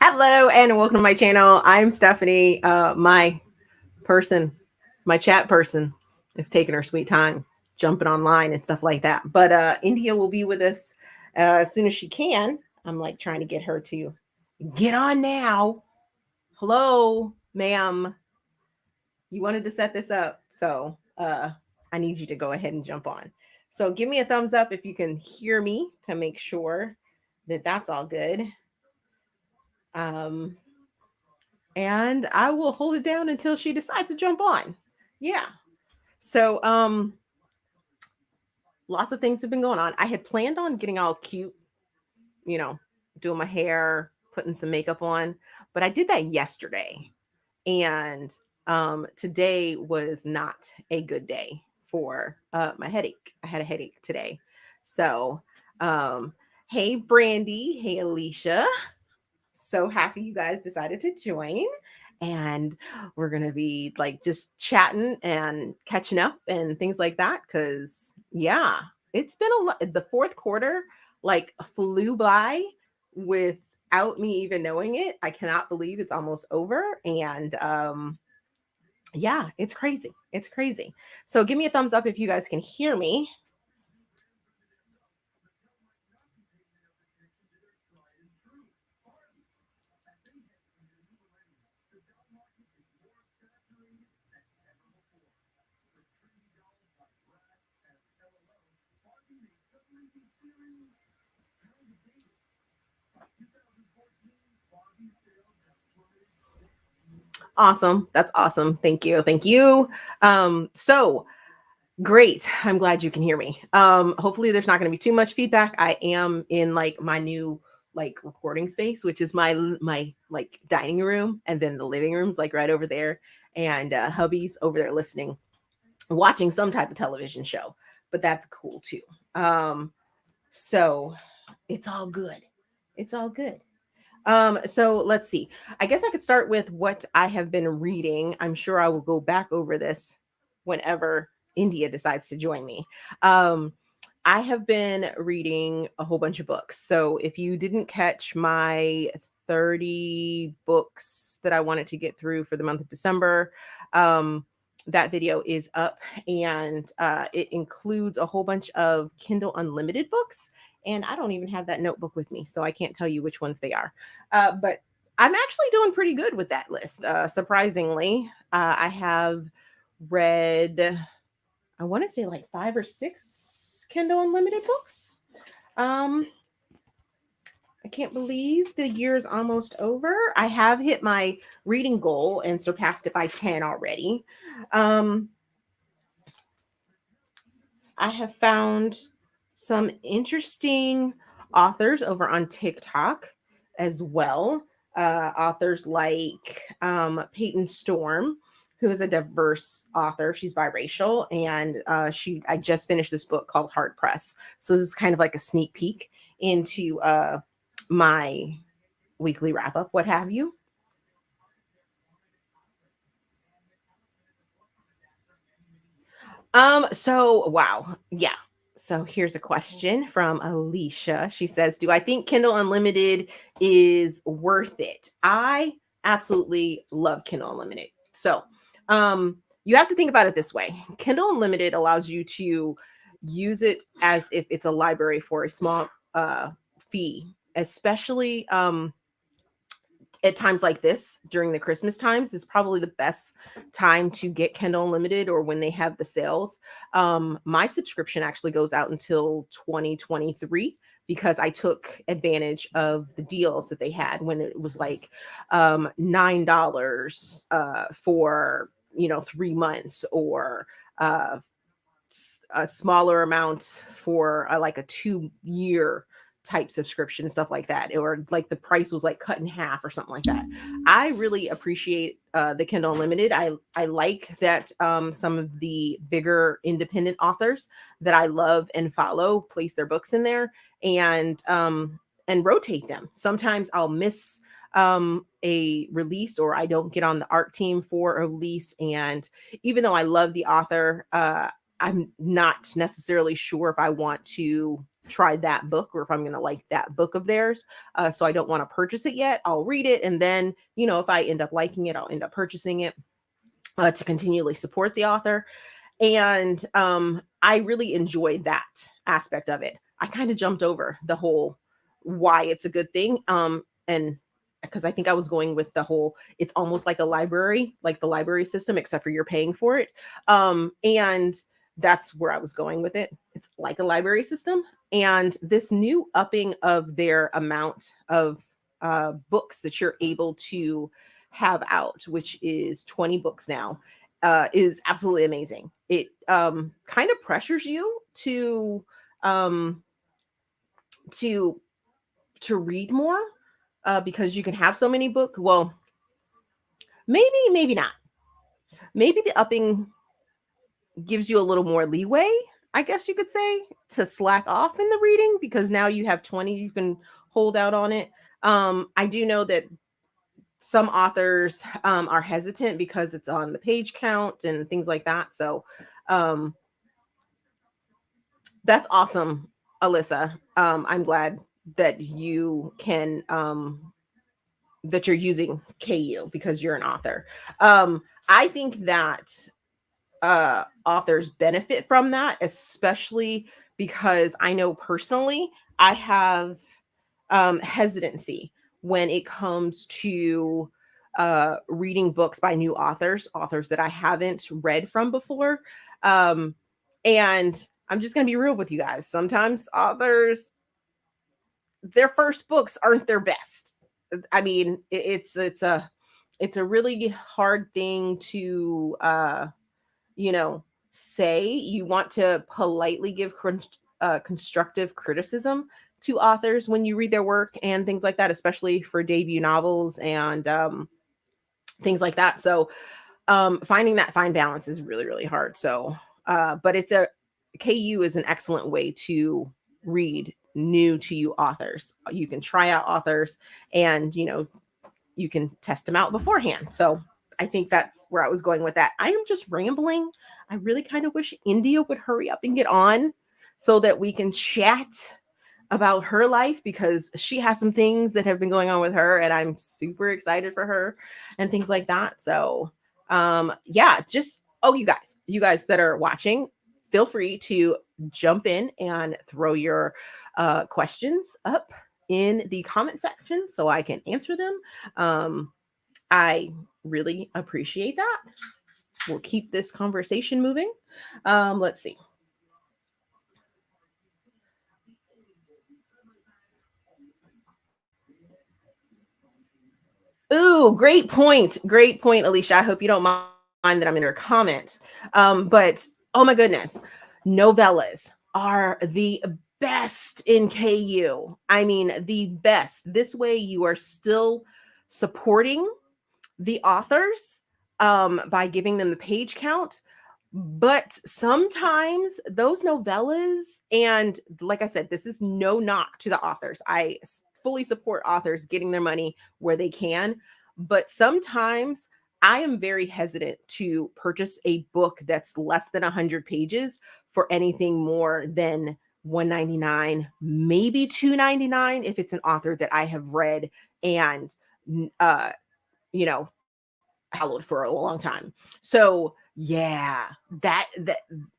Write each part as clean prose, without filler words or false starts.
Hello and welcome to my channel. I'm Stephanie. My person, my chat person, is taking her sweet time, jumping online and stuff like that. But India will be with us as soon as she can. I'm like trying to get her to get on now. Hello, ma'am. You wanted to set this up, so I need you to go ahead and jump on. So give me a thumbs up if you can hear me to make sure that that's all good. Um, and I will hold it down until she decides to jump on. Yeah. So lots of things have been going on. I had planned on getting all cute, you know, doing my hair, putting some makeup on, but I did that yesterday. And today was not a good day for my headache. I had a headache today. So hey Brandy, hey Alicia. So happy you guys decided to join, and we're gonna be like just chatting and catching up and things like that, because yeah, it's been a lot. The fourth quarter like flew by without me even knowing it. I cannot believe it's almost over. And yeah, it's crazy, it's crazy. So give me a thumbs up if you guys can hear me. Awesome, that's awesome. Thank you, thank you. So great. I'm glad you can hear me. Hopefully there's not going to be too much feedback. I am in like my new like recording space, which is my like dining room, and then the living room's like right over there, and hubby's over there listening, watching some type of television show, but that's cool too. So it's all good. It's all good. So let's see. I guess I could start with what I have been reading. I'm sure I will go back over this whenever India decides to join me. Um, I have been reading a whole bunch of books. So if you didn't catch my 30 books that I wanted to get through for the month of December, that video is up, and it includes a whole bunch of Kindle Unlimited books. And I don't even have that notebook with me, so I can't tell you which ones they are. But I'm actually doing pretty good with that list. Surprisingly, I have read, I want to say like 5 or 6 Kindle Unlimited books. Um, I can't believe the year's almost over. I have hit my reading goal and surpassed it by 10 already. Um, I have found some interesting authors over on TikTok as well. Authors like Peyton Storm, who is a diverse author. She's biracial, and I just finished this book called Hard Press. So this is kind of like a sneak peek into my weekly wrap up, what have you. So wow. Yeah. So here's a question from Alicia. She says, "Do I think Kindle Unlimited is worth it?" I absolutely love Kindle Unlimited. So, you have to think about it this way. Kindle Unlimited allows you to use it as if it's a library for a small fee, especially at times like this during the Christmas times is probably the best time to get Kindle Unlimited, or when they have the sales. My subscription actually goes out until 2023 because I took advantage of the deals that they had when it was like $9 for 3 months, or uh, a smaller amount for like a 2 year type subscription, stuff like that, or like the price was like cut in half or something like that. I really appreciate the Kindle Unlimited. I like that some of the bigger independent authors that I love and follow place their books in there, and rotate them. Sometimes I'll miss a release, or I don't get on the art team for a release, and even though I love the author, I'm not necessarily sure if I want to try that book or if I'm going to like that book of theirs. So I don't want to purchase it yet. I'll read it. And then, if I end up liking it, I'll end up purchasing it to continually support the author. And I really enjoyed that aspect of it. I kind of jumped over the whole why it's a good thing. And because I think I was going with the whole, it's almost like a library, like the library system, except for you're paying for it. And that's where I was going with it. It's like a library system. And this new upping of their amount of books that you're able to have out, which is 20 books now, is absolutely amazing. It kind of pressures you um, to to read more because you can have so many books. Well, maybe not. Maybe the upping gives you a little more leeway, I guess you could say, to slack off in the reading because now you have 20 you can hold out on it. I do know that some authors are hesitant because it's on the page count and things like that. So um, that's awesome, Alyssa. I'm glad that you can that you're using KU because you're an author. I think that authors benefit from that, especially because I know personally I have hesitancy when it comes to reading books by new authors that I haven't read from before. And I'm just going to be real with you guys. Sometimes authors, their first books aren't their best. I mean, it's a really hard thing to you know, say. You want to politely give constructive criticism to authors when you read their work and things like that, especially for debut novels and things like that. So finding that fine balance is really, really hard. So, but KU is an excellent way to read new to you authors. You can try out authors and, you can test them out beforehand. So I think that's where I was going with that. I am just rambling. I really kind of wish India would hurry up and get on so that we can chat about her life because she has some things that have been going on with her and I'm super excited for her and things like that. So yeah, just you guys that are watching, feel free to jump in and throw your questions up in the comment section so I can answer them. I really appreciate that. We'll keep this conversation moving. Let's see. Ooh, great point. Great point, Alicia. I hope you don't mind that I'm in your comments. But oh my goodness, novellas are the best in KU. I mean, the best. This way, you are still supporting the authors by giving them the page count. But sometimes those novellas, and like I said, this is no knock to the authors. I fully support authors getting their money where they can. But sometimes I am very hesitant to purchase a book that's less than 100 pages for anything more than 199, maybe 299 if it's an author that I have read and you know hallowed for a long time. So yeah, that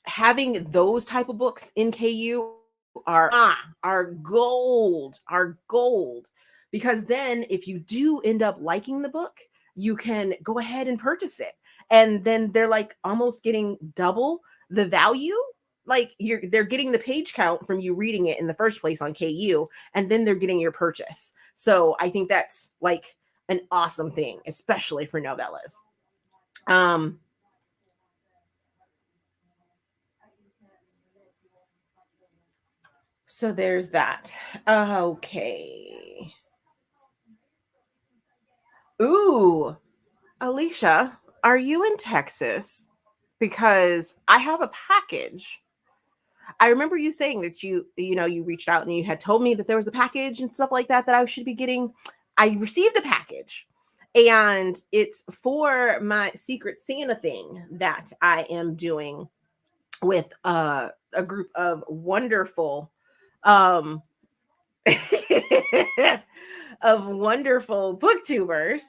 having those type of books in KU are gold because then if you do end up liking the book, you can go ahead and purchase it, and then they're like almost getting double the value. Like they're getting the page count from you reading it in the first place on KU, and then they're getting your purchase. So I think that's like an awesome thing, especially for novellas. Um, so there's that. Okay. Ooh, Alicia, are you in Texas? Because I have a package. I remember you saying that you reached out and you had told me that there was a package and stuff like that that I should be getting. I received a package and it's for my secret Santa thing that I am doing with a group of wonderful um, of wonderful booktubers.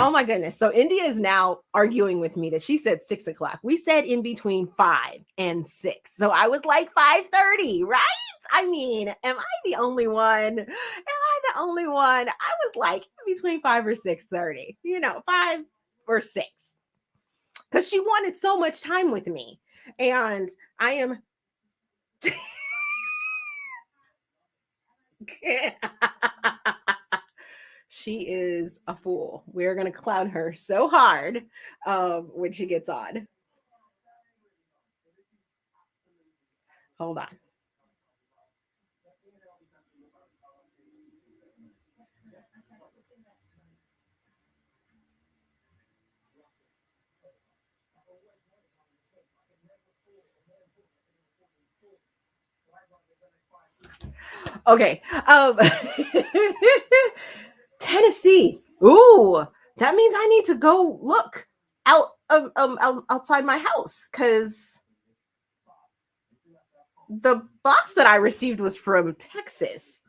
Oh my goodness. So India is now arguing with me that she said 6 o'clock. We said in between 5 and 6. So I was like 5:30, right? I mean, am I the only one? Am I the only one? I was like between 5 or 6:30, 5 or 6. Because she wanted so much time with me. And I am she is a fool. We're gonna clown her so hard when she gets on. Hold on. Okay. Tennessee. Ooh, that means I need to go look outside my house because the box that I received was from Texas.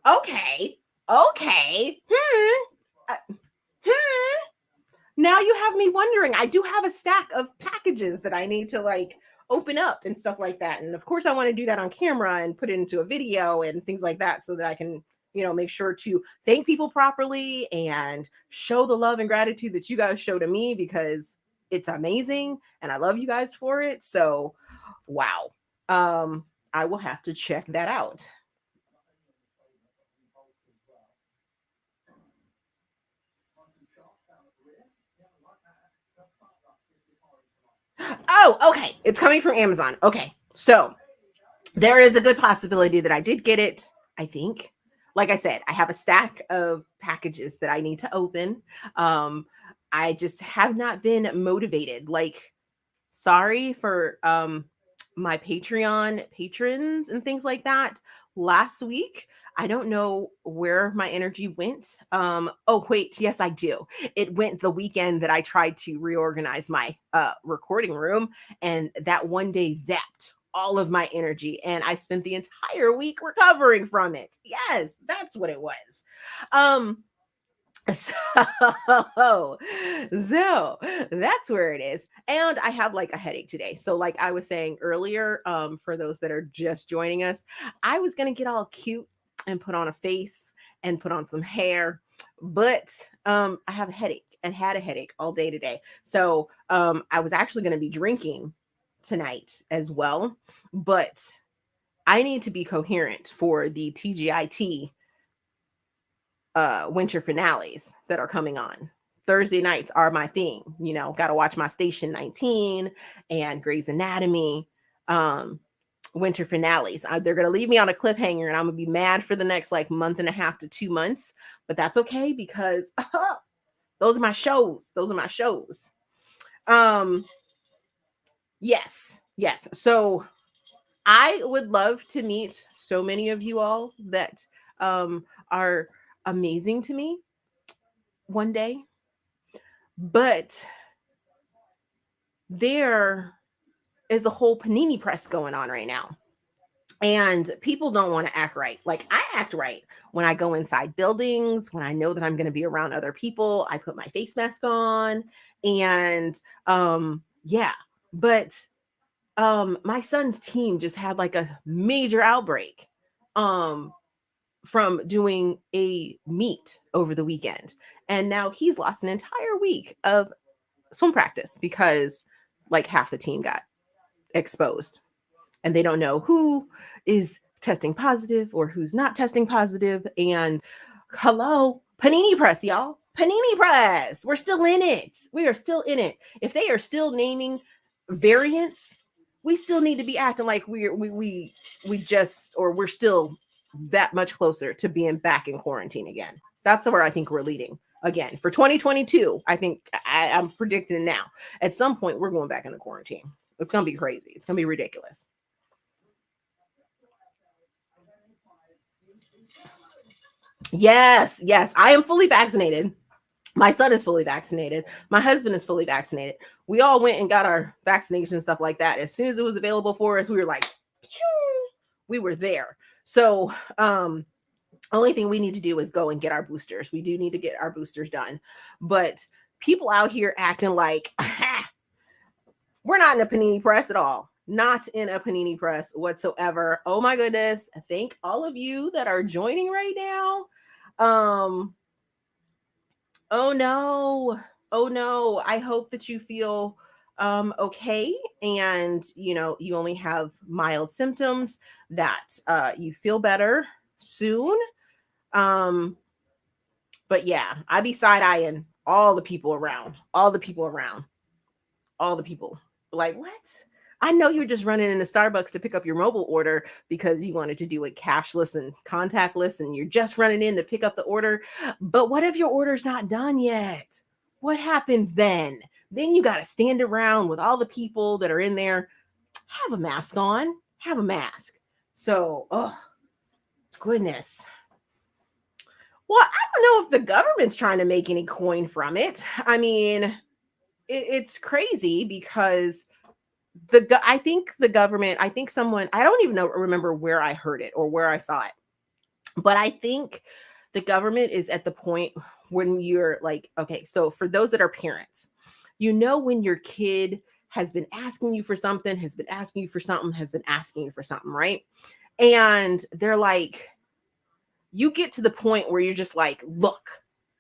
Okay. Okay. Hmm. Now you have me wondering. I do have a stack of packages that I need to like open up and stuff like that. And of course, I want to do that on camera and put it into a video and things like that so that I can, make sure to thank people properly and show the love and gratitude that you guys show to me because it's amazing and I love you guys for it. So, wow. I will have to check that out. Oh, okay. It's coming from Amazon. Okay. So, there is a good possibility that I did get it, I think. Like I said, I have a stack of packages that I need to open. Um, I just have not been motivated. Like, sorry for my Patreon patrons and things like that. Last week, I don't know where my energy went. Oh wait, yes I do. It went the weekend that I tried to reorganize my recording room and that one day zapped all of my energy and I spent the entire week recovering from it. Yes, that's what it was. Um so, so that's where it is. And I have like a headache today. So, like I was saying earlier, for those that are just joining us, I was gonna get all cute and put on a face and put on some hair, but I have a headache and had a headache all day today. So I was actually gonna be drinking tonight as well, but I need to be coherent for the TGIT winter finales that are coming on. Thursday nights are my thing, got to watch my Station 19 and Grey's Anatomy winter finales. They're going to leave me on a cliffhanger and I'm going to be mad for the next like month and a half to 2 months, but that's okay because those are my shows. Those are my shows. Um yes. Yes. So I would love to meet so many of you all that are amazing to me one day. But there is a whole panini press going on right now. And people don't want to act right. Like I act right when I go inside buildings, when I know that I'm going to be around other people, I put my face mask on and yeah, but my son's team just had like a major outbreak um from doing a meet over the weekend. And now he's lost an entire week of swim practice because like half the team got exposed and they don't know who is testing positive or who's not testing positive. And hello, Panini Press, y'all. Panini Press. We're still in it. We are still in it. If they are still naming variants, we still need to be acting like we just or we're still that much closer to being back in quarantine again. That's where I think we're leading again for 2022. I think I'm predicting now. At some point, we're going back into quarantine. It's gonna be crazy. It's gonna be ridiculous. Yes, yes. I am fully vaccinated. My son is fully vaccinated. My husband is fully vaccinated. We all went and got our vaccination stuff like that. As soon as it was available for us, we were like, we were there. So, only thing we need to do is go and get our boosters. We do need to get our boosters done. But people out here acting like we're not in a panini press at all. Not in a panini press whatsoever. Oh my goodness. Thank all of you that are joining right now. Oh no. Oh no. I hope that you feel okay, and you only have mild symptoms, that you feel better soon. Um but yeah, I be side eyeing all the people around, all the people around, all the people. Like, what? I know you're just running into Starbucks to pick up your mobile order because you wanted to do it cashless and contactless, and you're just running in to pick up the order. But what if your order's not done yet? What happens then? Then you got to stand around with all the people that are in there. Have a mask on, have a mask. So, oh, goodness. Well, I don't know if the government's trying to make any coin from it. I mean, it's crazy because I think the government, I think someone, I don't even remember where I heard it or where I saw it, but I think the government is at the point when you're like, okay, so for those that are parents, when your kid has been asking you for something, has been asking you for something, has been asking you for something, right? And they're like, you get to the point where you're just like, look,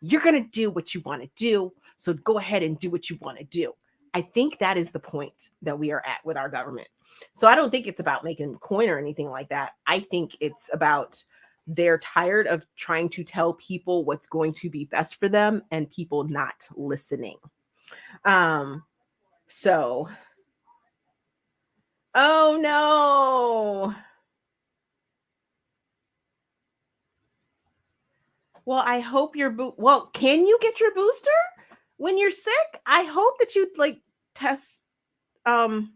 you're going to do what you want to do. So go ahead and do what you want to do. I think that is the point that we are at with our government. So I don't think it's about making coin or anything like that. I think it's about they're tired of trying to tell people what's going to be best for them and people not listening. Um, so, oh no. Well, I hope well, can you get your booster when you're sick? I hope that you like test. Um,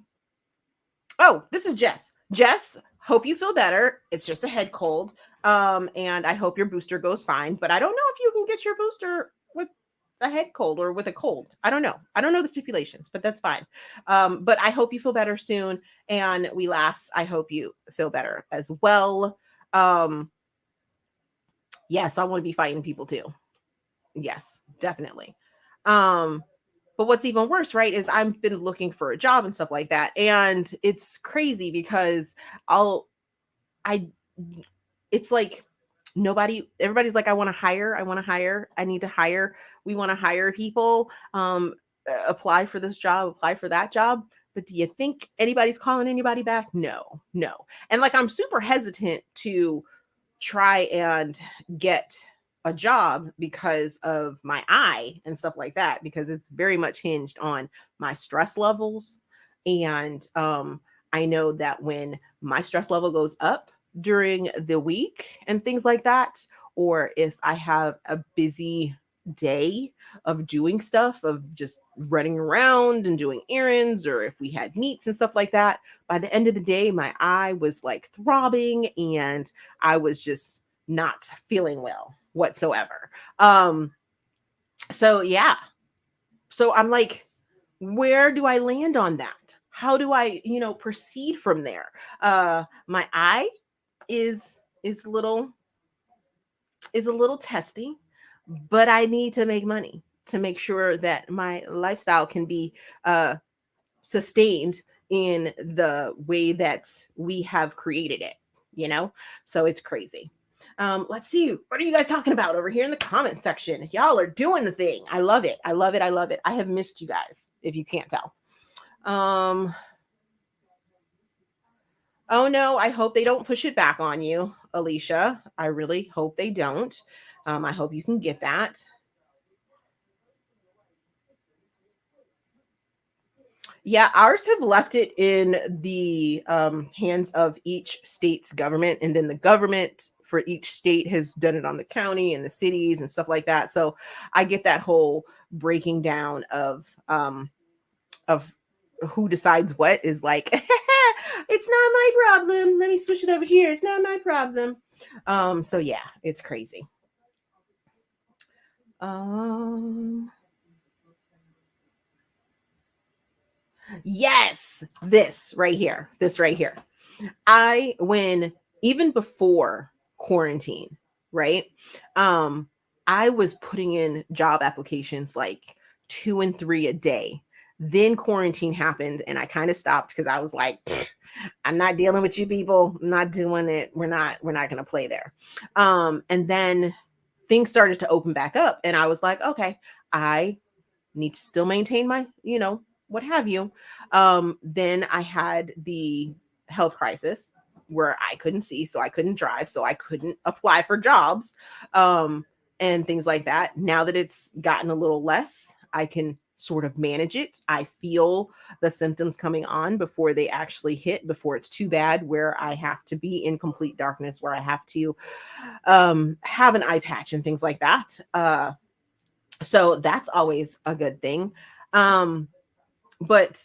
oh, this is Jess. Jess, hope you feel better. It's just a head cold. And I hope your booster goes fine. But I don't know if you can get your booster with a head cold or with a cold. I don't know. I don't know the stipulations, but that's fine. But I hope you feel better soon. And we last, I hope you feel better as well. Yes, I want to be fighting people too. Yes, definitely. Um, but what's even worse, right, is I've been looking for a job and stuff like that. And it's crazy because I, it's like everybody's like, I want to hire, I need to hire, we want to hire people, apply for this job, apply for that job. But do you think anybody's calling anybody back? No, no. And like, I'm super hesitant to try and get a job because of my eye and stuff like that, because it's very much hinged on my stress levels. And I know that when my stress level goes up during the week and things like that, or if I have a busy day of doing stuff, of just running around and doing errands, or if we had meets and stuff like that, by the end of the day my eye was like throbbing and I was just not feeling well whatsoever. So yeah. So I'm like, where do I land on that? How do I, proceed from there? My eye is a little testy, but I need to make money to make sure that my lifestyle can be sustained in the way that we have created it. So it's crazy. Let's see, what are you guys talking about over here in the comment section? Y'all are doing the thing. I love it. I love it. I love it. I have missed you guys, if you can't tell. Oh no, I hope they don't push it back on you, Alicia. I really hope they don't. I hope you can get that. Yeah, ours have left it in the hands of each state's government, and then the government for each state has done it on the county and the cities and stuff like that. So I get that whole breaking down of who decides what is like. It's not my problem. Let me switch it over here. It's not my problem. So yeah, it's crazy. Um, yes, this right here. This right here. When even before quarantine, right? Um, I was putting in job applications like 2 and 3 a day. Then quarantine happened and I kind of stopped because I was like, "Pfft, I'm not dealing with you people. I'm not doing it. We're not gonna play there. And then things started to open back up and I was like, okay, I need to still maintain my, what have you. Then I had the health crisis where I couldn't see, so I couldn't drive, so I couldn't apply for jobs, um, and things like that. Now that it's gotten a little less, I can sort of manage it. I feel the symptoms coming on before they actually hit, before it's too bad, where I have to be in complete darkness, where I have to have an eye patch and things like that. So that's always a good thing. Um, but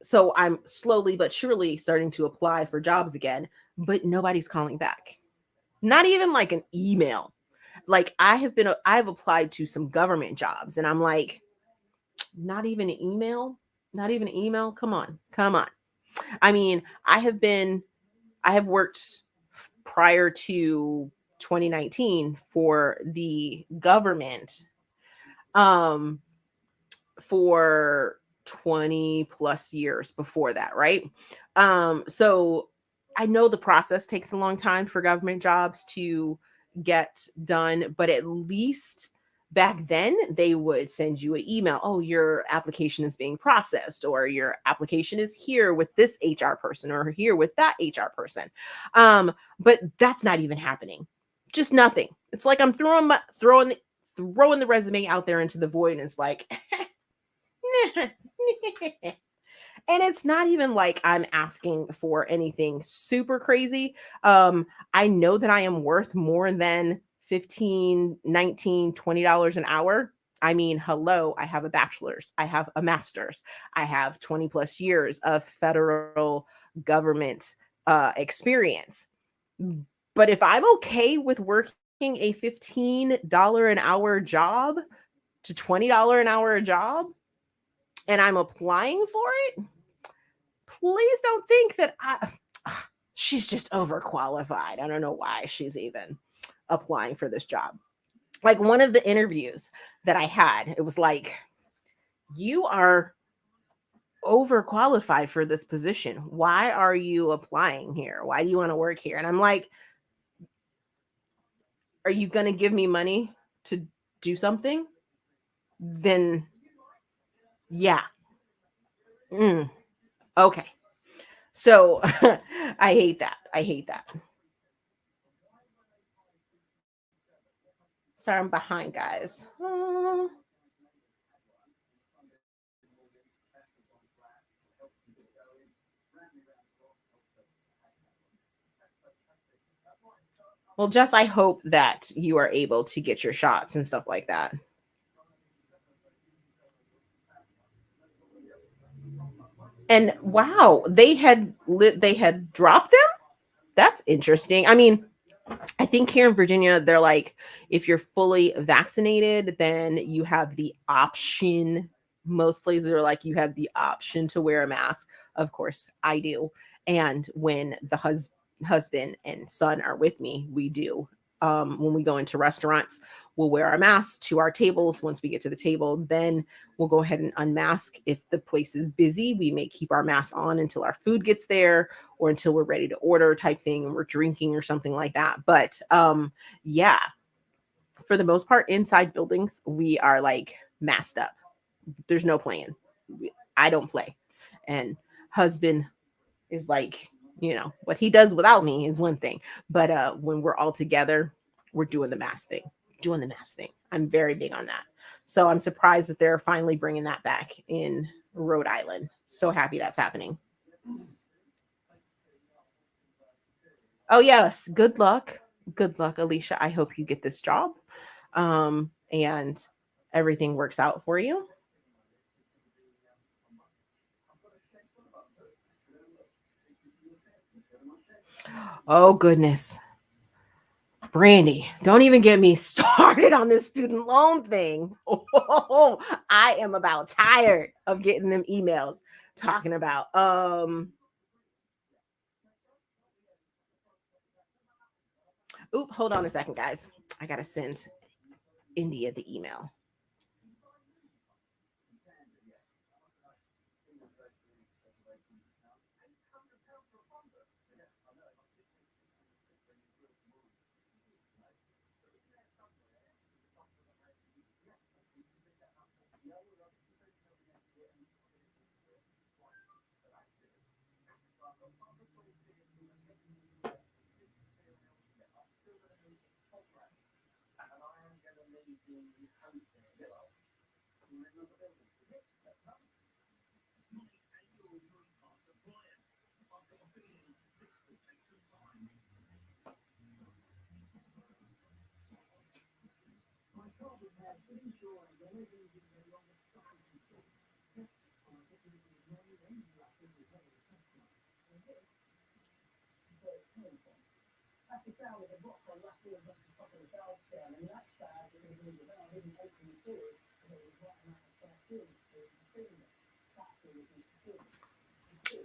so I'm slowly but surely starting to apply for jobs again, but nobody's calling back. Not even like an email. Like I've applied to some government jobs and I'm like, not even an email, not even an email. Come on, come on. I mean, I have worked prior to 2019 for the government um for 20 plus years before that, right? So I know the process takes a long time for government jobs to get done, but at least back then they would send you an email. Oh, your application is being processed, or your application is here with this HR person, or here with that HR person. But that's not even happening. Just nothing. It's like I'm throwing the resume out there into the void, and it's like, and it's not even like I'm asking for anything super crazy. I know that I am worth more than 15, 19, $20 an hour. I mean, hello, I have a bachelor's, I have a master's, I have 20 plus years of federal government experience. But if I'm okay with working a $15 an hour job to $20 an hour job, and I'm applying for it, please don't think that she's just overqualified. I don't know why she's even applying for this job. Like one of the interviews that I had, it was like, you are overqualified for this position. Why are you applying here? Why do you want to work here? And I'm like, are you going to give me money to do something? Then, yeah. Mm, okay. So I hate that. I hate that. Sorry, I'm behind, guys. Well, Jess, I hope that you are able to get your shots and stuff like that. And wow, they had dropped them. That's interesting. I mean, I think here in Virginia, they're like, if you're fully vaccinated, then you have the option. Most places are like, you have the option to wear a mask. Of course, I do. And when the husband and son are with me, we do. When we go into restaurants, we'll wear our masks to our tables. Once we get to the table, then we'll go ahead and unmask. If the place is busy, we may keep our masks on until our food gets there, or until we're ready to order type thing, and we're drinking or something like that. But yeah, for the most part, inside buildings, we are like masked up. There's no playing. I don't play. And husband is like, what he does without me is one thing. But when we're all together, we're doing the mask thing. Doing the mask thing. I'm very big on that. So I'm surprised that they're finally bringing that back in Rhode Island. So happy that's happening. Oh yes, good luck. Good luck, Alicia. I hope you get this job. And everything works out for you. Oh goodness. Brandy, don't even get me started on this student loan thing. Oh, I am about tired of getting them emails talking about Oop, hold on a second, guys. I gotta send India the email.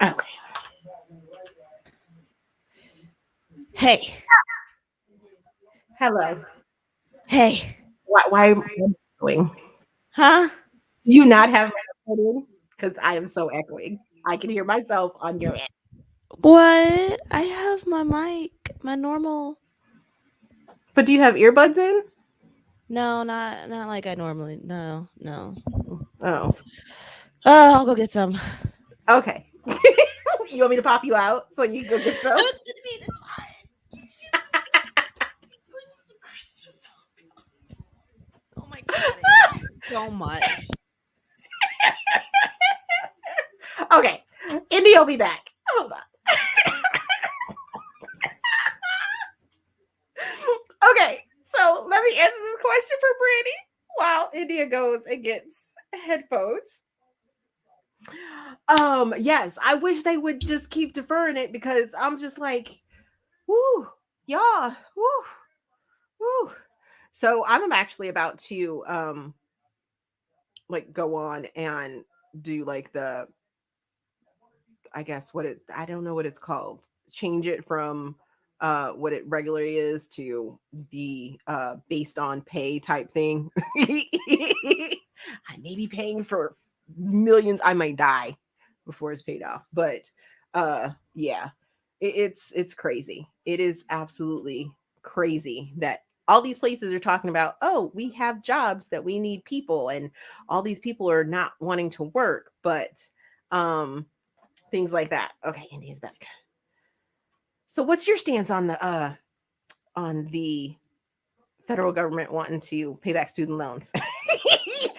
Okay. Hey, Hello. hey, Why am I echoing? huh? Do you not have my headphones in? Because I am so echoing. I can hear myself on your end. What? I have my mic, my normal. But do you have earbuds in? No, not like I normally. No, no. Oh, I'll go get some. okay. You want me to pop you out so you can go get some? It's good to be. It's fine. Oh my god, I hate you so much. Okay. Indy will be back. Hold on. Okay. So let me answer this question for Brandy while India goes and gets headphones. Yes, I wish they would just keep deferring it because I'm just like, woo, yeah, woo, woo. So I'm actually about to like go on and do like the, I guess what it, I don't know what it's called. Change it from what it regularly is to the based on pay type thing. I may be paying for millions. I might die before it's paid off. But yeah, it's crazy. It is absolutely crazy that all these places are talking about, oh, we have jobs that we need people, and all these people are not wanting to work, but things like that. Okay, India's back. So what's your stance on the federal government wanting to pay back student loans?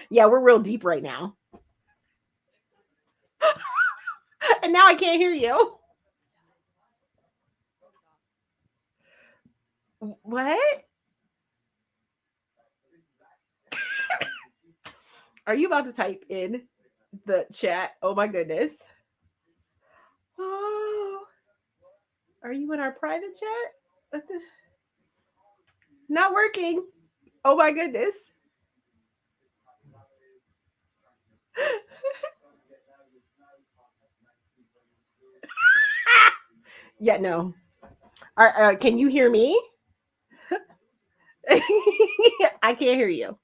Yeah, we're real deep right now. And now I can't hear you. What? Are you about to type in the chat? Oh my goodness. Oh, are you in our private chat? Not working. Oh my goodness. Yeah, no. Can you hear me? I can't hear you.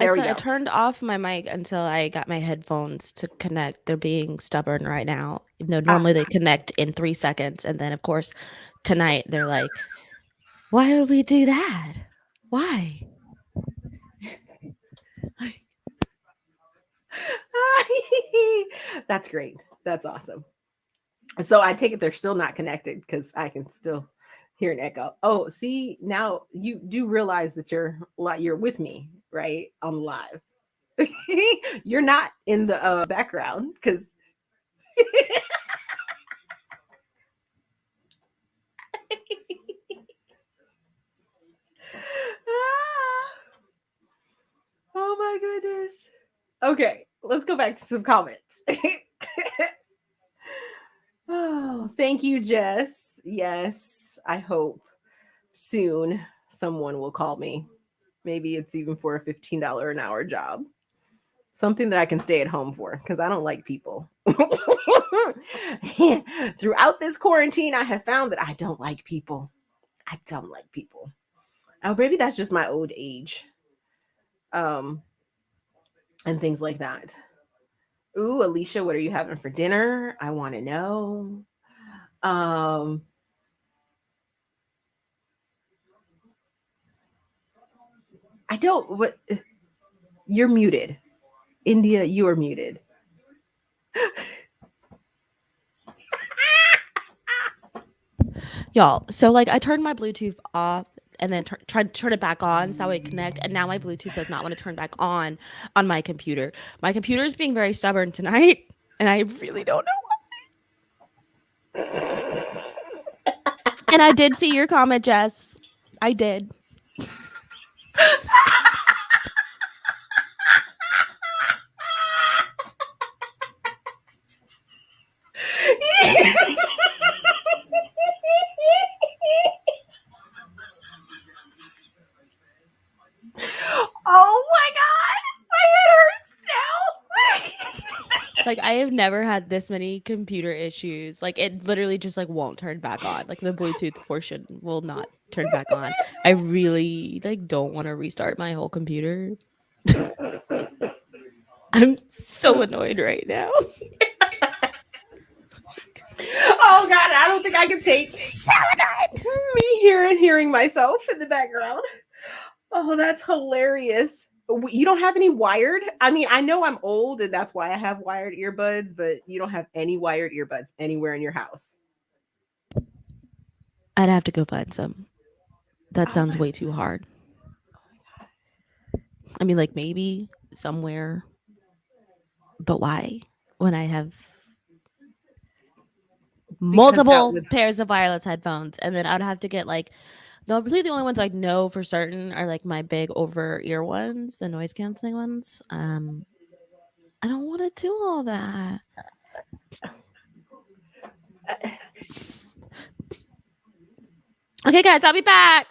I There we said I go. turned off my mic until I got my headphones to connect. They're being stubborn right now. Even though Ah, normally they connect in 3 seconds, and then of course tonight they're like, "Why would we do that? Why?" that's great. That's awesome. So I take it they're still not connected because I can still hear an echo. Oh, see, now you do realize that you're with me, right? I'm live. You're not in the background because oh my goodness. Okay, let's go back to some comments. Oh, thank you, Jess. Yes, I hope soon someone will call me. Maybe it's even for a $15 an hour job. Something that I can stay at home for because I don't like people. Throughout this quarantine, I have found that I don't like people. I don't like people. Oh, maybe that's just my old age. Um, and things like that. Ooh, Alicia, what are you having for dinner? I want to know. Um, I don't what you're muted. India, you are muted. Y'all, so like I turned my Bluetooth off and then tried to turn it back on so it connect, and now my Bluetooth does not want to turn back on my computer. My computer is being very stubborn tonight, and I really don't know why. And I did see your comment, Jess. I did. Oh my god, my head hurts now. Like I have never had this many computer issues. Like it literally just like won't turn back on. Like the Bluetooth portion will not turn back on. I really like don't want to restart my whole computer. I'm so annoyed right now. Oh god, I don't think I can take me hearing myself in the background. Oh, that's hilarious. You don't have any wired? I mean, I know I'm old and that's why I have wired earbuds, but you don't have any wired earbuds anywhere in your house. I'd have to go find some. That Oh sounds my- way too hard. I mean, like maybe somewhere, but why? When I have multiple would pairs of wireless headphones, and then I'd have to get like the only ones I know for certain are like my big over ear ones, the noise canceling ones. I don't want to do all that. Okay, guys, I'll be back.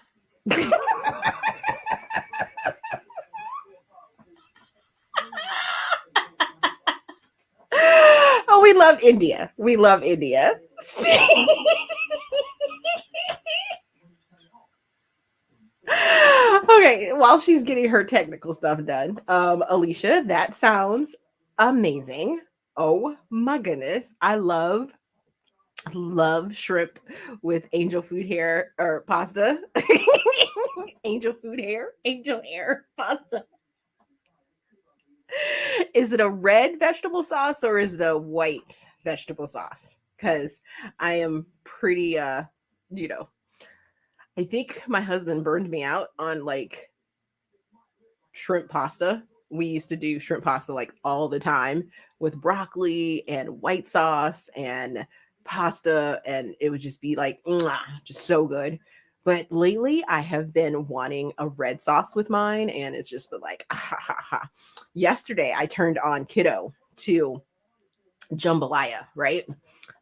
Oh, we love India. We love India. Okay, while she's getting her technical stuff done, Alicia, that sounds amazing. Oh my goodness. I love shrimp with angel food hair or pasta. Angel hair pasta. Is it a red vegetable sauce or is it a white vegetable sauce? Because I am pretty you know, I think my husband burned me out on like shrimp pasta. We used to do shrimp pasta like all the time with broccoli and white sauce and pasta, and it would just be like mwah, just so good. But lately, I have been wanting a red sauce with mine, and it's just been like, ah, ha, ha, ha. Yesterday, I turned on Kiddo to jambalaya, right?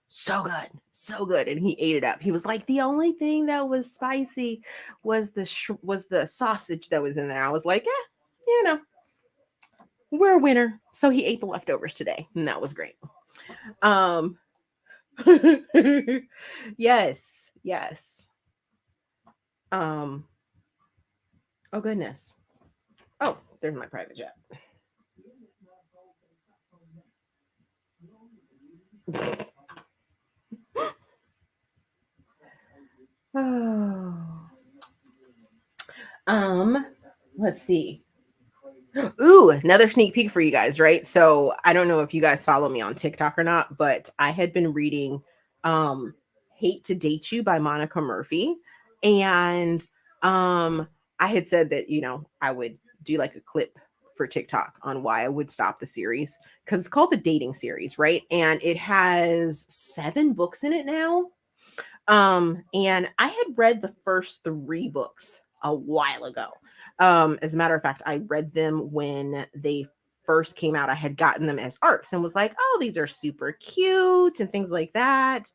So good, and he ate it up. He was like, the only thing that was spicy was the sausage that was in there. I was like, yeah, you know, we're a winner. So he ate the leftovers today, and that was great. Um, yes, yes. Um, oh goodness. Oh, there's my private jet. Oh. Um, let's see. Ooh, another sneak peek for you guys, right? So I don't know if you guys follow me on TikTok or not, but I had been reading Hate to Date You by Monica Murphy. And I had said that, I would do like a clip for TikTok on why I would stop the series because it's called the dating series, right? And it has 7 books in it now. And I had read the first 3 books a while ago. As a matter of fact, I read them when they first came out. I had gotten them as arcs and was like, oh, these are super cute and things like that.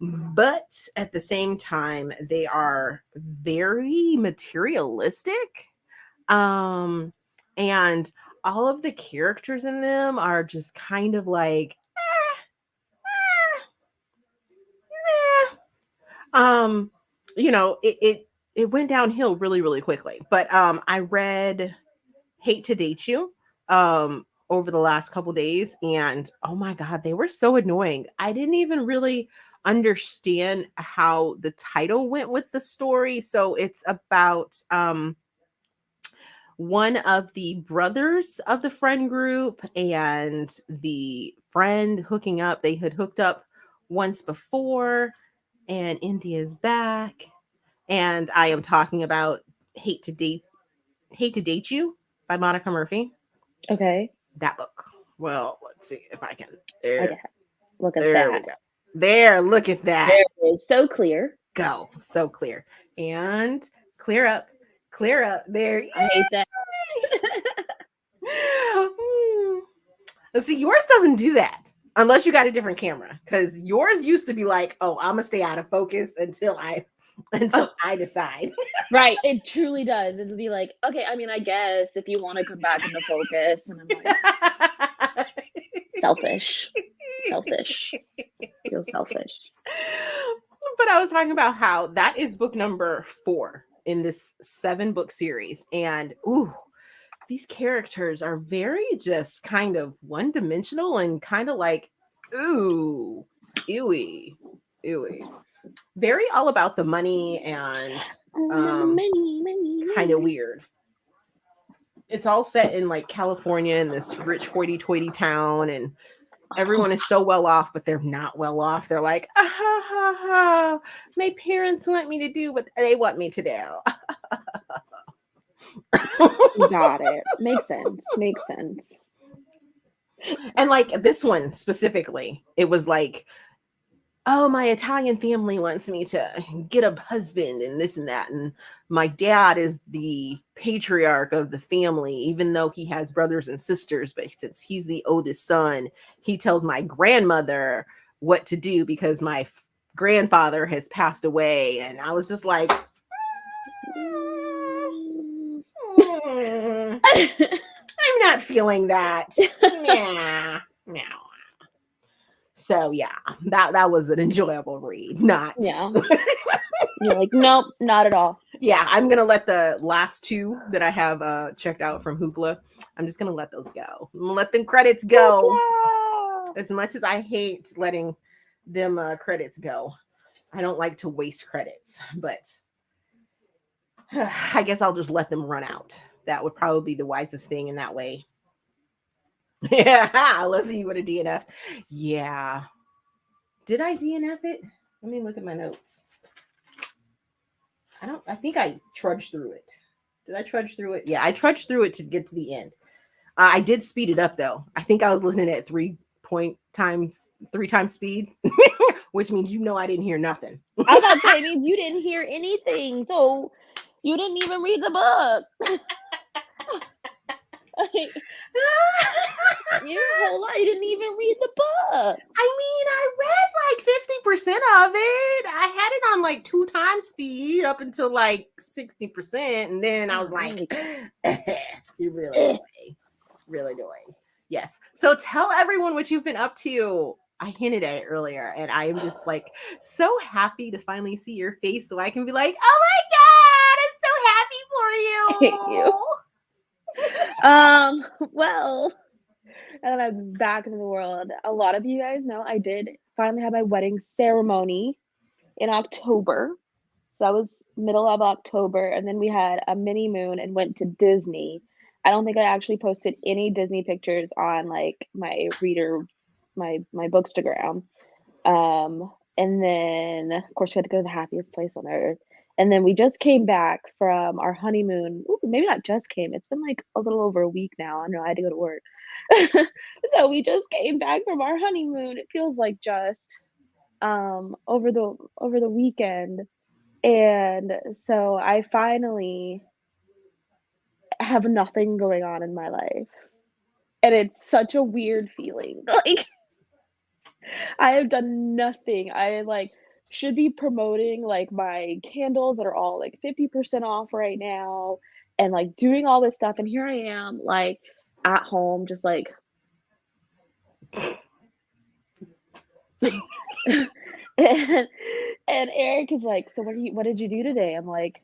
But at the same time, they are very materialistic. And all of the characters in them are just kind of like, eh, eh, eh. you know, it went downhill really, really quickly. But I read Hate to Date You over the last couple days, and oh my god, they were so annoying. I didn't even really understand how the title went with the story. So it's about one of the brothers of the friend group and the friend hooking up. They had hooked up once before, and India's back. And I am talking about Hate to Date Hate to Date You by Monica Murphy. Okay. That book. Well, let's see if I can. Okay. Look at There we that. go. There, look at that. There it is. So clear. Go. So clear. And clear up. Clear up. There. I hate that. Let's see, yours doesn't do that unless you got a different camera. Because yours used to be like, oh, I'm gonna stay out of focus until I decide. Right. It truly does. It'll be like, okay, I mean, I guess if you want to come back into focus. And I'm like, selfish. Feel selfish. But I was talking about how that is book number 4 in this 7-book series. And ooh, these characters are very just kind of one-dimensional and kind of like, ooh, ooey. Very all about the money and kind of weird. It's all set in like California in this rich hoity-toity town, and everyone is so well off, but they're not well off. They're like, my parents want me to do what they want me to do. Got it. Makes sense. And like this one specifically, it was like, oh, my Italian family wants me to get a husband and this and that. And my dad is the patriarch of the family, even though he has brothers and sisters. But since he's the oldest son, he tells my grandmother what to do because my grandfather has passed away. And I was just like, I'm not feeling that. Yeah, no. So yeah, that was an enjoyable read. Not Yeah. You're like, nope, not at all. Yeah, I'm gonna let the last 2 that I have checked out from Hoopla. I'm just gonna let those go. I'm gonna let them credits go. Hoopla! As much as I hate letting them credits go, I don't like to waste credits. But I guess I'll just let them run out. That would probably be the wisest thing in that way. Yeah, let's see what a DNF. Yeah. Did I DNF it? Let me look at my notes. I think I trudged through it. Did I trudge through it? Yeah, I trudged through it to get to the end. I did speed it up though. I think I was listening at 3 times speed, which means I didn't hear nothing. I thought that means you didn't hear anything, so you didn't even read the book. You didn't even read the book. I mean, I read like 50% of it. I had it on like 2 times speed up until like 60%, and then I was like, "You're really doing." Yes. So tell everyone what you've been up to. I hinted at it earlier, and I am just like so happy to finally see your face, so I can be like, "Oh my god, I'm so happy for you." Thank you. Well, and I'm back in the world. A lot of you guys know I did finally have my wedding ceremony in October. So that was middle of October, and then we had a mini moon and went to Disney. I don't think I actually posted any Disney pictures on like my Bookstagram. And then of course we had to go to the happiest place on earth. And then we just came back from our honeymoon. Ooh, maybe not just came. It's been like a little over a week now. I know I had to go to work. So we just came back from our honeymoon. It feels like just over the weekend. And so I finally have nothing going on in my life. And it's such a weird feeling. Like I have done nothing. I like should be promoting like my candles that are all like 50% off right now and like doing all this stuff. And here I am like at home, just like And, and Eric is like, so what did you do today? I'm like,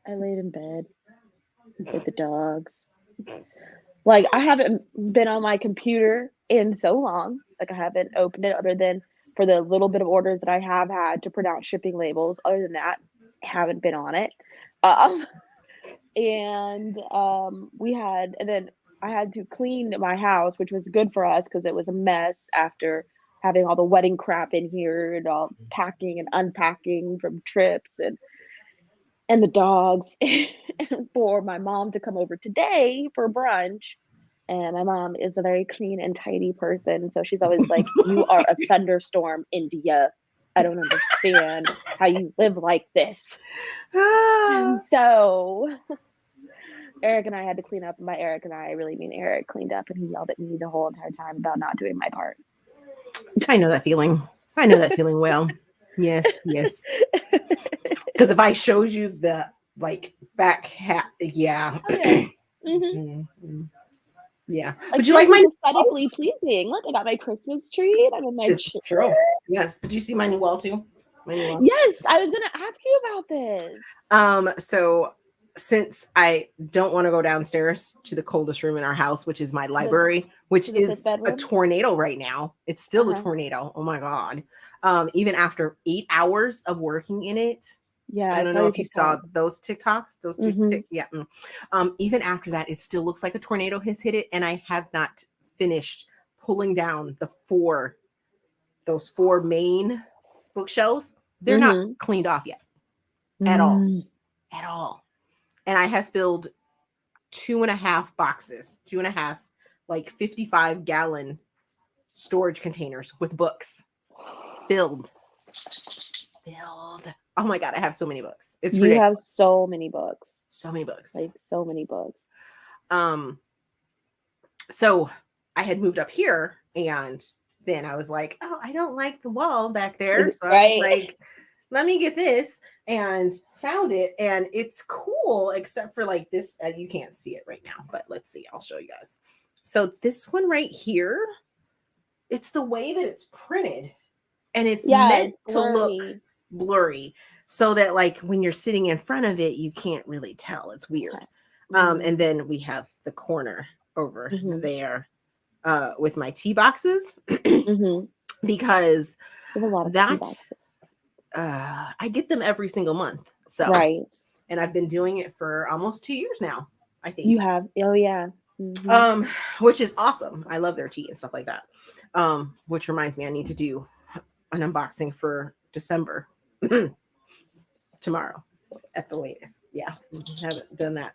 I laid in bed with the dogs. Like, I haven't been on my computer in so long. Like, I haven't opened it other than for the little bit of orders that I have had to print out shipping labels. Other than that, I haven't been on it. Um, and then I had to clean my house, which was good for us because it was a mess after having all the wedding crap in here and all packing and unpacking from trips and the dogs and for my mom to come over today for brunch. And my mom is a very clean and tidy person. So she's always like, you are a thunderstorm, India. I don't understand how you live like this. And so Eric and I had to clean up. And by Eric and I really mean Eric cleaned up and he yelled at me the whole entire time about not doing my part. I know that feeling. I know that feeling well. Yes, yes. Because if I showed you the like back hat, yeah. Oh, yeah. Mm-hmm. Yeah. Like, but you like my aesthetically pleasing. Look, I got my Christmas tree. I'm in my This is true. Yes. Did you see my new wall too? My new wall. Yes, I was gonna ask you about this. So since I don't want to go downstairs to the coldest room in our house, which is my library, which is a tornado right now. It's still a tornado. Oh my God. Even after 8 hours of working in it. Yeah. I don't know if you saw those TikToks, those yeah. Even after that, it still looks like a tornado has hit it. And I have not finished pulling down those four main bookshelves. They're not cleaned off yet at all. And I have filled 2.5 boxes, 2.5, like 55-gallon storage containers with books filled. Oh my God, I have so many books. It's ridiculous. You have so many books. So many books. Like so many books. So I had moved up here and then I was like, oh, I don't like the wall back there. So I was like, let me get this, and found it. And it's cool, except for like this. You can't see it right now, but let's see. I'll show you guys. So this one right here, it's the way that it's printed. And it's meant to look blurry so that like when you're sitting in front of it, you can't really tell. It's weird. And then we have the corner over there with my tea boxes because I get them every single month. So and I've been doing it for almost 2 years now, I think. You have. Oh yeah. Which is awesome. I love their tea and stuff like that. Which reminds me, I need to do an unboxing for December tomorrow at the latest. Yeah, haven't done that.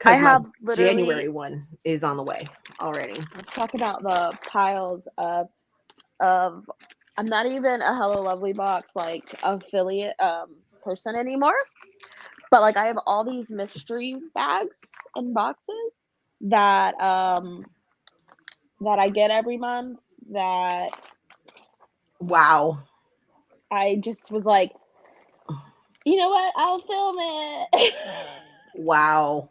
I have January one is on the way already. Let's talk about the piles of I'm not even a Hello Lovely box like affiliate person anymore, but like I have all these mystery bags and boxes that I get every month that I just was like, you know what, I'll film it. Well,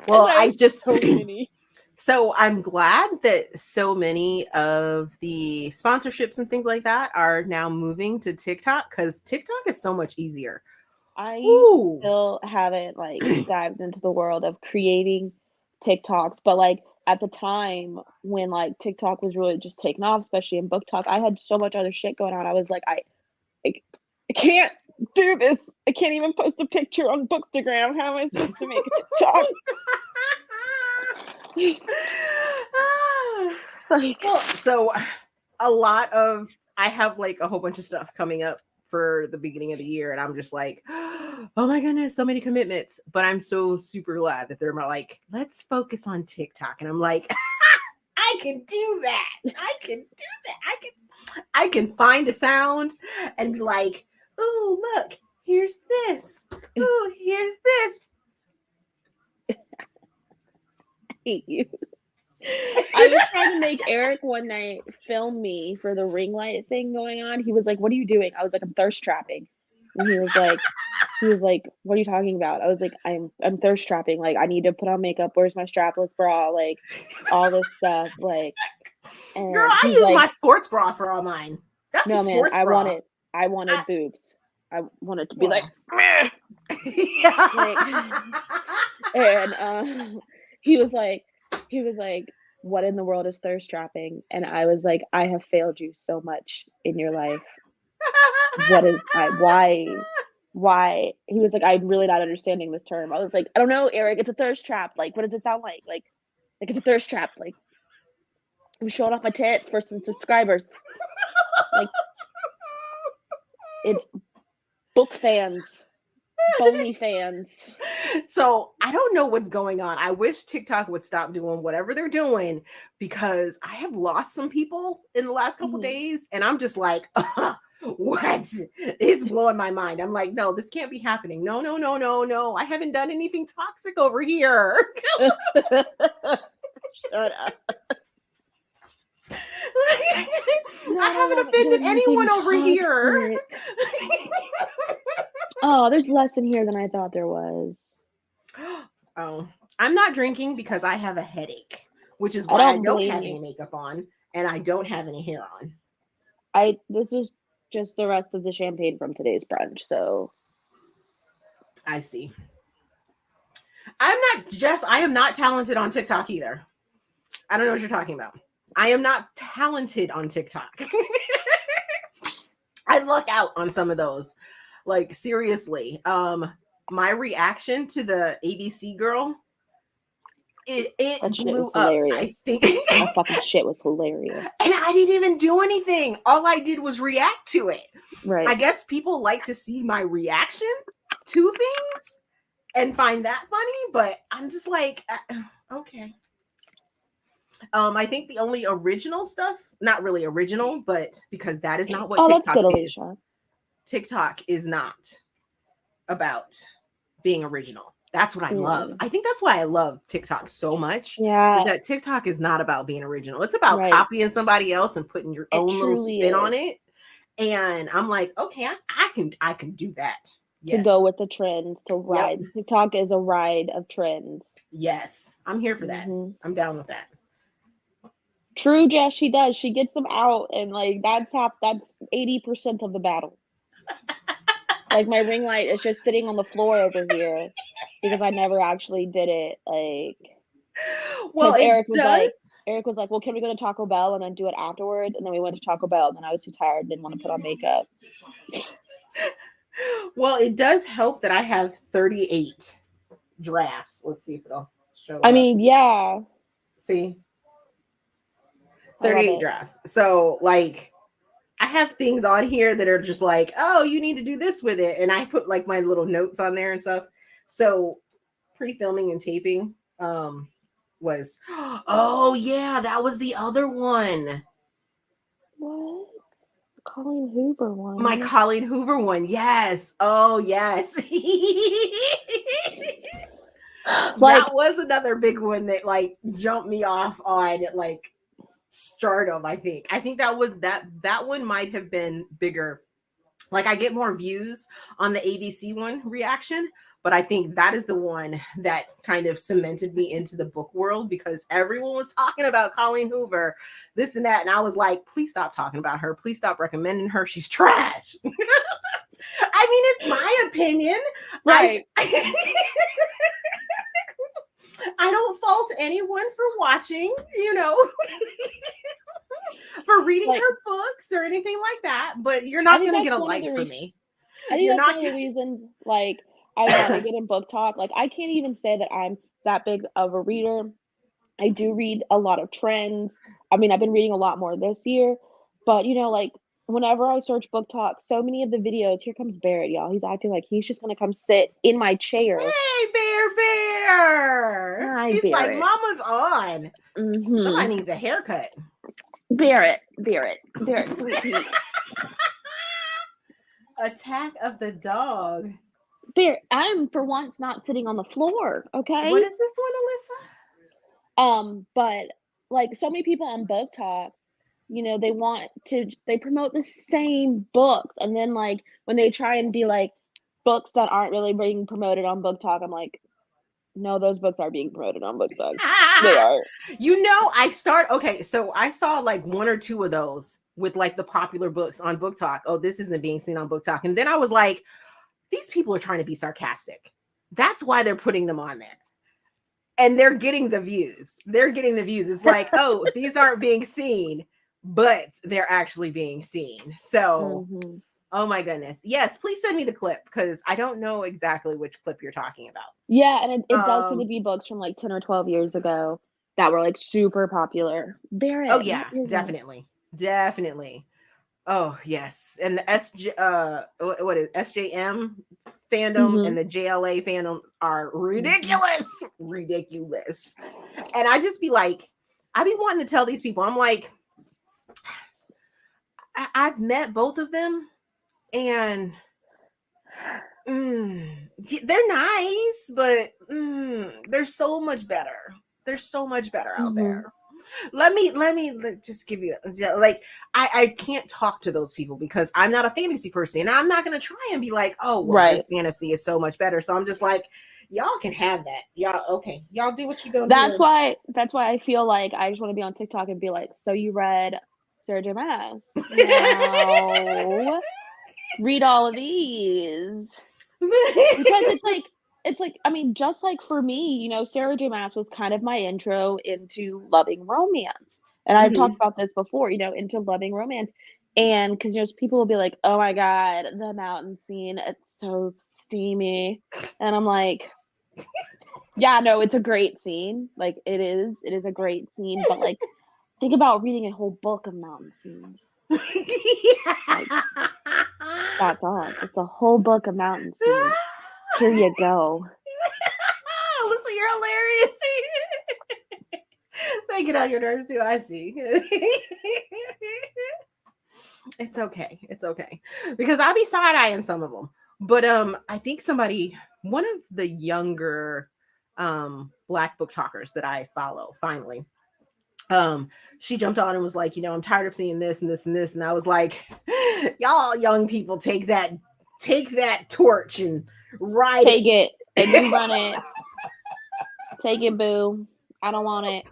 I just so I'm glad that so many of the sponsorships and things like that are now moving to TikTok because TikTok is so much easier. I still haven't like dived into the world of creating TikToks, but like at the time when like TikTok was really just taking off, especially in book talk, I had so much other shit going on. I was like, I can't do this. I can't even post a picture on Bookstagram. How am I supposed to make a TikTok? So a lot of I have like a whole bunch of stuff coming up for the beginning of the year, and I'm just like, oh my goodness, so many commitments. But I'm so super glad that they're like, let's focus on TikTok. And I'm like, I can do that. I can find a sound and be like, oh, look, here's this. Oh, here's this. I hate you. I was trying to make Eric one night film me for the ring light thing going on. He was like, what are you doing? I was like, I'm thirst trapping. And he was like, "What are you talking about?" I was like, I'm thirst trapping. Like, I need to put on makeup. Where's my strapless bra? Like, all this stuff. Like, Girl, and I he's use like, my sports bra for all mine. That's a "No, man, sports bra. I I, wanted boobs. I wanted to be like, well, "Meh." Like, and he was like, "What in the world is thirst trapping?" And I was like, "I have failed you so much in your life. What is I why?" He was like, "I'm really not understanding this term." I was like, "I don't know, Eric. It's a thirst trap. Like, what does it sound like? Like it's a thirst trap. Like I'm showing off my tits for some subscribers. Like it's book fans, bony fans." So I don't know what's going on. I wish TikTok would stop doing whatever they're doing because I have lost some people in the last couple Mhm. days, and I'm just like, what? It's blowing my mind. I'm like, no, this can't be happening. No, no, no, no, no. I haven't done anything toxic over here. Shut up. I No, I haven't haven't offended done anything anyone over here. toxic. Oh, there's less in here than I thought there was. Oh, I'm not drinking because I have a headache, which is I why I don't don't blame have you. any makeup on and I don't have any hair on. This is just the rest of the champagne from today's brunch. So I see. I am not talented on TikTok either. I don't know what you're talking about. I am not talented on TikTok. I luck out on some of those. Like seriously. My reaction to the ABC girl, it that shit blew was up. I hilarious. think That fucking shit was hilarious. and I didn't even do anything. All I did was react to it. Right. I guess people like to see my reaction to things and find that funny, but I'm just like, okay. I think the only original stuff, not really original, but because that is not what Oh, that's TikTok good, is. Alicia. TikTok is not about being original. That's what I love. Mm-mm. I think that's why I love TikTok so much. Is Yeah, that TikTok is not about being original. It's about right. copying somebody else and putting your It own little truly spin on is. it. And I'm like, okay, I can do that. To Yes. go with the trends, to Yep. ride. TikTok is a ride of trends. Yes. I'm here for that. Mhm. I'm down with that. True, Jess, she does. She gets them out, and like that's 80% of the battle. Like my ring light is just sitting on the floor over here because I never actually did it. Like, Well, because it Eric does. was like, "Well, can we go to Taco Bell and then do it afterwards?" And then we went to Taco Bell, and then I was too tired, and didn't want to put on makeup. Well, it does help that I have 38 drafts. Let's see if it'll show I up. mean, yeah, See, I love 38 it. drafts. So, like, I have things on here that are just like, oh, you need to do this with it. And I put like my little notes on there and stuff. So, pre filming and taping was, oh, yeah, that was the other one. What? Colleen Hoover My one. Colleen Hoover one. Yes. Oh, yes. Like, That was another big one that like jumped me off on like stardom. I think that was that one might have been bigger. Like I get more views on the ABC one reaction, but I think that is the one that kind of cemented me into the book world because everyone was talking about Colleen Hoover, this and that, and I was like, please stop talking about her. Please stop recommending her. She's trash. I mean, it's my opinion. right. I don't fault anyone for watching, you know, for reading Like, her books or anything like that, but you're I not think going to that's get a one of like the from me. I think You're that's not one of the gonna... reasons, like, I want to get in book talk. Like, I can't even say that I'm that big of a reader. I do read a lot of trends. I mean, I've been reading a lot more this year, but you know, like, whenever I search book talk, so many of the videos, here comes Barrett, y'all. He's acting like he's just gonna come sit in my chair. Hey, Bear. Hi, He's like, Barrett. Mama's on. Mm-hmm. Somebody needs a haircut. Barrett, sweet pea. Attack of the dog. Barrett, I'm for once not sitting on the floor, okay? What is this one, Alyssa? But like so many people on book talk they promote the same books, and then, like, when they try and be, like, books that aren't really being promoted on Book Talk, I'm like, "No, those books are being promoted on Book Talk. They are." So I saw like one or two of those with like the popular books on Book Talk. Oh, this isn't being seen on Book Talk. And then I was like, these people are trying to be sarcastic. That's why they're putting them on there. And they're getting the views. It's like, oh, these aren't being seen, but they're actually being seen. So, Mhm. oh my goodness. Yes, please send me the clip because I don't know exactly which clip you're talking about. Yeah, and it does seem to Um, be books from, like, 10 or 12 years ago that were, like, super popular. oh Barrett, what yeah, is it? definitely. Oh yes, and the what is SJM fandom and Mhm. the JLA fandoms are Mhm. ridiculous. And I just be like, I be wanting to tell these people, I'm like, I've met both of them, and they're nice, but they're so much better. They're so much better out Mhm. there. Let me just give you like I can't talk to those people because I'm not a fantasy person and I'm not gonna try and be like, oh well, this Right. fantasy is so much better. So I'm just like, y'all can have that. Y'all do what you're gonna That's do. why that's why I feel like I just wanna be on TikTok and be like, "So you read Sarah J. Maas? Now read all of these." Because it's like I mean, just like for me, Sarah J. Maas was kind of my intro into loving romance, and I've talked Mhm. about this before, into loving romance, and 'cause, people will be like, "Oh my god, the mountain scene, it's so steamy," and I'm like, "Yeah, no, it's a great scene, like, it is a great scene, but, like, think about reading a whole book of mountain scenes, like, that's all, just a whole book of mountain scenes. Here you go." Listen, you're hilarious. They get on your nerves too. I see. It's okay. It's okay. Because I'll be side eyeing some of them. But I think one of the younger black book talkers that I follow, finally, she jumped on and was like, I'm tired of seeing this and this and this. And I was like, y'all young people take that torch and ride Take it. it, and you run it. Take it, boo. I don't want it.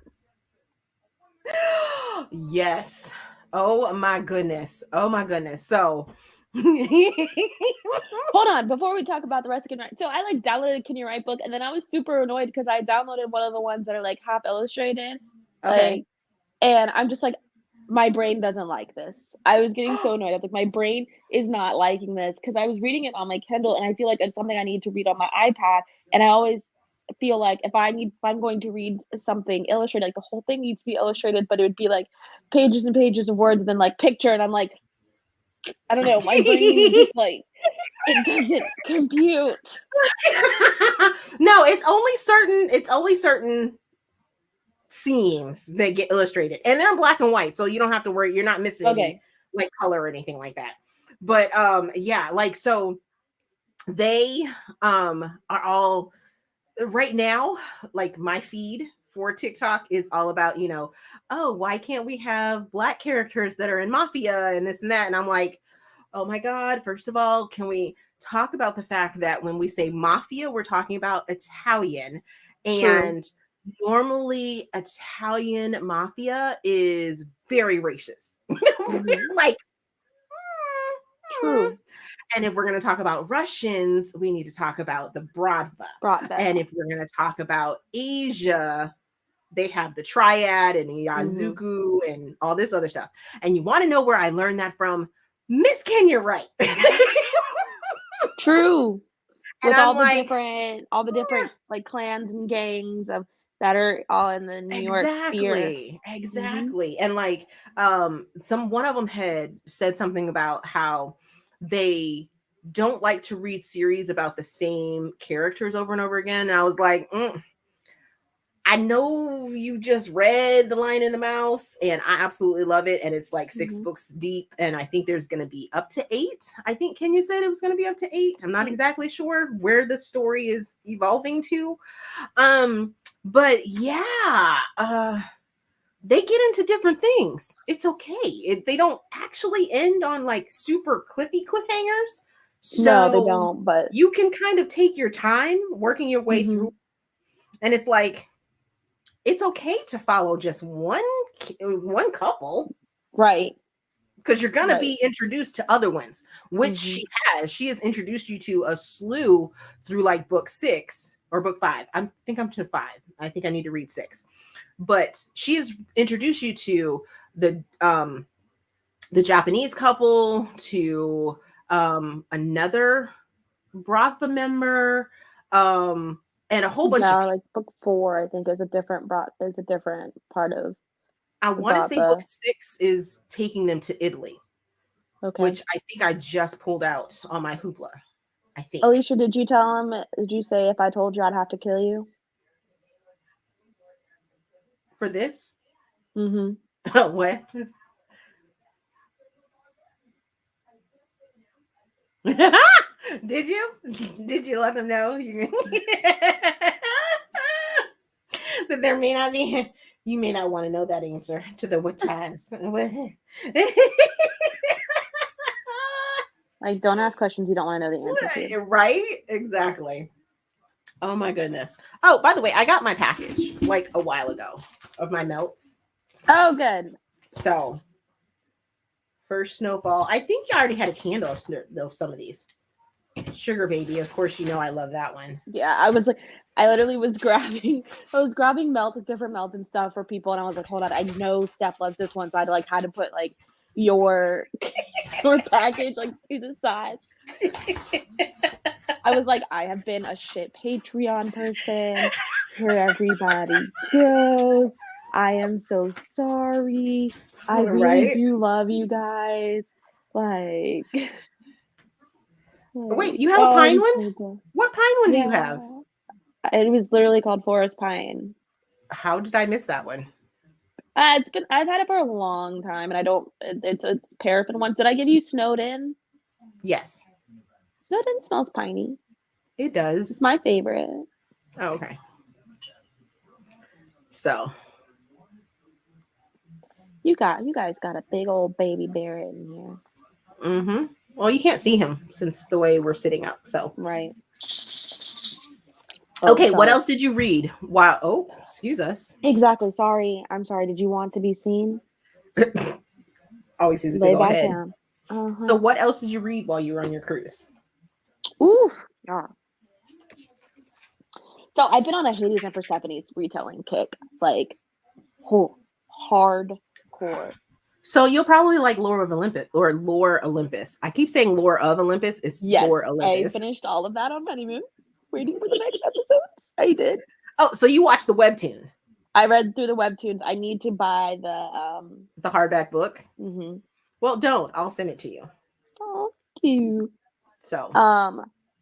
Yes. Oh my goodness. Oh my goodness. So Hold on, before we talk about the rest of Can You Write, so I, like, downloaded a Can You Write book, and then I was super annoyed because I downloaded one of the ones that are, like, half illustrated, okay. like and I'm just like, "My brain doesn't like this." I was getting so annoyed. I was like, "My brain is not liking this because I was reading it on my Kindle, and I feel like it's something I need to read on my iPad, and I always feel like if I'm going to read something illustrated, like, the whole thing needs to be illustrated, but it would be, like, pages and pages of words and then, like, picture, and I'm like, I don't know, my brain just, like, it doesn't compute. No, it's only certain scenes that get illustrated. And they're in black and white, so you don't have to worry. You're not missing any Okay. like color or anything like that. But yeah, like so they are all right now, like my feed for TikTok is all about, oh, why can't we have black characters that are in Mafia and this and that? And I'm like, oh my God, first of all, can we talk about the fact that when we say Mafia, we're talking about Italian, True. and normally Italian Mafia is very racist. Mhm. Like, mm. True. And if we're going to talk about Russians, we need to talk about the Bratva. Brought And that. if we're going to talk about Asia, they have the Triad and Mhm. Yazuku and all this other stuff. And you want to know where I learned that from? Miss Kenya Wright. True. And With I'm like, all the different, like, clans and gangs of that are all in the New York sphere. Mhm. exactly. And like, one of them had said something about how they don't like to read series about the same characters over and over again. And I was like, I know you just read The Lion and the Mouse, and I absolutely love it. And it's like 6 Mhm. books deep, and I think there's going to be up to 8. I think Kenya said it was going to be up to 8. I'm not Eight. exactly sure where the story is evolving to. But yeah, they get into different things. It's okay. They don't actually end on like super cliffy cliffhangers. No, they So don't. But you can kind of take your time working your way Mhm. through. And it's like, it's okay to follow just one couple right, because you're going to right. be introduced to other ones, which Mhm. she has. She has introduced you to a slew through like book 6 or book 5. I think I'm to 5. I think I need to read 6. But she has introduced you to the Japanese couple, to another Bratva member, and a whole bunch of Yeah, or people. like book 4, I think, is a different part of I the want to say book Bratva. 6 is taking them to Italy, Okay. which I think I just pulled out on my Hoopla. I think Alicia, did you tell him? Did you say if I told you I'd have to kill you? for this. Mm-hmm. What? Did you? Did you let them know that there may not be? You may not want to know that answer to the what ties. Like, don't ask questions you don't want to know the answer to. Right? Exactly. Oh my goodness. Oh, by the way, I got my package like a while ago of my melts. Oh, good. So, first snowfall. I think you already had a candle of some of these. Sugar baby, of course, you know I love that one. Yeah, I literally was grabbing melts, like different melts and stuff for people, and I was like, hold on, I know Steph loves this one, so I had to put like your package like to the side. I was like, I have been a shit Patreon person. Here everybody goes. I am so sorry. I really Right? do love you guys. Like, Wait, you have a oh, pine I'm one? so good. What pine one do you Yeah. have? It was literally called Forest Pine. How did I miss that one? I've had it for a long time, and I don't. It's a paraffin one. Did I give you Snowden? Yes, Snowden smells piney. it It's does. my favorite. Oh, okay. So, You guys got a big old baby bear in here, well, you can't see him since the way we're sitting up. So, right? Oh, okay, what sorry. else did you read? Wow. Oh, excuse us. Exactly. Sorry. I'm sorry. Did you want to be seen? Always sees a big Lay old back head. down. So, what else did you read while you were on your cruise? Oof. Yeah. So I've been on a Hades and Persephone's retelling kick, like, hardcore. So you'll probably like Lore of Olympus or Lore Olympus. I keep saying Lore of Olympus. It's Yes, Lore I Olympus. finished all of that on honeymoon, waiting for the next episode. I did. Oh, so you watched the webtoon, I read through the webtoons. I need to buy the hardback book. Mm-hmm. Well, don't. I'll send it to you. Oh, cute. So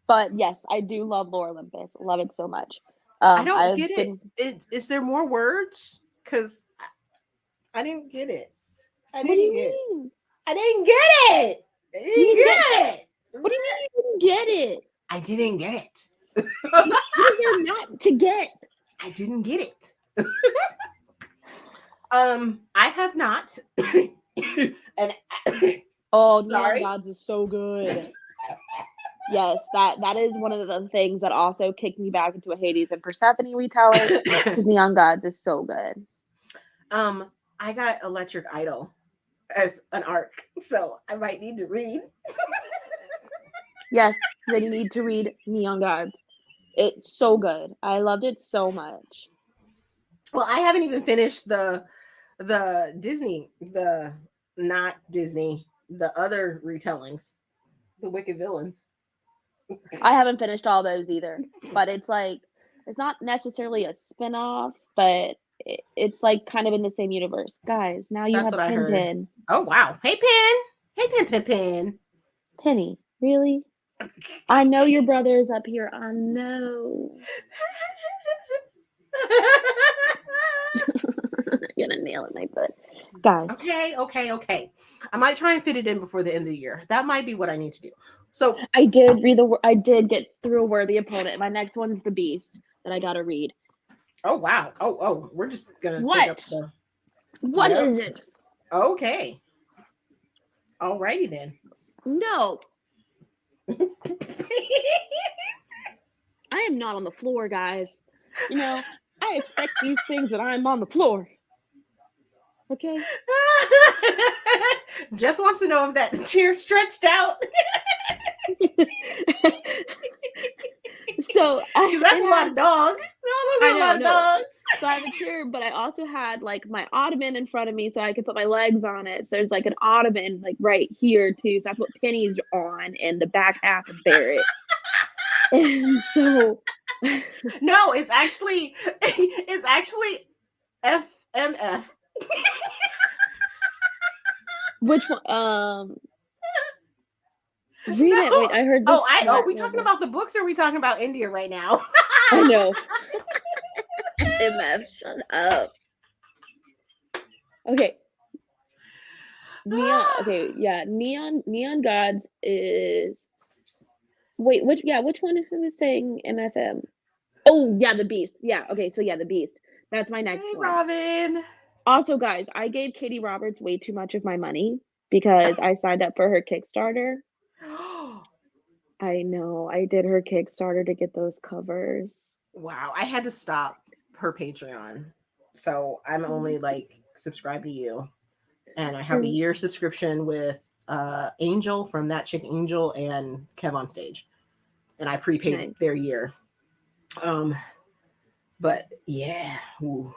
But yes, I do love Lore Olympus. Love it so much. I don't I've get been. it. Is there more words? Because I didn't get it. I What do didn't you get. mean? I didn't get it. I You didn't didn't get it. What do you mean you didn't get it? I didn't get it. What is there not to get? I didn't get it. I have not. And Oh, Neon sorry. Gods is so good. Yes, that is one of the things that also kicked me back into a Hades and Persephone retelling, because Neon Gods is so good. I got Electric Idol as an arc, so I might need to read. Yes, then you need to read Neon Gods. It's so good. I loved it so much. Well, I haven't even finished the Disney, the not Disney, the other retellings, the Wicked Villains. I haven't finished all those either, but it's like, it's not necessarily a spin-off, but it's like kind of in the same universe. Guys, now you That's have what I heard. Pin. Oh wow! Hey Pin! Hey Pin! Penny, really? I know your brother is up here. I know. I'm gonna nail it, my foot. Guys. Okay. I might try and fit it in before the end of the year. That might be what I need to do. So I did get through a worthy opponent. My next one's the Beast that I gotta read. oh wow. Oh, we're just gonna What? take up What Yep. is it? Okay. Alrighty then. No, I am not on the floor, guys. You know, I expect these things when I'm on the floor. Okay. Just wants to know if that chair stretched out. So Because that's a lot of dogs. No, those I are a know, lot of no. dogs. So I have a chair, but I also had like my ottoman in front of me so I could put my legs on it. So there's like an ottoman like right here too. So that's what Penny's on and the back half of Barrett. And so No, it's actually FMF. which one read it. Wait, No. I heard this. Are we talking about the books or are we talking about India right now? I know. MF, shut up. Okay. Neon Gods is which one who was saying MFM? Oh yeah, the Beast. Yeah, okay, so yeah, the Beast. That's my next Hey, one. Robin. Also, guys, I gave Katie Roberts way too much of my money because I signed up for her Kickstarter. I know, I did her Kickstarter to get those covers. Wow, I had to stop her Patreon. So I'm only like subscribed to you. And I have a year subscription with Angel from That Chick Angel and Kev on Stage. And I prepaid Nice. their year. But yeah. Ooh.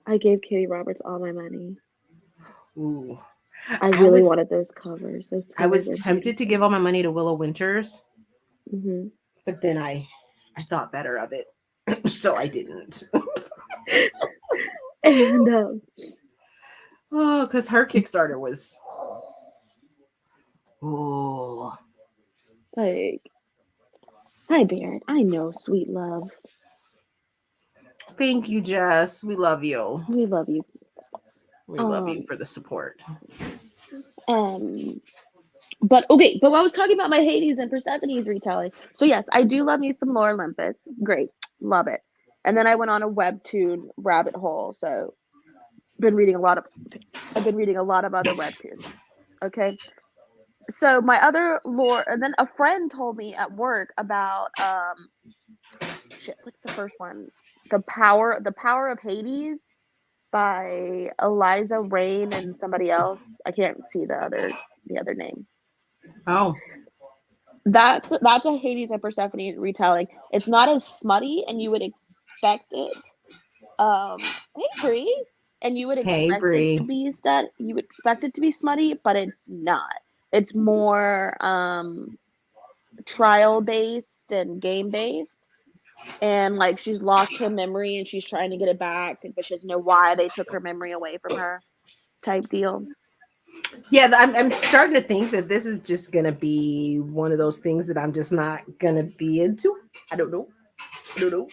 I gave Katie Roberts all my money. Ooh. I really wanted those covers. I was tempted to give all my money to Willow Winters. Mm-hmm. But then I thought better of it. So I didn't. And oh, because her Kickstarter was oh, like, hi Barrett. I know, sweet love. thank you, Jess. We love you. We love you. We love you for the support. But I was talking about my Hades and Persephone's retelling. So yes, I do love me some Lore Olympus. Great, love it. And then I went on a webtoon rabbit hole. So I've been reading a lot of other webtoons. Okay. So my other lore, and then a friend told me at work about what's the first one? The Power of Hades by Eliza Rain and somebody else. I can't see the other name. Oh, that's a Hades and Persephone retelling. It's not as smutty, and you would expect it. Hey Bree, and you would expect it to be You would expect it to be smutty, but it's not. It's more trial based and game based, and like she's lost her memory and she's trying to get it back, but she doesn't know why they took her memory away from her, type deal. Yeah, I'm starting to think that this is just gonna be one of those things that I'm just not gonna be into. I don't know. What? No.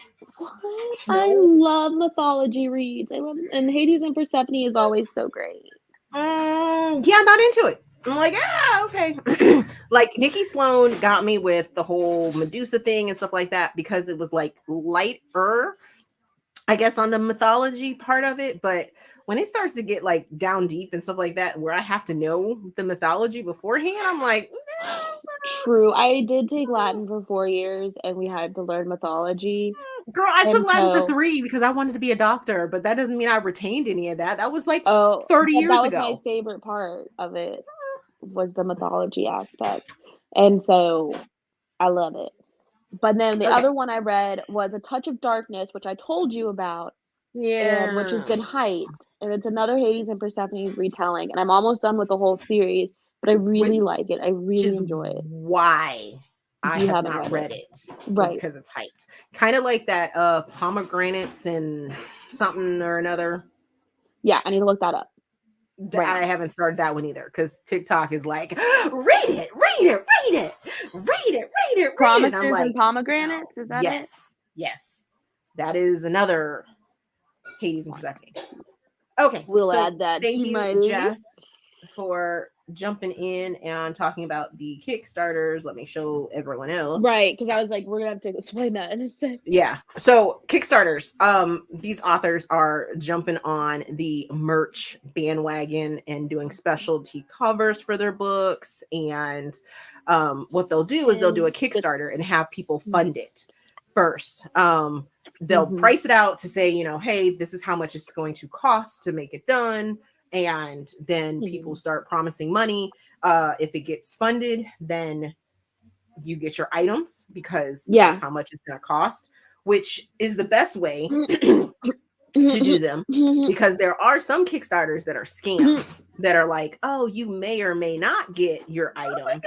I love mythology reads. And Hades and Persephone is always so great. Yeah, I'm not into it. I'm like, okay. Like Nikki Sloan got me with the whole Medusa thing and stuff like that because it was like lighter, I guess, on the mythology part of it. But when it starts to get like down deep and stuff like that, where I have to know the mythology beforehand, I'm like, no. True. I did take Latin for 4 years and we had to learn mythology. Girl, I took Latin for 3 because I wanted to be a doctor, but that doesn't mean I retained any of that. That was like 30 years ago. That was my favorite part of it, was the mythology aspect. And so I love it. But then the other one I read was A Touch of Darkness, which I told you about. Yeah. And which has been hyped. And it's another Hades and Persephone retelling. And I'm almost done with the whole series, but I really like it. I really enjoy it. Why I have not read it. Right. Because it's hyped. Kind of like that Pomegranates and something or another. Yeah, I need to look that up. Right. I haven't started that one either because TikTok is like, read it. Promises and I'm like, and Pomegranates? Is that it? Yes. That is another Hades and Persephone. Okay. We'll add that to my list. Jess, for jumping in and talking about the Kickstarters, let me show everyone else. Right, because I was like, we're gonna have to explain that in a sec. Yeah. So Kickstarters, these authors are jumping on the merch bandwagon and doing specialty covers for their books. And what they'll do is they'll do a Kickstarter and have people fund it first. They'll price it out to say, you know, hey, this is how much it's going to cost to make it done. And then people start promising money. If it gets funded, then you get your items because that's how much it's going to cost, which is the best way to do them, because there are some Kickstarters that are scams that are like, oh, you may or may not get your item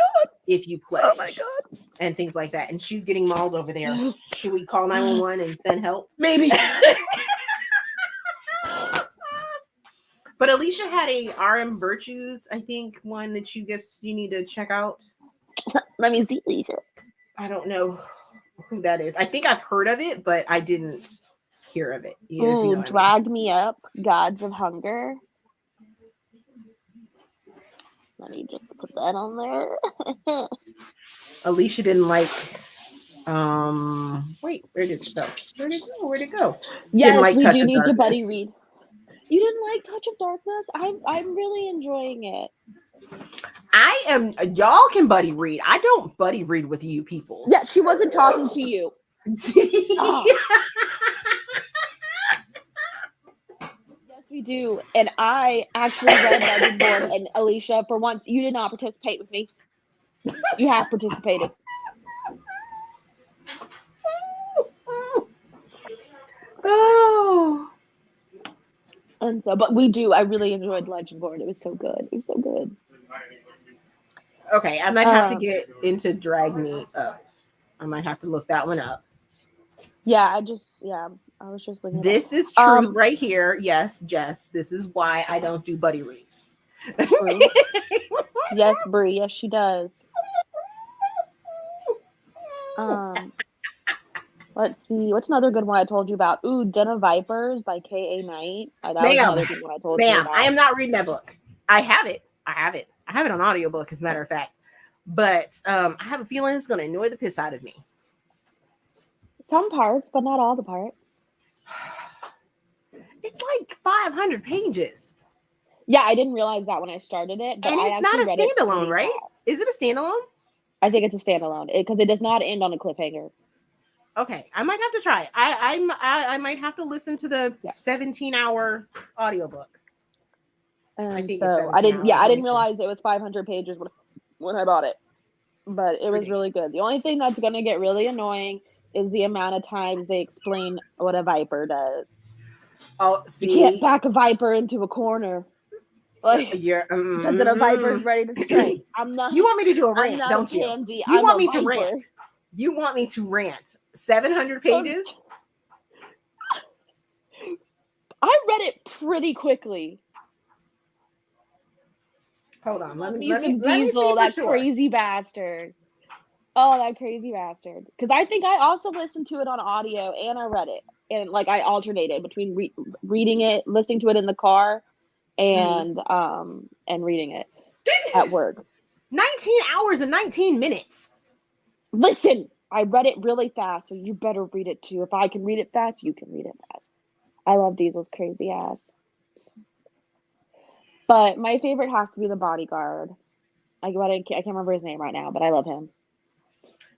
if you pledge and things like that. And she's getting mauled over there. Should we call 911 and send help? Maybe. But Alicia had a RM Virtues, I think, one that you need to check out. Let me see, Alicia. I don't know who that is. I think I've heard of it, but I didn't hear of it. Oh, Drag Me Up, Gods of Hunger. Let me just put that on there. Alicia didn't like. Wait, where did it go? Where'd it go? Yes, like we Touch do of need to buddy Darkness. read. You didn't like Touch of Darkness? I'm really enjoying it. Y'all can buddy read. I don't buddy read with you people. Yeah, she wasn't talking to you. Oh. Yes, we do. And I actually read Legendborn, and Alicia, for once, you did not participate with me. You have participated. Oh. And so, but we do. I really enjoyed Legendborn. It was so good. It was so good. Okay, I might have to get into Drag Me Up. I might have to look that one up. Yeah, I was just looking. This is truth right here. Yes, Jess. This is why I don't do buddy reads. True. Yes, Brie. Yes, she does. Let's see. What's another good one I told you about? Ooh, Den of Vipers by K.A. Knight. That was another good one I told you about. I am not reading that book. I have it on audiobook, as a matter of fact. But I have a feeling it's going to annoy the piss out of me. Some parts, but not all the parts. It's like 500 pages. Yeah, I didn't realize that when I started it. But and it's not a standalone, right? Fast. Is it a standalone? I think it's a standalone because it does not end on a cliffhanger. Okay, I might have to try. I might have to listen to the 17-hour audiobook. I think so. I didn't realize it was 500 pages when I bought it, but it was really good. The only thing that's going to get really annoying is the amount of times they explain what a viper does. Oh, see, you can't back a viper into a corner. Like because then a viper's ready to strike. I'm not. You want me to do a rant, don't you? Pansy. You want me to rant? You want me to rant? 700 pages? I read it pretty quickly. Hold on, let me Diesel, that crazy bastard. Oh, that crazy bastard. Because I think I also listened to it on audio and I read it. And like I alternated between reading it, listening to it in the car, and reading it at work. 19 hours and 19 minutes. Listen, I read it really fast, so you better read it too. If I can read it fast, you can read it fast. I love Diesel's crazy ass. But my favorite has to be The Bodyguard. I can't remember his name right now, but I love him.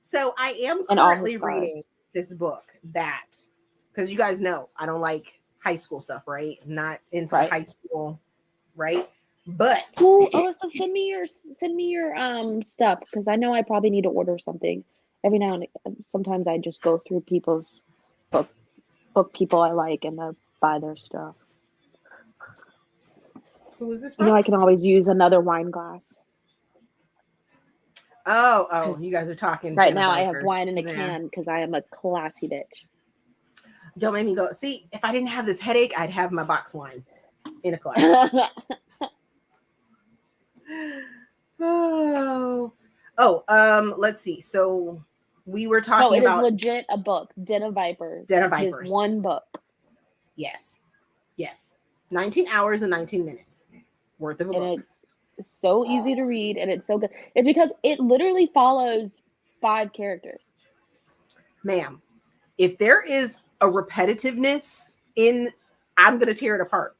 So I am currently reading this book because you guys know I don't like high school stuff, right? I'm not into high school, right? But Alyssa, send me your stuff because I know I probably need to order something. Every now and then, sometimes I just go through people's book people I like and buy their stuff. Who is this from? You know, I can always use another wine glass. Oh, you guys are talking. Right now I have wine in a can because I am a classy bitch. Don't make me go. See, if I didn't have this headache, I'd have my box wine in a glass. Let's see. So we were talking about. It is legit a book. Den of Vipers. Den of Vipers. It is one book. Yes. 19 hours and 19 minutes worth of a book. so easy to read and it's so good. It's because it literally follows 5 characters. Ma'am, if there is a repetitiveness in, I'm gonna tear it apart.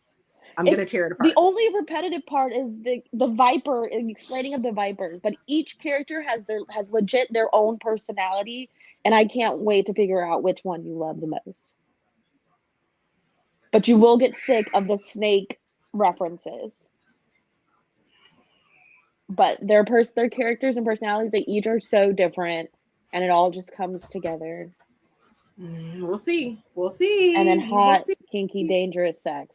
I'm gonna tear it apart. The only repetitive part is the Viper and explaining of the Vipers, but each character has legit their own personality, and I can't wait to figure out which one you love the most. But you will get sick of the snake references. But their characters and personalities, they each are so different, and it all just comes together. We'll see. We'll see. And then hot, see. kinky, dangerous sex.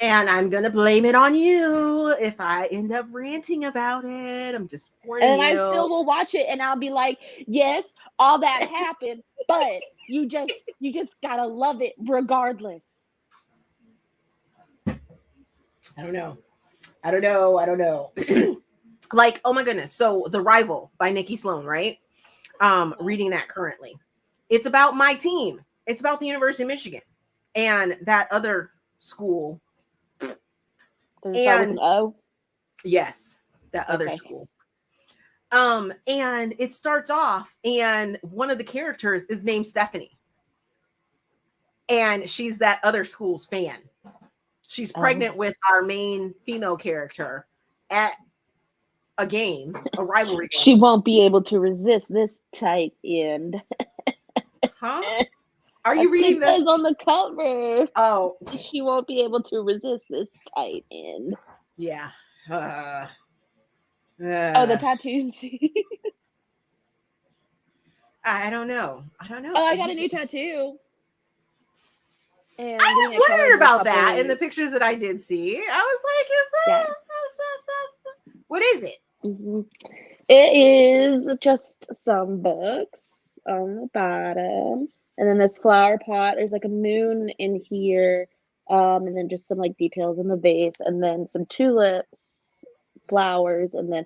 And I'm gonna blame it on you if I end up ranting about it. I'm just warning and you. I still will watch it, and I'll be like, "Yes, all that happened, but you just gotta love it regardless." I don't know. Like, oh my goodness. So The Rival by Nikki Sloan, right? Reading that currently. It's about my team. It's about the University of Michigan and that other school. There's with an O? Yes, that other school. And it starts off, and one of the characters is named Stephanie. And she's that other school's fan. She's pregnant with our main female character at a game, a rivalry game. She won't be able to resist this tight end. Huh? Are you reading this? It says on the cover. Oh. She won't be able to resist this tight end. Yeah. Oh, the tattoo. I don't know. Oh, I got a new tattoo. And I was wondering about that in the pictures that I did see. I was like, what is it? Mm-hmm. It is just some books on the bottom. And then this flower pot, there's like a moon in here. And then just some like details in the vase. And then some tulips, flowers, and then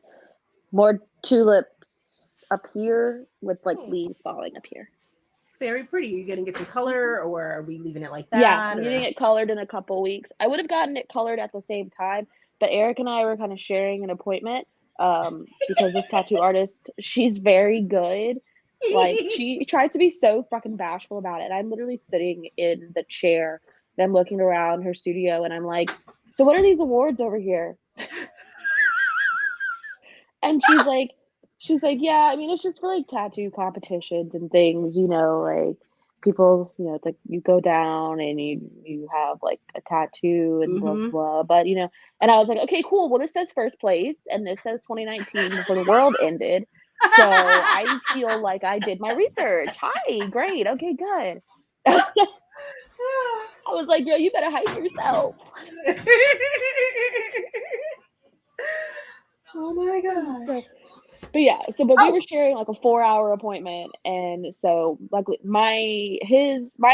more tulips up here with like leaves falling up here. Very pretty. Are you going to get some color, or are we leaving it like that? Yeah, I'm getting it colored in a couple weeks. I would have gotten it colored at the same time, but Eric and I were kind of sharing an appointment because this tattoo artist, she's very good. Like, she tried to be so fucking bashful about it. I'm literally sitting in the chair and I'm looking around her studio and I'm like, so what are these awards over here? And she's like, yeah, I mean, it's just for like tattoo competitions and things, you know, like people, you know, it's like you go down and you have like a tattoo and blah, blah, blah. But, you know, and I was like, okay, cool. Well, this says first place and this says 2019 before the world ended. So I feel like I did my research. Hi, great. Okay, good. I was like, yo, you better hype yourself. Oh my god. But we were sharing like a 4-hour appointment, and so luckily my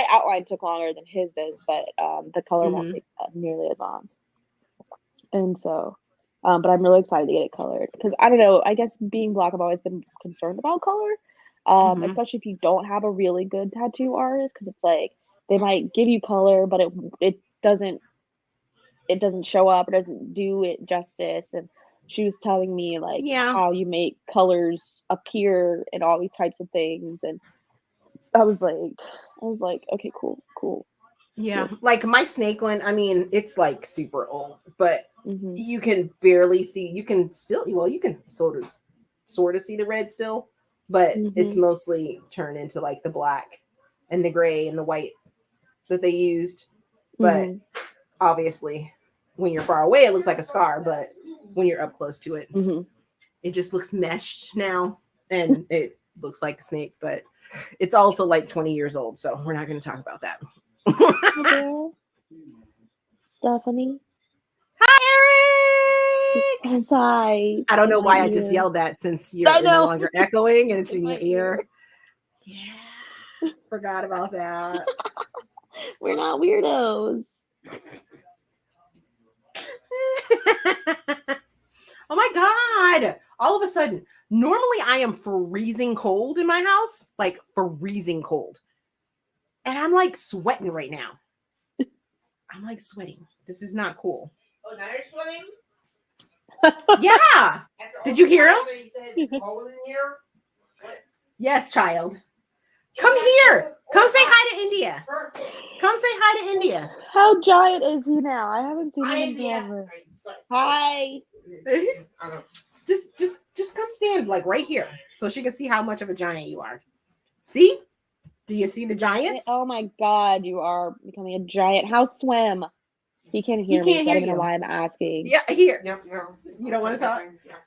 outline took longer than his does, but the color won't take nearly as long. And so, but I'm really excited to get it colored because I don't know. I guess being Black, I've always been concerned about color, especially if you don't have a really good tattoo artist, because it's like they might give you color, but it doesn't show up. It doesn't do it justice. And she was telling me like how you make colors appear and all these types of things. And I was like, okay, cool. Yeah. Like my snake one, I mean, it's like super old, but you can barely see, you can still, you can sort of see the red still, but it's mostly turned into like the black and the gray and the white that they used. But obviously when you're far away, it looks like a scar, but when you're up close to it, it just looks meshed now and it looks like a snake, but it's also like 20 years old. So we're not going to talk about that. Stephanie. Hi, Eric. Hi. I don't know why I just yelled that since you're no longer echoing and it's in your ear. Yeah. Forgot about that. We're not weirdos. Oh my god, all of a sudden, normally I am freezing cold in my house, like freezing cold, and I'm like sweating right now. I'm like sweating. This is not cool. Oh, now you're sweating? Yeah. Did you hear him? Yes, child. Come here. Come say hi to India. Come say hi to India. How giant is he now? I haven't seen him in forever. Hi. Just come stand like right here so she can see how much of a giant you are. See? Do you see the giant? Oh my God, you are becoming a giant. How swim? He can't hear me. can't So I hear don't know you. why I'm asking. Yeah, here. Yep, no. You don't want to talk?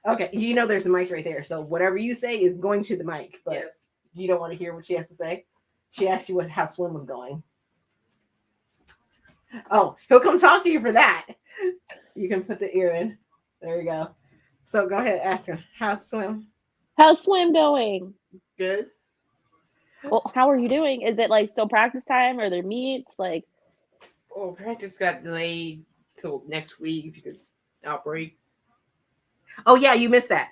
Okay, you know there's a mic right there. So whatever you say is going to the mic, but Yes. you don't want to hear what she has to say. She asked you how swim was going. Oh, he'll come talk to you for that. You can put the ear in. There you go. So go ahead, ask her how's swim. How's swim going? Good. Well, how are you doing? Is it like still practice time or their meets? Like, Oh, practice got delayed till next week because outbreak. Oh yeah, you missed that.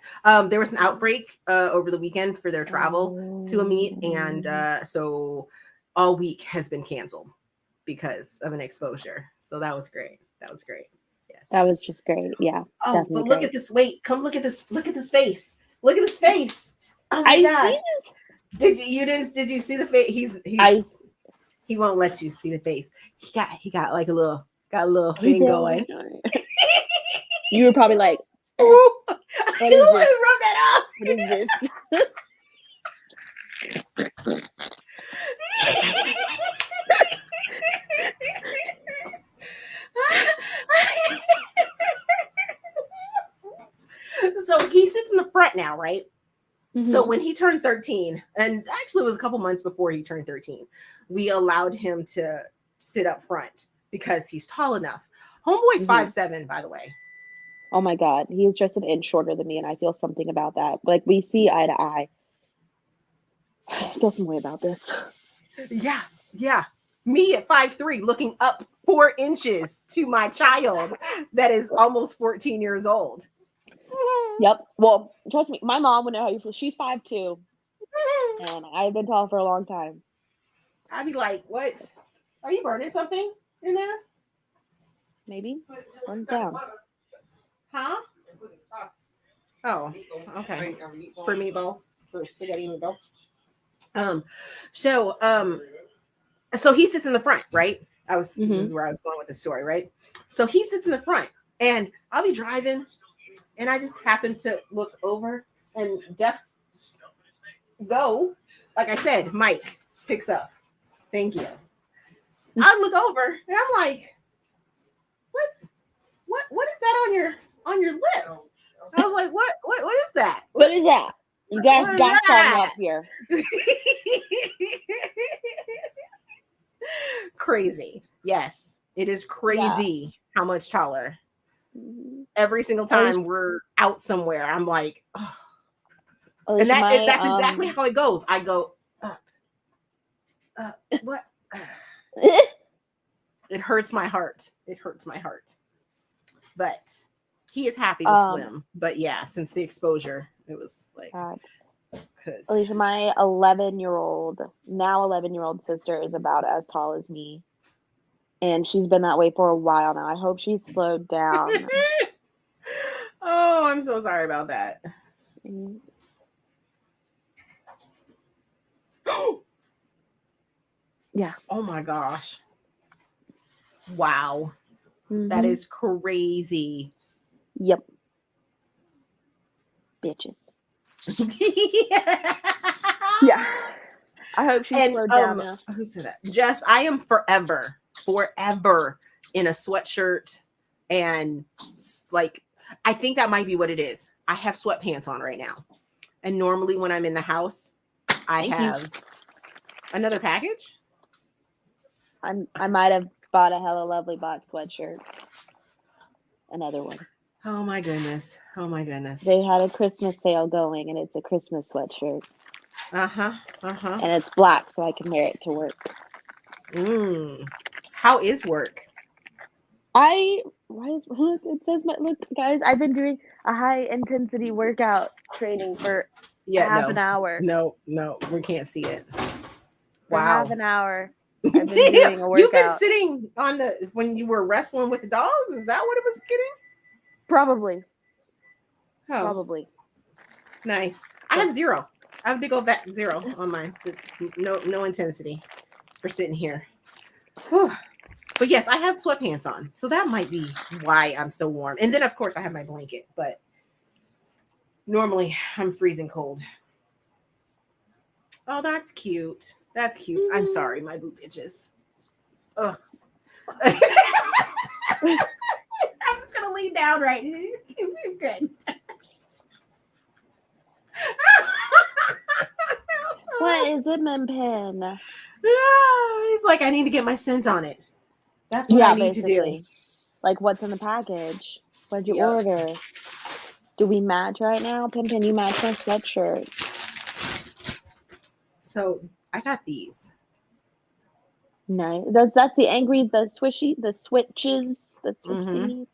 There was an outbreak over the weekend for their travel to a meet, and so all week has been canceled because of an exposure. So that was great. That was great. Yes. that was just great. Yeah. Oh, definitely but look great. at this. Wait, come look at this. Look at this face. Look at this face. Oh my I god. see Did you didn't did you see the face? He won't let you see the face. He got like a little He thing did. going. You were probably like, Ooh. What Let is me it? rub that up. what is this? So he sits in the front now, right? So Mhm. when he turned 13, and actually it was a couple months before he turned 13, we allowed him to sit up front because he's tall enough. Homeboy's Mhm. 5'7", by the way. Oh my God. He is just an inch shorter than me, and I feel something about that. Like, we see eye to eye. I feel some way about this. Yeah. Me at 5'3", looking up 4 inches to my child that is almost 14 years old. Yep. Well, trust me, my mom would know how you feel. She's 5'2", and I've been tall for a long time. I'd be like, what? Are you burning something in there? Maybe. Burn it down. Huh? Oh, okay. For meatballs, for spaghetti meatballs. So he sits in the front, right? This is where I was going with the story, right? So he sits in the front, and I'll be driving, and I just happen to look over, and go, like I said, Mike picks up. Thank you. I look over, and I'm like, what is that on your lip? I was like, what is that? What is that? You guys What is got something that? up here. Crazy. Yes, it is crazy how much taller. Mhm. Every single time we're out somewhere, I'm like, oh. Alicia, And that's exactly how it goes. I go up. What? It hurts my heart. It hurts my heart. But he is happy to swim. But yeah, since the exposure, it was like, because Alicia, my 11-year-old sister is about as tall as me. And she's been that way for a while now. I hope she's slowed down. Oh, I'm so sorry about that. Mhm. Yeah. Oh my gosh. Wow. Mhm. That is crazy. Yep. Bitches. Yeah. I hope she's slowed down now. Who said that? Jess, I am forever in a sweatshirt, and like, I think that might be what it is. I have sweatpants on right now. And normally when I'm in the house, I have another package. I might have bought a Hello Lovely Box sweatshirt. Another one. Oh my goodness. Oh my goodness. They had a Christmas sale going, and it's a Christmas sweatshirt. And it's black, so I can wear it to work. How is work? It says look, guys, I've been doing a high intensity workout training for half an hour. No, we can't see it. For Wow. half an hour. I've been doing a workout. You've been sitting when you were wrestling with the dogs? Is that what it was getting? Probably. Oh, Probably. nice. I have 0. I have a big old 0 on mine. No intensity for sitting here. Whew. But yes, I have sweatpants on, so that might be why I'm so warm. And then, of course, I have my blanket, but normally I'm freezing cold. Oh, that's cute. That's cute. I'm sorry, my boo bitches. Ugh. I'm just gonna lay down right now. Good. What is it, Minpin? He's like, I need to get my scent on it. That's what I need to do. Like, what's in the package? What'd you Yep. order? Do we match right now? Pimpin, you match my sweatshirt. So I got these. Nice. That's the angry, the switches, the switch Mhm. thingies.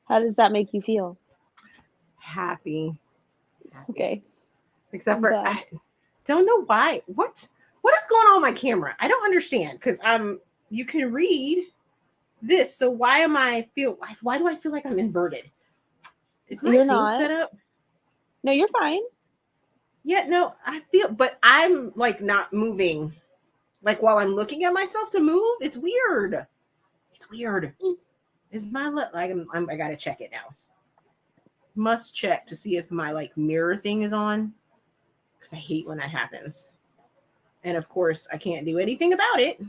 How does that make you feel? Happy. Okay. Except for Okay. I don't know why. What is going on with my camera? I don't understand because you can read this. So why do I feel like I'm inverted? Is my You're thing not. set up? No, you're fine. Yeah, no, but I'm like not moving. Like while I'm looking at myself to move, it's weird. It's weird. Mm. Is my I gotta check it now. Must check to see if my like mirror thing is on. Because I hate when that happens. And of course, I can't do anything about it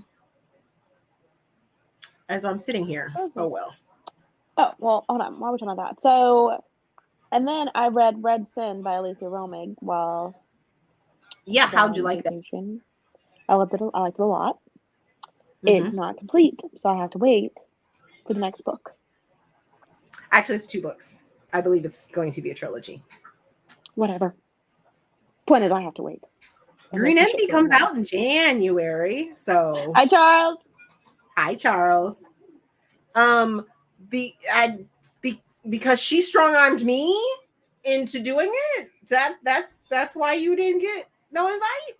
as I'm sitting here. Oh well. Oh, well, hold on. Why are we talking about that? So, and then I read Red Sin by Alicia Romig while Yeah, how'd you on like that? vacation. I liked it a lot. Mhm. It's not complete, so I have to wait for the next book. Actually, it's 2 books. I believe it's going to be a trilogy. Whatever. Point is, I have to wait. And Green there's some Empty shit going comes on. out in January. So Hi, Charles. hi, Charles. Because she strong armed me into doing it. That's why you didn't get no invite.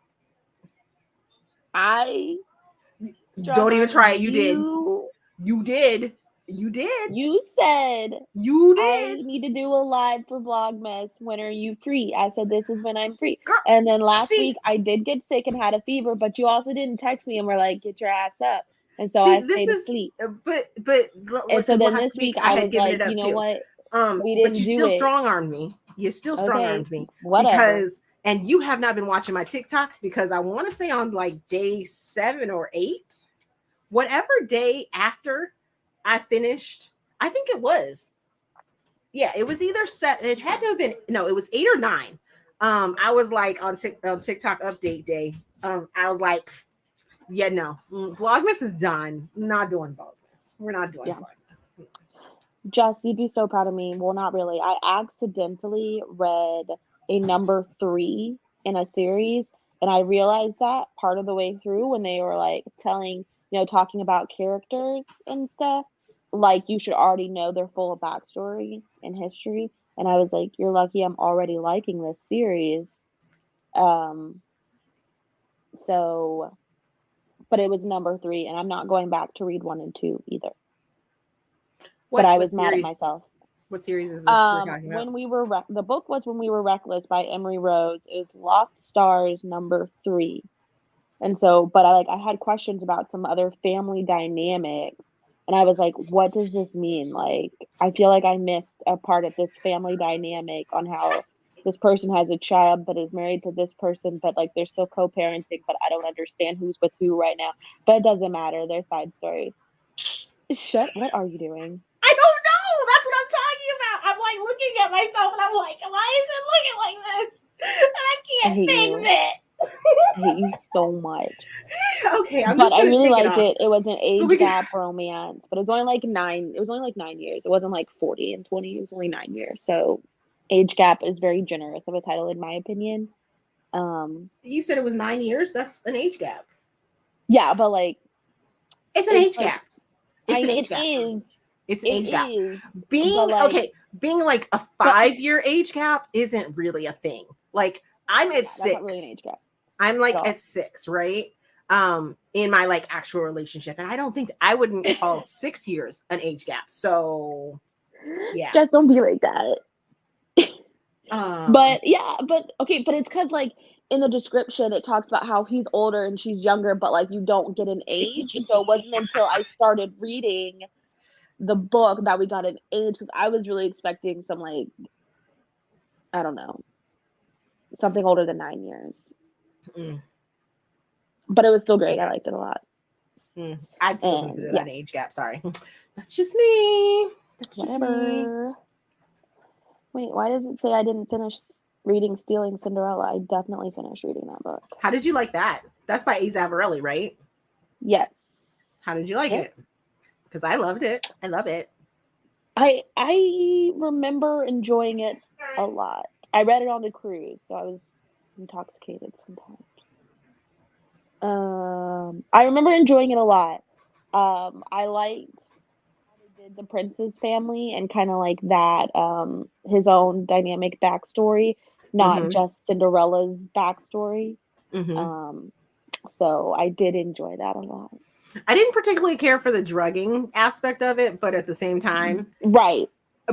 I Don't even try it. You did. you. You did. You did. You said You I did. need to do a live for Vlogmas. When are you free? I said this is when I'm free. Girl, And then last see- week I did get sick and had a fever, but you also didn't text me and were like, "Get your ass up." And so I See, this stayed is asleep. but And so then last this week I I had was given like, it up you know too. what? We But didn't you do still it. strong armed me. You still strong Okay, armed me whatever. and you have not been watching my TikToks because I want to say on like day 7 or 8, whatever day after I finished, I think it was. Yeah, it was either set. It had to have been no, it was 8 or 9. I was like on TikTok update day. I was like, yeah, no, Vlogmas is done. Not doing Vlogmas. We're not doing Vlogmas. Jess, you'd be so proud of me. Well, not really. I accidentally read a number 3 in a series, and I realized that part of the way through when they were like talking about characters and stuff, like you should already know their full backstory and history. And I was like, you're lucky I'm already liking this series. So, but it was number 3, and I'm not going back to read 1 and 2 either. But I was mad at myself. What series is this we're talking about? When we were the book was When We Were Reckless by Emery Rose. It was Lost Stars number 3. And so, but I had questions about some other family dynamics, and I was like, what does this mean? Like, I feel like I missed a part of this family dynamic on how this person has a child but is married to this person, but like they're still co-parenting, but I don't understand who's with who right now. But it doesn't matter. They're side stories. What are you doing? I don't know. That's what I'm talking about. I'm like looking at myself and I'm like, why is it looking like this? And I can't fix it. I hate you so much. Okay, but I really liked it. It was an age gap romance, but it was only like 9. It was only like 9 years. It wasn't like 40 and 20. It was only 9 years. So age gap is very generous of a title, in my opinion. You said it was 9 years. That's an age gap. Yeah, but like it's an age gap. It's an age gap. It's an age gap. Being like a 5-year age gap isn't really a thing. Like I'm at 6. That's not really an age gap. I'm like at 6, right? in my like actual relationship. And I don't think I wouldn't call 6 years an age gap. So yeah. Just don't be like that. Um, But yeah, but okay, but it's because like in the description it talks about how he's older and she's younger, but like you don't get an age. And so it wasn't until I started reading the book that we got an age, because I was really expecting some like, I don't know, something older than 9 years. mm, But it was still great. I guess. liked it a lot. I'd still And, consider yeah. that an age gap. Sorry. That's just me. That's just me. Whatever. Wait, why does it say I didn't finish reading Stealing Cinderella? I definitely finished reading that book. How did you like that? That's by A. Zavarelli, right? Yes. How did you like Yes. it? Because I loved it. I love it. I remember enjoying it a lot. I read it on the cruise, so I was intoxicated sometimes. I remember enjoying it a lot. I liked how they did the prince's family and kind of like that, his own dynamic backstory, not Mhm. just Cinderella's backstory. Mhm. So I did enjoy that a lot. I didn't particularly care for the drugging aspect of it, but at the same time, Right.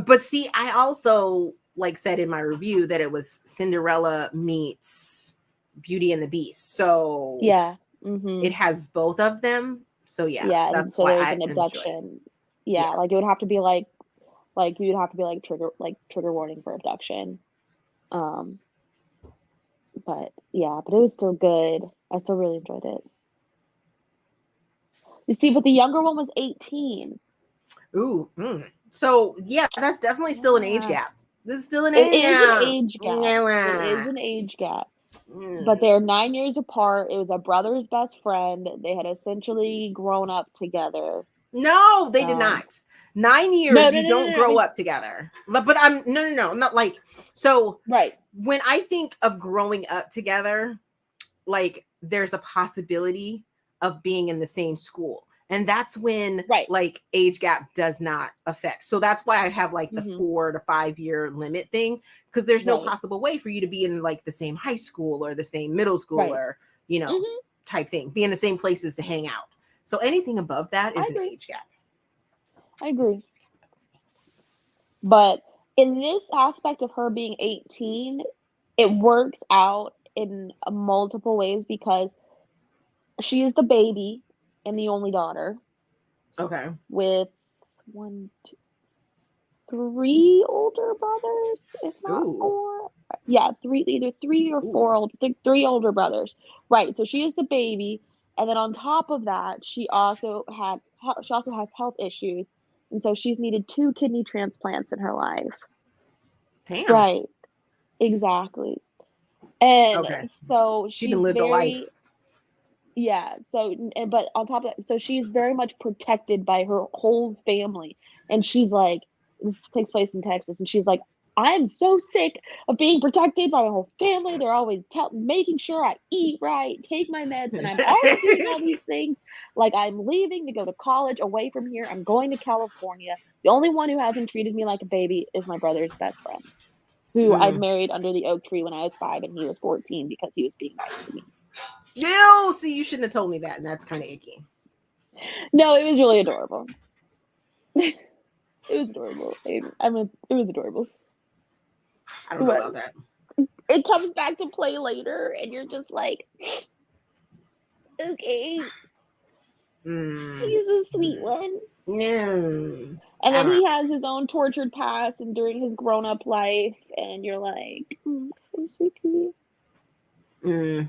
but see, I also like said in my review that it was Cinderella meets Beauty and the Beast. So Yeah. Mm-hmm. it has both of them. So yeah, Yeah, and that's so why there's I an enjoyed it. abduction. Yeah, Yeah. like it would have to be like you'd have to be like trigger warning for abduction. But yeah, but it was still good. I still really enjoyed it. You see, but the younger one was 18. Ooh. So yeah, that's definitely still an age Yeah. gap. There's still an It age is gap. an age gap. It is an age gap. But Mm. they're 9 years apart. It was a brother's best friend. They had essentially grown up together. No, they did Um, not. 9 years, No, you don't I grow mean, up together. But I'm no, not like so. right. When I think of growing up together, like there's a possibility of being in the same school. And that's when Right. like age gap does not affect. So that's why I have like the Mhm. 4 to 5 year limit thing, because there's no Right. possible way for you to be in like the same high school or the same middle school Right. or, you know, Mhm. type thing, be in the same places to hang out. So anything above that I is an agree. age gap. I agree. But in this aspect of her being 18, it works out in multiple ways because she is the baby and the only daughter Okay. with 1, 2, 3 older brothers, if not Ooh. 4. Yeah, either 3 or 4 3 older brothers. Right, so she is the baby, and then on top of that, she also has health issues, and so she's needed 2 kidney transplants in her life. Damn. Right, exactly. And Okay. so She done she's lived a life. very yeah, so but on top of that, so she's very much protected by her whole family, and she's like, this takes place in Texas, and she's like, I am so sick of being protected by my whole family. They're always making sure I eat right, take my meds, and I'm always doing all these things. Like I'm leaving to go to college away from here. I'm going to California. The only one who hasn't treated me like a baby is my brother's best friend, who I married under the oak tree when I was 5 and he was 14 because he was being nice to me. No, see, you shouldn't have told me that, and that's kind of icky. No, it was really adorable. It was adorable. It was adorable. I don't know about that. It comes back to play later, and you're just like, okay, he's a sweet one. No. And then he has his own tortured past and during his grown-up life, and you're like, I'm sweet to you.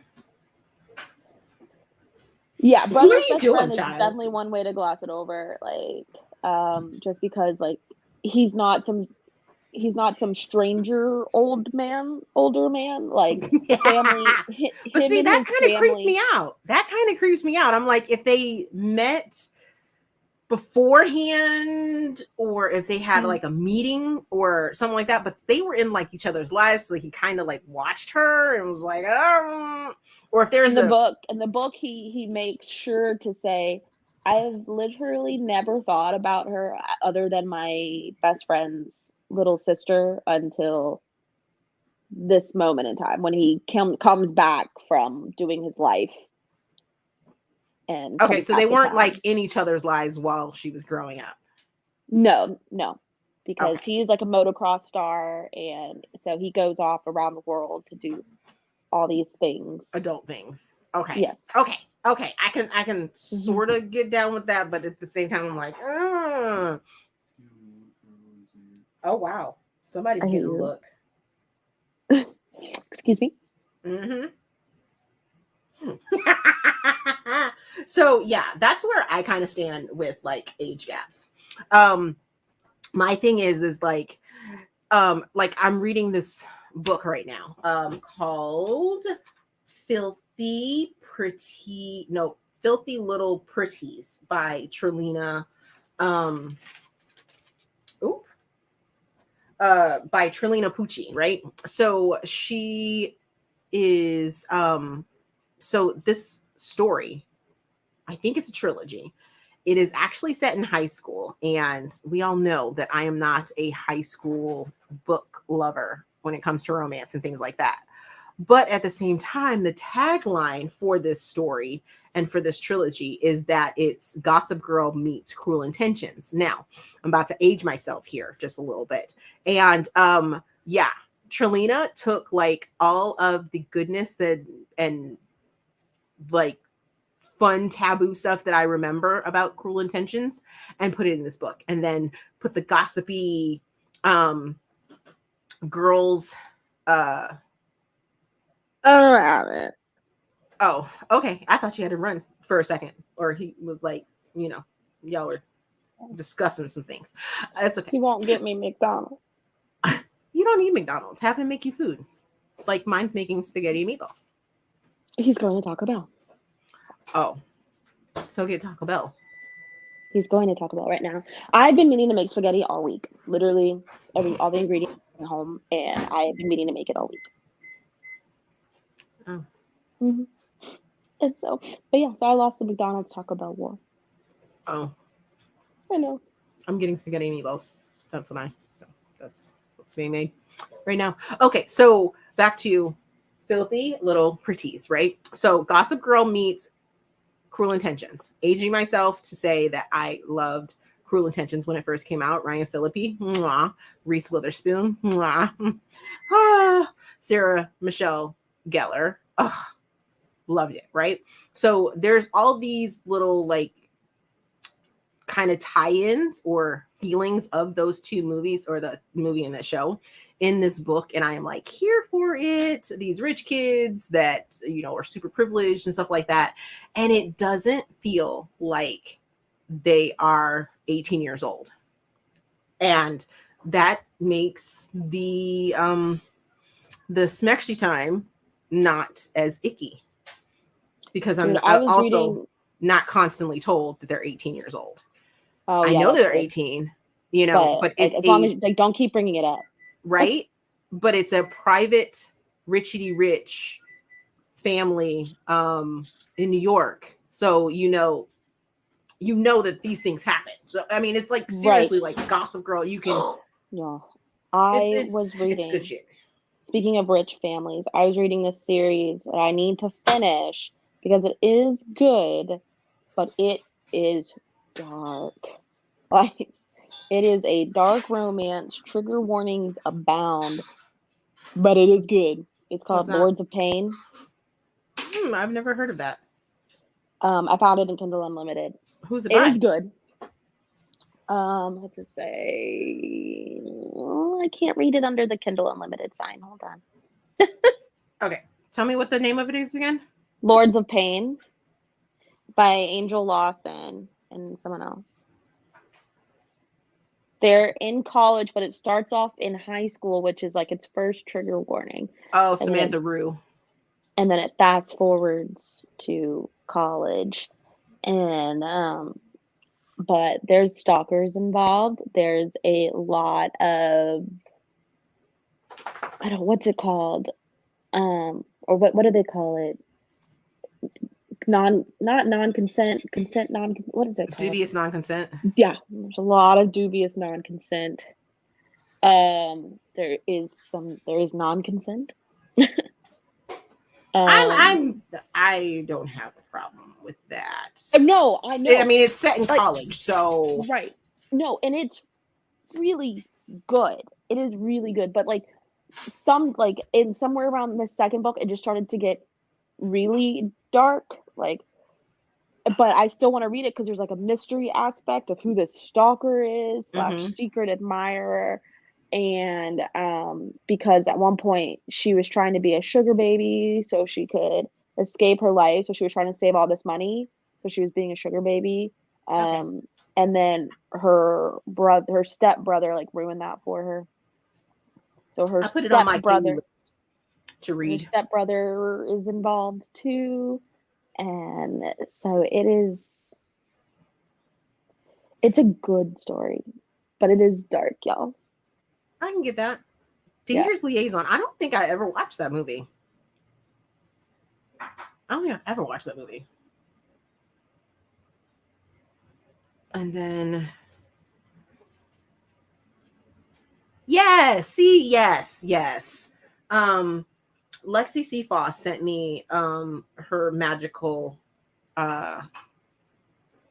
Yeah, brother's best friend is definitely one way to gloss it over. Like, just because like he's not some stranger older man. Like family. But see, that kind of creeps me out. I'm like, if they met beforehand or if they had like a meeting or something like that, but they were in like each other's lives, so he kind of like watched her and was like, or if there's in the book he makes sure to say, I've literally never thought about her other than my best friend's little sister until this moment in time when he comes back from doing his life and Okay, comes so back they to weren't town. like in each other's lives while she was growing up. No, because Okay. he's like a motocross star, and so he goes off around the world to do all these things. Adult things. Okay. Yes. Okay. Okay. I can Mm-hmm. sort of get down with that, but at the same time, I'm like, oh wow, somebody's I getting a hear you. look. Excuse me. Mm-hmm. So yeah, that's where I kind of stand with like age gaps. My thing is like I'm reading this book right now called Filthy Little Pretties by Trelina by Trelina Pucci, right? So she is so this story, I think it's a trilogy. It is actually set in high school, and we all know that I am not a high school book lover when it comes to romance and things like that. But at the same time, the tagline for this story and for this trilogy is that it's Gossip Girl meets Cruel Intentions. Now, I'm about to age myself here just a little bit. And yeah, Trelina took like all of the goodness that and like fun taboo stuff that I remember about Cruel Intentions and put it in this book, and then put the gossipy girls I don't have it. oh, okay. I thought you had to run for a second, or he was like, y'all were discussing some things. That's okay. He won't get me McDonald's. You don't need McDonald's. Have him make you food. Like mine's making spaghetti and meatballs. He's going to Taco Bell. Oh, so get Taco Bell. He's going to Taco Bell right now. I've been meaning to make spaghetti all week. Literally, all the ingredients at home, and I have been meaning to make it all week. Oh. Mm-hmm. And so, but yeah, so I lost the McDonald's Taco Bell war. Oh. I know. I'm getting spaghetti and meatballs. That's what's being made right now. Okay, so back to Filthy Little Pretties, right? So Gossip Girl meets Cruel Intentions. Aging myself to say that I loved Cruel Intentions when it first came out. Ryan Phillippe, mwah. Reese Witherspoon, mwah. Sarah Michelle Gellar, loved it, right? So there's all these little like kind of tie-ins or feelings of those two movies, or the movie and the show, in this book, and I am like here for it. These rich kids that are super privileged and stuff like that, and it doesn't feel like they are 18 years old, and that makes the smexy time not as icky, because I'm I was also reading. not constantly told that they're 18 years old. Oh, I yeah, know that's they're good. 18, But but it's as long as like don't keep bringing it up. right, but it's a private richity rich family in New York, so that these things happen. So I mean, it's like seriously Right. like Gossip Girl. You can Yeah. I was it's reading. good shit. Speaking of rich families, I was reading this series that I need to finish because it is good, but it is dark. Like, it is a dark romance. Trigger warnings abound, but it is good. It's called What's that? Lords of Pain. I've never heard of that. I found it in Kindle Unlimited. Who's it It by? is good. What's it say? Oh, I can't read it under the Kindle Unlimited sign. Hold on. Okay, tell me what the name of it is again. Lords of Pain by Angel Lawson and someone else. They're in college, but it starts off in high school, which is like its first trigger warning. Oh, Samantha Rue. And then it fast forwards to college. And but there's stalkers involved. There's a lot of, I don't know, what's it called? Or what do they call it? Not non-consent, consent what is it called? Dubious non-consent. Yeah, there's a lot of dubious non-consent. There is non-consent. I don't have a problem with that. No, I know. I mean, it's set in Like- college, so Right. No, and it's really good. It is really good. But like in somewhere around the second book, it just started to get really dark. Like, but I still want to read it because there's like a mystery aspect of who this stalker is / secret admirer. And because at one point she was trying to be a sugar baby so she could escape her life. So she was trying to save all this money. So she was being a sugar baby. And then her stepbrother like ruined that for her. So her I put it on my stepbrother list to her read. stepbrother is involved too. And so it's a good story, but it is dark, y'all. I can get that. Yeah. Dangerous Liaison. I don't think I ever watched that movie. I don't think I've ever watched that movie. And then, yes. Lexi C. Foss sent me her magical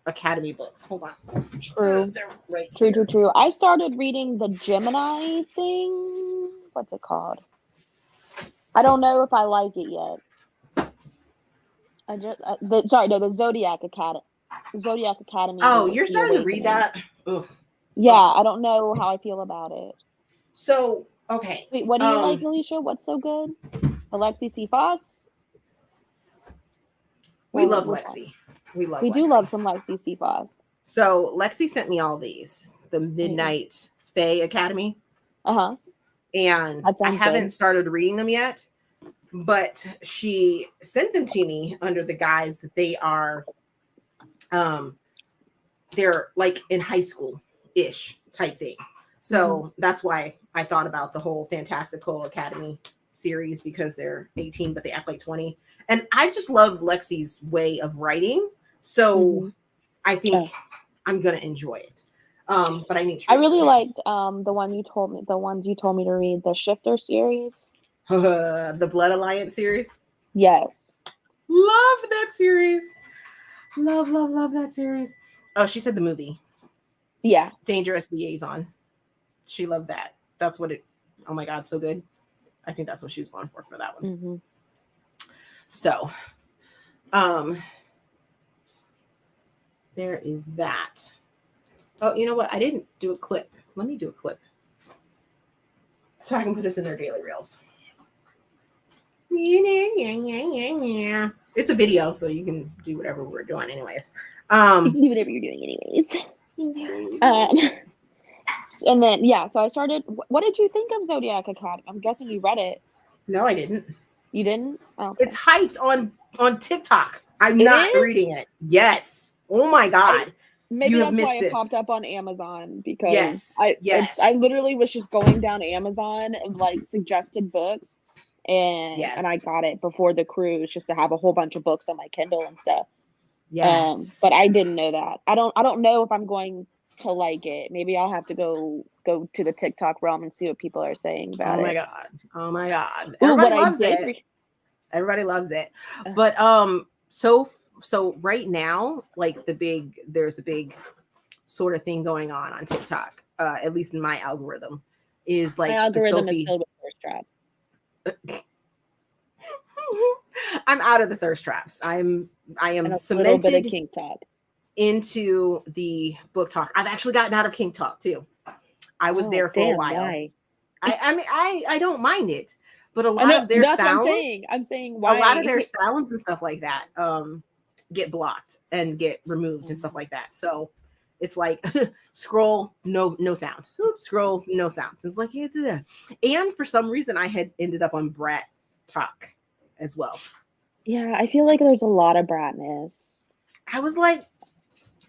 Academy books. Hold on. True. They're right here. True. I started reading the Gemini thing. What's it called? I don't know if I like it yet. The Zodiac Academy. Zodiac Academy. Oh, The you're starting to read Awakening. that? Ugh. Yeah, I don't know how I feel about it. So, okay. Wait, what do you like, Alicia? What's so good? Alexi C. Foss? We Or love which Lexi. We love We Lexi. do love some Lexi C. Foss. So Lexi sent me all these, the Midnight Fae Academy, Uh-huh. and That I sounds haven't good. started reading them yet, but she sent them to me under the guise that they are they're like in high school-ish type thing. So that's why I thought about the whole Fantastical Academy series, because they're 18 but they act like 20. And I just love Lexi's way of writing. So I think I'm gonna enjoy it. But I need to I really liked the ones you told me to read, the Shifter series. the Blood Alliance series. Yes. Love that series. Love that series. Oh, she said the movie Yeah. Dangerous Liaison. She loved that. That's what it. Oh my God, so good. I think that's what she was going for that one. So, there is that. Oh, you know what? I didn't do a clip. Let me do a clip so I can put us in their daily reels. It's a video, so you can do whatever we're doing, anyways. You can do whatever you're doing, anyways. And then so I started. What did you think of Zodiac Academy? I'm guessing you read it. No, I didn't. You didn't? Oh, okay. It's hyped on TikTok. I'm It not is? reading it. Yes. Oh my God. Maybe You have that's why missed it this. popped up on Amazon, because Yes. I literally was just going down Amazon and like suggested books, and I got it before the cruise just to have a whole bunch of books on my Kindle and stuff. Yes. But I didn't know that. I don't know if I'm going to like it. Maybe I'll have to go to the TikTok realm and see what people are saying about it. Oh my God. Ooh, Everybody what loves I did it. re- Everybody loves it. But so right now, like there's a big sort of thing going on TikTok, at least in my algorithm, is like my algorithm Sophie. is filled with thirst traps. I'm out of the thirst traps. I am And a little cemented bit of kink talk. into the book talk. I've actually gotten out of kink talk too. I was there for a while. Why? I mean, I don't mind it, but a I lot know, of their that's sound, what I'm saying why. a lot of their sounds and stuff like that get blocked and get removed and stuff like that. So it's like scroll, no sound. Scroll, no sound. So it's like and for some reason I had ended up on Brat Talk as well. Yeah, I feel like there's a lot of bratness. I was like,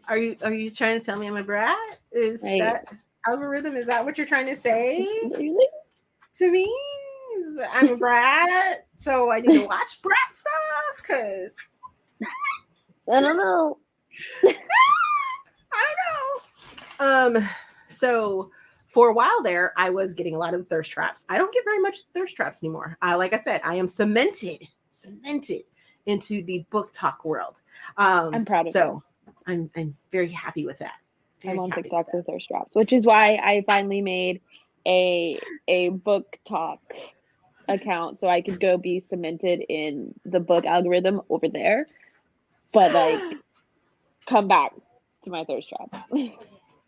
are you trying to tell me I'm a brat? Is that algorithm? Is that what you're trying to say to me? I'm a brat, so I need to watch brat stuff because I don't know. So for a while there, I was getting a lot of thirst traps. I don't get very much thirst traps anymore. Like I said, I am cemented into the book talk world. I'm proud of so I'm very happy with that. Very I'm on happy TikTok with for Thirst Traps, which is why I finally made a book talk account so I could go be cemented in the book algorithm over there, but like that. come back to my Thirst Traps.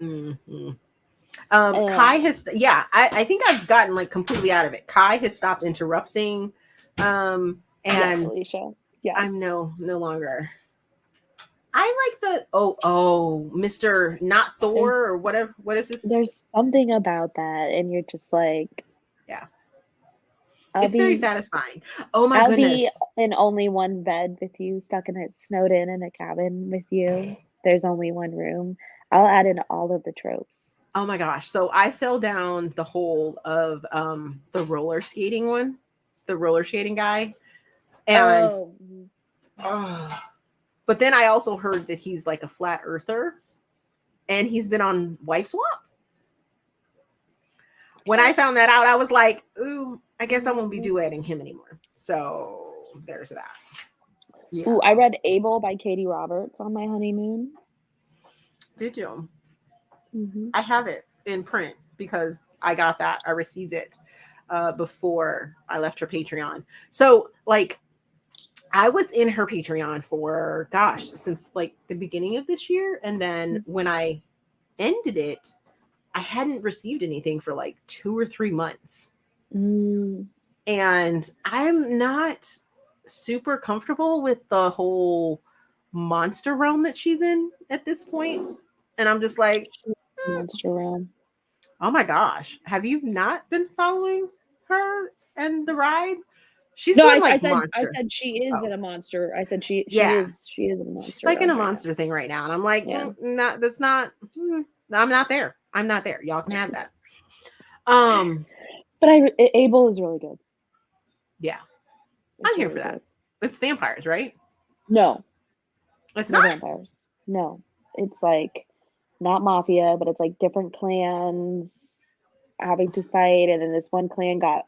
Mhm. And Kai has, yeah, I think I've gotten like completely out of it. Kai has stopped interrupting, yes, and Alicia. Yes. I'm no longer. I like Mr. Not Thor There's or whatever. What is this? there's something about that, and you're just like, Yeah, I'll it's very be satisfying. Oh my I'll be goodness. in only one bed with you, stuck in it, snowed in a cabin with you. There's only one room. I'll add in all of the tropes. Oh my gosh. So I fell down the hole of the roller skating one, the roller skating guy. And Oh, oh, but then I also heard that he's like a flat earther and he's been on Wife Swap. When I found that out, I was like, ooh, I guess I won't be duetting him anymore. So there's that. Yeah. ooh, I read Abel by Katie Roberts on my honeymoon. Did you? Mm-hmm. I have it in print because I got that. I received it before I left her Patreon. So, like, I was in her Patreon for, gosh, since like the beginning of this year. And then when I ended it, I hadn't received anything for like 2 or 3 months. Mm. And I'm not super comfortable with the whole monster realm that she's in at this point. And I'm just like, Monster Realm. oh my gosh, have you not been following her and the ride? She's No, doing I like said monster. she is Oh, in a monster. I said she yeah. is in a She's monster like in a realm right monster thing right now. And I'm like, now. not, that's not, I'm not there. I'm not there. Y'all can have that. But Abel is really good. Yeah, It's I'm here really for that. good. It's vampires, right? No, It's no not. vampires. No, it's like not mafia, but it's like different clans having to fight, and then this one clan got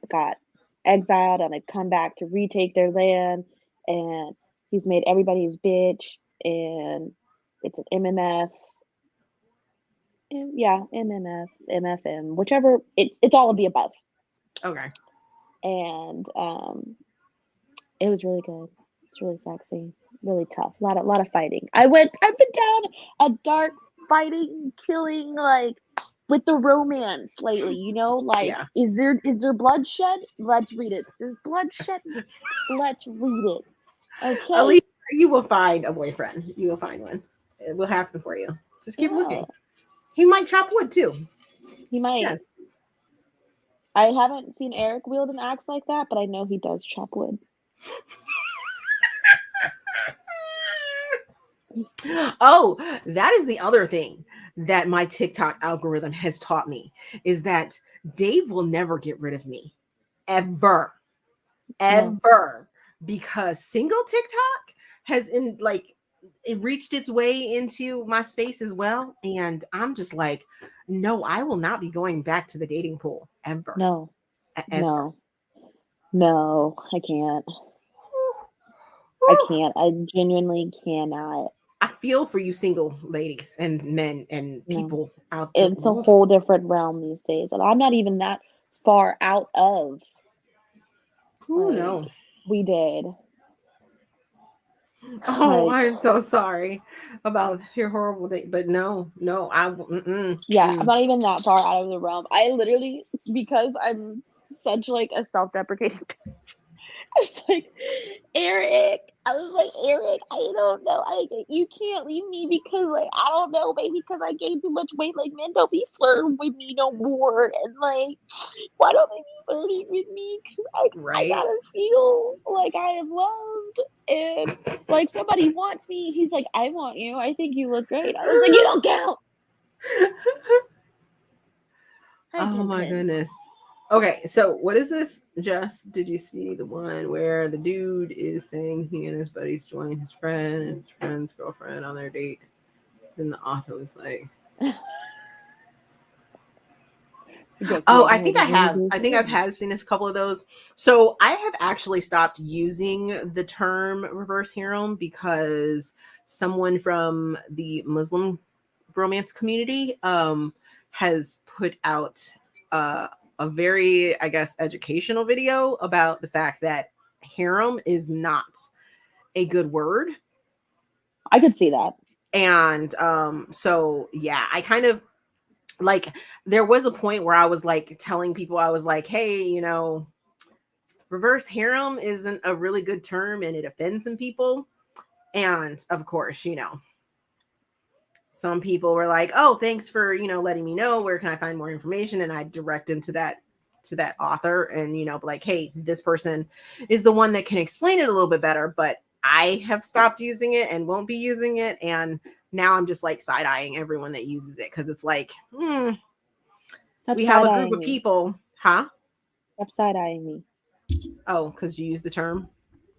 exiled, and they come back to retake their land, and he's made everybody his bitch, and it's an MMF. Yeah, MMF, MFM, whichever. It's all of the above, Okay. and it was really good. It's really sexy, really tough. A lot of fighting. I've been down a dark fighting, killing like with the romance lately. You know, like Yeah. is there bloodshed? Let's read it. There's bloodshed. Let's read it. At Okay. least you will find a boyfriend. You will find one. It will happen for you. Just keep Yeah, looking. He might chop wood too. he might. Yes. I haven't seen Eric wield an axe like that, but I know he does chop wood. Oh, that is the other thing that my TikTok algorithm has taught me is that Dave will never get rid of me. Ever. No. Ever. Because single TikTok has it reached its way into my space as well. And I'm just like, no, I will not be going back to the dating pool ever. No. Ever. No, I can't. I can't. I genuinely cannot. I feel for you single ladies and men and No. people out there. It's a whole different realm these days. And I'm not even that far out of. Who Like, knows? we did. Oh, Like, I'm so sorry about your horrible day. But no, yeah, I'm not even that far out of the realm. I literally, because I'm such like a self-deprecating I was like, Eric. I was like, Eric, I don't know. You can't leave me because, like, I don't know, maybe because I gained too much weight. Like, men don't be flirting with me no more. And, like, why don't they be flirting with me? Because I right. gotta feel like I am loved. And, like, somebody wants me. He's like, I want you. I think you look great. I was like, you don't count. Oh, my goodness. Okay, so what is this? Jess, did you see the one where the dude is saying he and his buddies joined his friend and his friend's girlfriend on their date? And the author was like, Oh, I think I have. I think I've had seen a couple of those. So I have actually stopped using the term reverse harem because someone from the Muslim romance community has put out a very, I guess, educational video about the fact that harem is not a good word. I could see that. And so yeah, I kind of like, there was a point where I was like telling people, I was like, hey, you know, reverse harem isn't a really good term and it offends some people. And of course, you know, some people were like, oh, thanks for, you know, letting me know, where can I find more information? And I direct them to that author and, you know, like, hey, this person is the one that can explain it a little bit better, but I have stopped using it and won't be using it. And now I'm just like side-eyeing everyone that uses it, because it's like, Stop we have a group side-eyeing of me. people, huh? Stop side-eyeing me. Oh, because you use the term.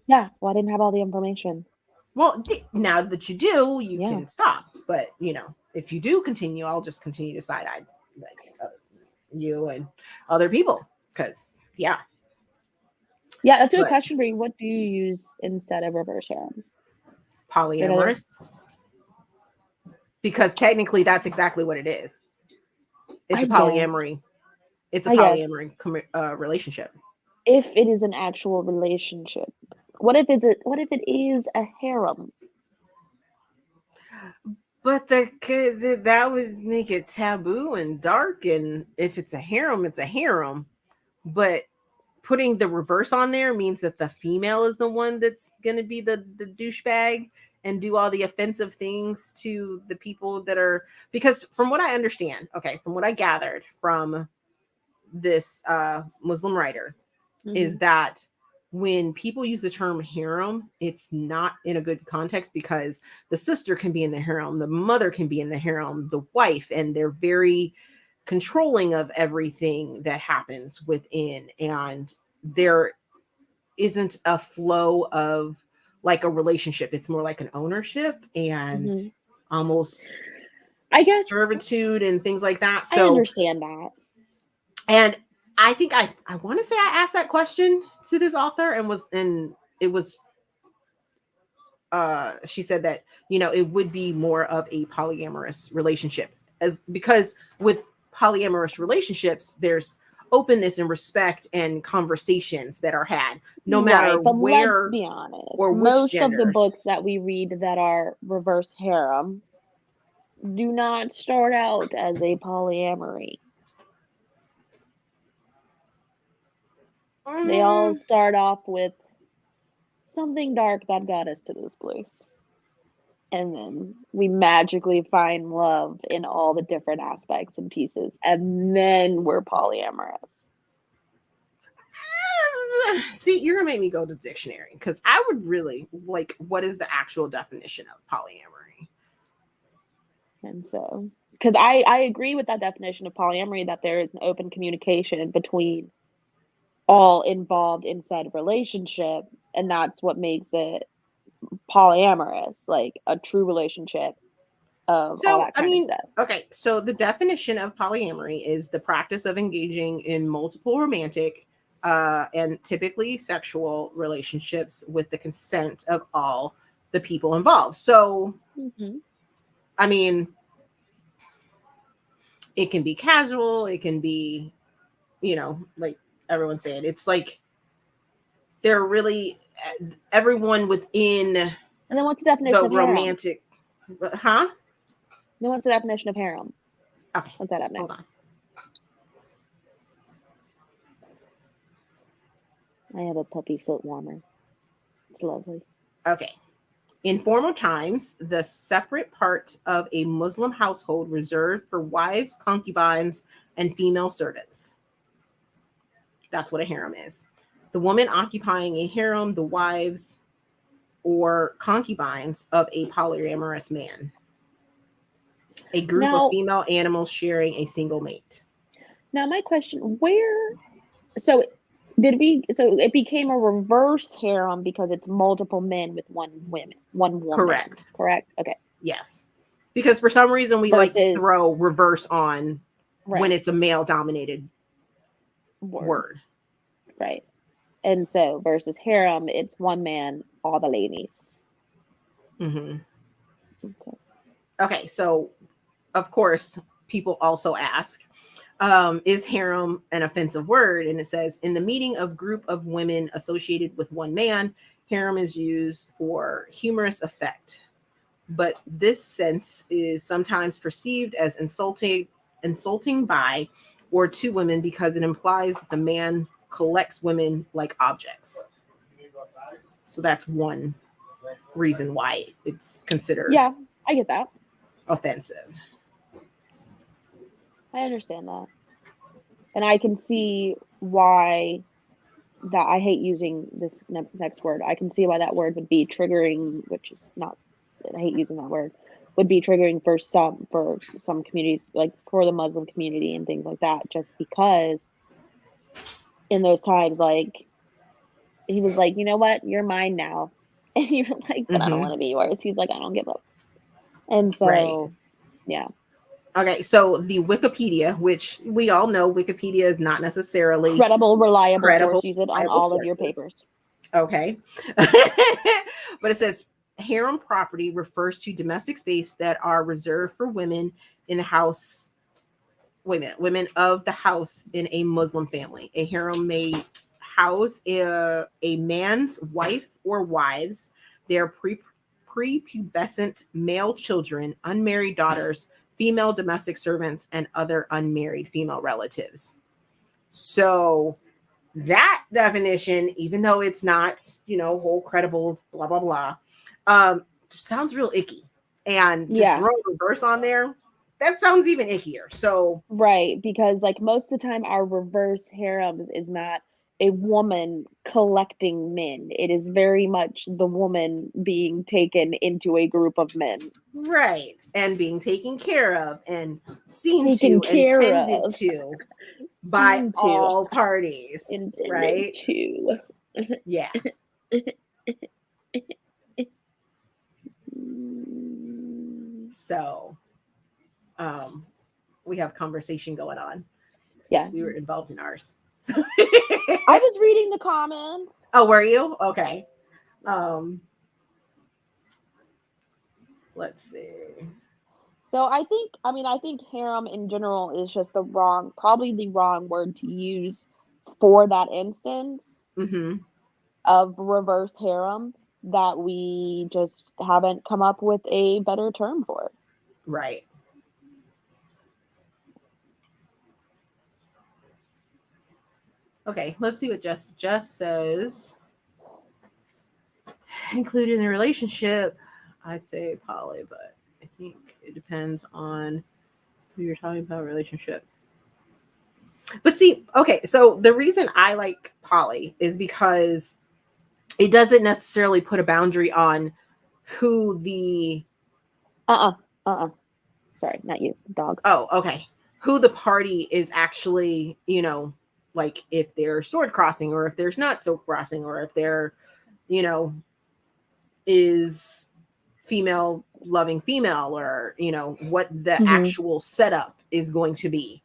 Yeah, well, I didn't have all the information. Well, now that you do, you Yeah. can stop. But you know, if you do continue, I'll just continue to side eye like you and other people. Because yeah, Yeah, that's a good But- question, Brie. What do you use instead of reverse harem? polyamorous. Because technically, that's exactly what it is. It's I a guess. polyamory. It's a I guess. polyamory relationship. If it is an actual relationship, what if it is a harem? But that would make it taboo and dark. And if it's a harem, it's a harem. But putting the reverse on there means that the female is the one that's going to be the douchebag and do all the offensive things to the people that are, because from what I understand, okay, from what I gathered from this Muslim writer, is that when people use the term harem, it's not in a good context, because the sister can be in the harem, the mother can be in the harem, the wife, and they're very controlling of everything that happens within, and there isn't a flow of like a relationship. It's more like an ownership and almost, I guess, servitude and things like that. I So understand that. and I think I want to say I asked that question to this author, and it was she said that, you know, it would be more of a polyamorous relationship, because with polyamorous relationships there's openness and respect and conversations that are had no matter Right, but where let's be honest. or which Most of the genders. books that we read that are reverse harem do not start out as a polyamory. They all start off with something dark that got us to this place. And then we magically find love in all the different aspects and pieces. And then we're polyamorous. See, you're gonna make me go to the dictionary, because I would really like, what is the actual definition of polyamory? And so, because I agree with that definition of polyamory, that there is an open communication between all involved inside a relationship, and that's what makes it polyamorous, like a true relationship of all that kind of stuff. Okay, so the definition of polyamory is the practice of engaging in multiple romantic and typically sexual relationships with the consent of all the people involved. So, I mean, it can be casual, it can be, you know, like everyone's saying, it's like they're really everyone within. And then what's the definition of romantic harem? Then what's the definition of harem? Okay, look that up next. Hold on. I have a puppy foot warmer. It's lovely. Okay. In former times, the separate part of a Muslim household reserved for wives, concubines, and female servants. That's what a harem is. The woman occupying a harem, the wives or concubines of a polyamorous man. A group of female animals sharing a single mate. Now, my question, so it became a reverse harem because it's multiple men with one woman. Correct? Okay. Yes. Because for some reason we like to throw reverse on Right. when it's a male dominated Word. word. Right. And so versus harem, it's one man, all the ladies. Hmm. Okay. Okay, so of course, people also ask, is harem an offensive word? And it says, in the meaning of group of women associated with one man, harem is used for humorous effect. But this sense is sometimes perceived as insulting by or to women because it implies the man collects women like objects. So that's one reason why it's considered Yeah, I get that. offensive. I understand that. And I can see why that I hate using this next word. I can see why that word would be triggering, which is not, I hate using that word, would be triggering for some communities, like for the Muslim community and things like that, just because in those times, like, he was like, you know what, you're mine now. And you're like, but I don't Mhm. want to be yours. He's like, I don't give up. And so, Right. yeah. Okay, so the Wikipedia, which we all know Wikipedia is not necessarily Credible, reliable credible, source. Use it on reliable all of your sources. papers. Okay. But it says harem property refers to domestic space that are reserved for women in the house. Wait a minute, women of the house in a Muslim family. A harem may house a man's wife or wives, their prepubescent male children, unmarried daughters, female domestic servants, and other unmarried female relatives. So that definition, even though it's not, whole credible, blah, blah, blah, sounds real icky. And just Yeah. throw a reverse on there, that sounds even ickier. So, Right, because like most of the time our reverse harems is not a woman collecting men. It is very much the woman being taken into a group of men. right. And being taken care of and seen Taken to and care tended of. to by Seen to. all parties. Intended Right? to. Yeah. So, we have conversation going on. Yeah. We were involved in ours. I was reading the comments. Oh, were you? Okay. Let's see. So I think harem in general is just probably the wrong word to use for that instance Mm-hmm. of reverse harem, that we just haven't come up with a better term for it. Right. Okay, let's see what Jess says. Included in a relationship, I'd say poly, but I think it depends on who you're talking about, relationship. But see, okay, so the reason I like poly is because it doesn't necessarily put a boundary on who the Sorry, not you, dog. Oh, okay. Who the party is actually, like if they're sword crossing or if there's not sword crossing or if there, is female loving female or, what the actual setup is going to be.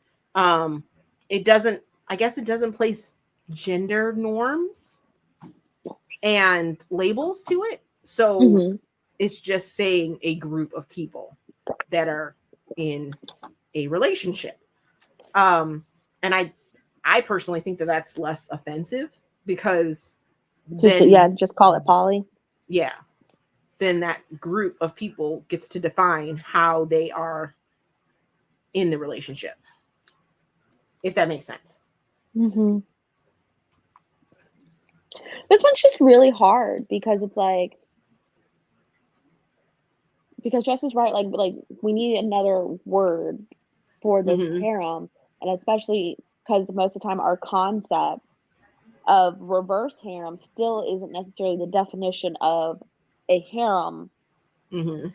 It doesn't, I guess it doesn't place gender norms and labels to it. So it's just saying a group of people that are in a relationship. And I personally think that that's less offensive because just call it poly. Yeah. Then that group of people gets to define how they are in the relationship. If that makes sense. Mm-hmm. This one's just really hard because it's like, because Jess is right, like we need another word for this harem, and especially because most of the time our concept of reverse harem still isn't necessarily the definition of a harem. And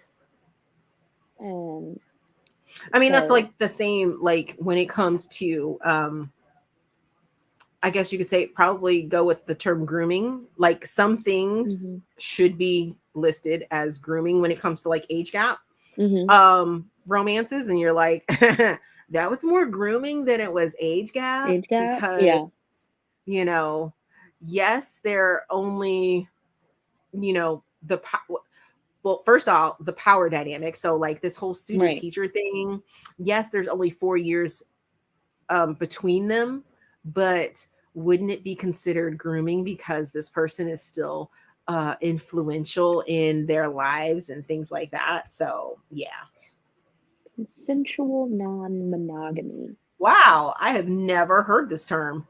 I mean, that's like the same, like when it comes to I guess you could say probably go with the term grooming. Like some things should be listed as grooming when it comes to like age gap romances, and you're like, that was more grooming than it was age gap. Age gap? Because, Yeah. you know, yes, they're only, you know, well, first off, the power dynamic. So like this whole student Right. teacher thing, yes, there's only 4 years between them, but wouldn't it be considered grooming because this person is still influential in their lives and things like that? So yeah. Consensual non-monogamy. Wow, I have never heard this term.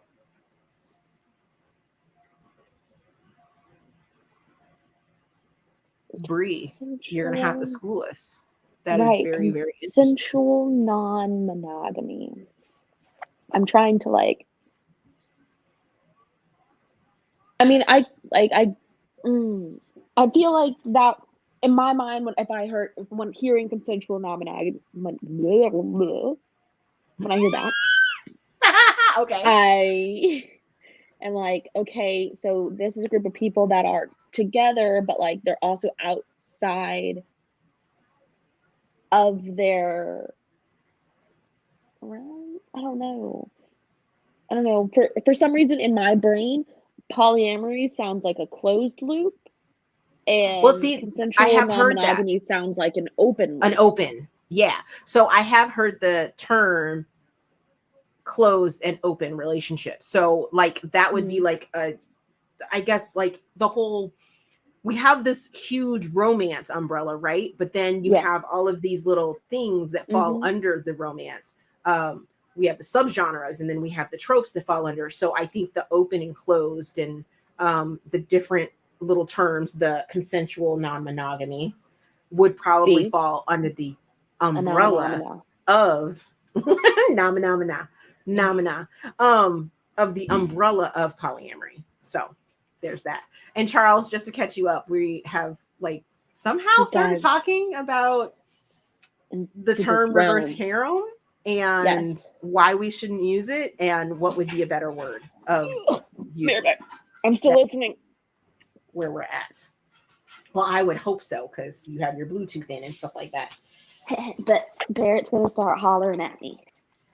Bree, you're gonna have to school us. That is Right. very, very interesting. Consensual non-monogamy. I'm trying to like. I mean, I feel like that in my mind when hearing consensual non-monogamy, when I hear that, Okay. I am like, okay, so this is a group of people that are together, but like they're also outside of their. I don't know. For some reason in my brain, polyamory sounds like a closed loop, Well, and see, I consensual have heard that. non-monogamy sounds like an open An loop. open. Yeah. So I have heard the term closed and open relationship. So like that would be like I guess like the whole, we have this huge romance umbrella, right? But then you Yeah. have all of these little things that fall under the romance. We have the subgenres, and then we have the tropes that fall under. So I think the open and closed and the different little terms, the consensual non-monogamy, would probably See? fall under the umbrella Anomana. of of the umbrella of polyamory. So there's that. And Charles, just to catch you up, we have like somehow started Dive talking about the into term this reverse realm. harem and Yes. why we shouldn't use it and what would be a better word of using it I'm still listening. where we're at. Well, I would hope so, because you have your Bluetooth in and stuff like that. But Barrett's gonna start hollering at me.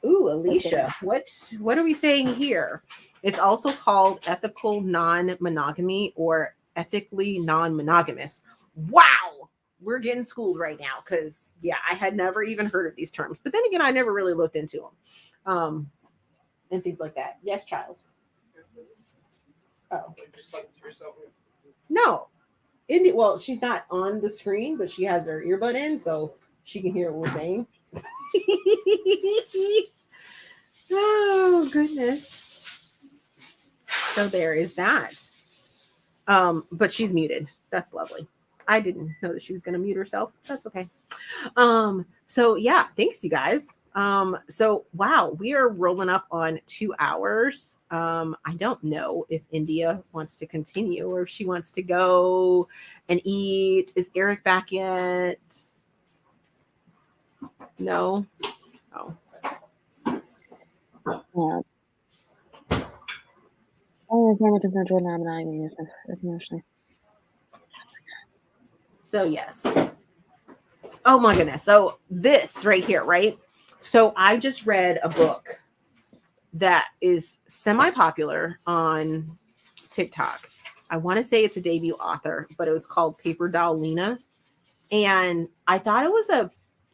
Ooh, Alicia, what are we saying here? It's also called ethical non-monogamy or ethically non-monogamous. Wow, we're getting schooled right now, because yeah, I had never even heard of these terms. But then again, I never really looked into them, and things like that. Yes, child. Oh, no. Well, she's not on the screen, but she has her earbud in, so she can hear what we're saying. Oh goodness. So there is that. But she's muted. That's lovely. I didn't know that she was gonna mute herself. That's okay. So yeah, thanks you guys. So wow, we are rolling up on 2 hours. I don't know if India wants to continue or if she wants to go and eat. Is Eric back yet? No. Oh. Yeah. Oh, former consensual non-monogamy. So yes. Oh my goodness. So this right here, right? So I just read a book that is semi-popular on TikTok. I want to say it's a debut author, but it was called Paper Doll Lena. And I thought it was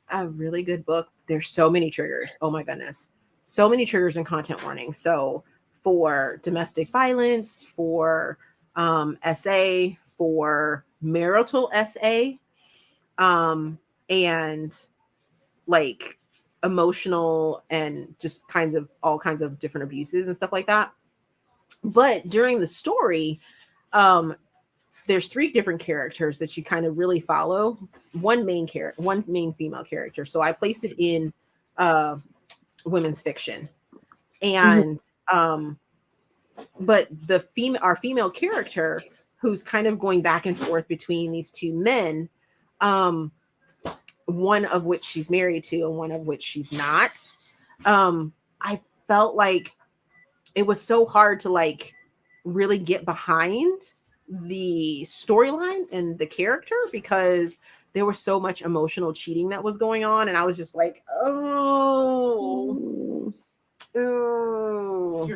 a really good book. There's so many triggers. Oh my goodness. So many triggers and content warnings. So for domestic violence, for SA, for marital SA, and like emotional and just kinds of all kinds of different abuses and stuff like that. But during the story, there's 3 different characters that you kind of really follow. One main female character. So I placed it in women's fiction. And but our female character, who's kind of going back and forth between these 2 men, one of which she's married to and one of which she's not. I felt like it was so hard to like really get behind the storyline and the character because there was so much emotional cheating that was going on. And I was just like, oh, Ooh.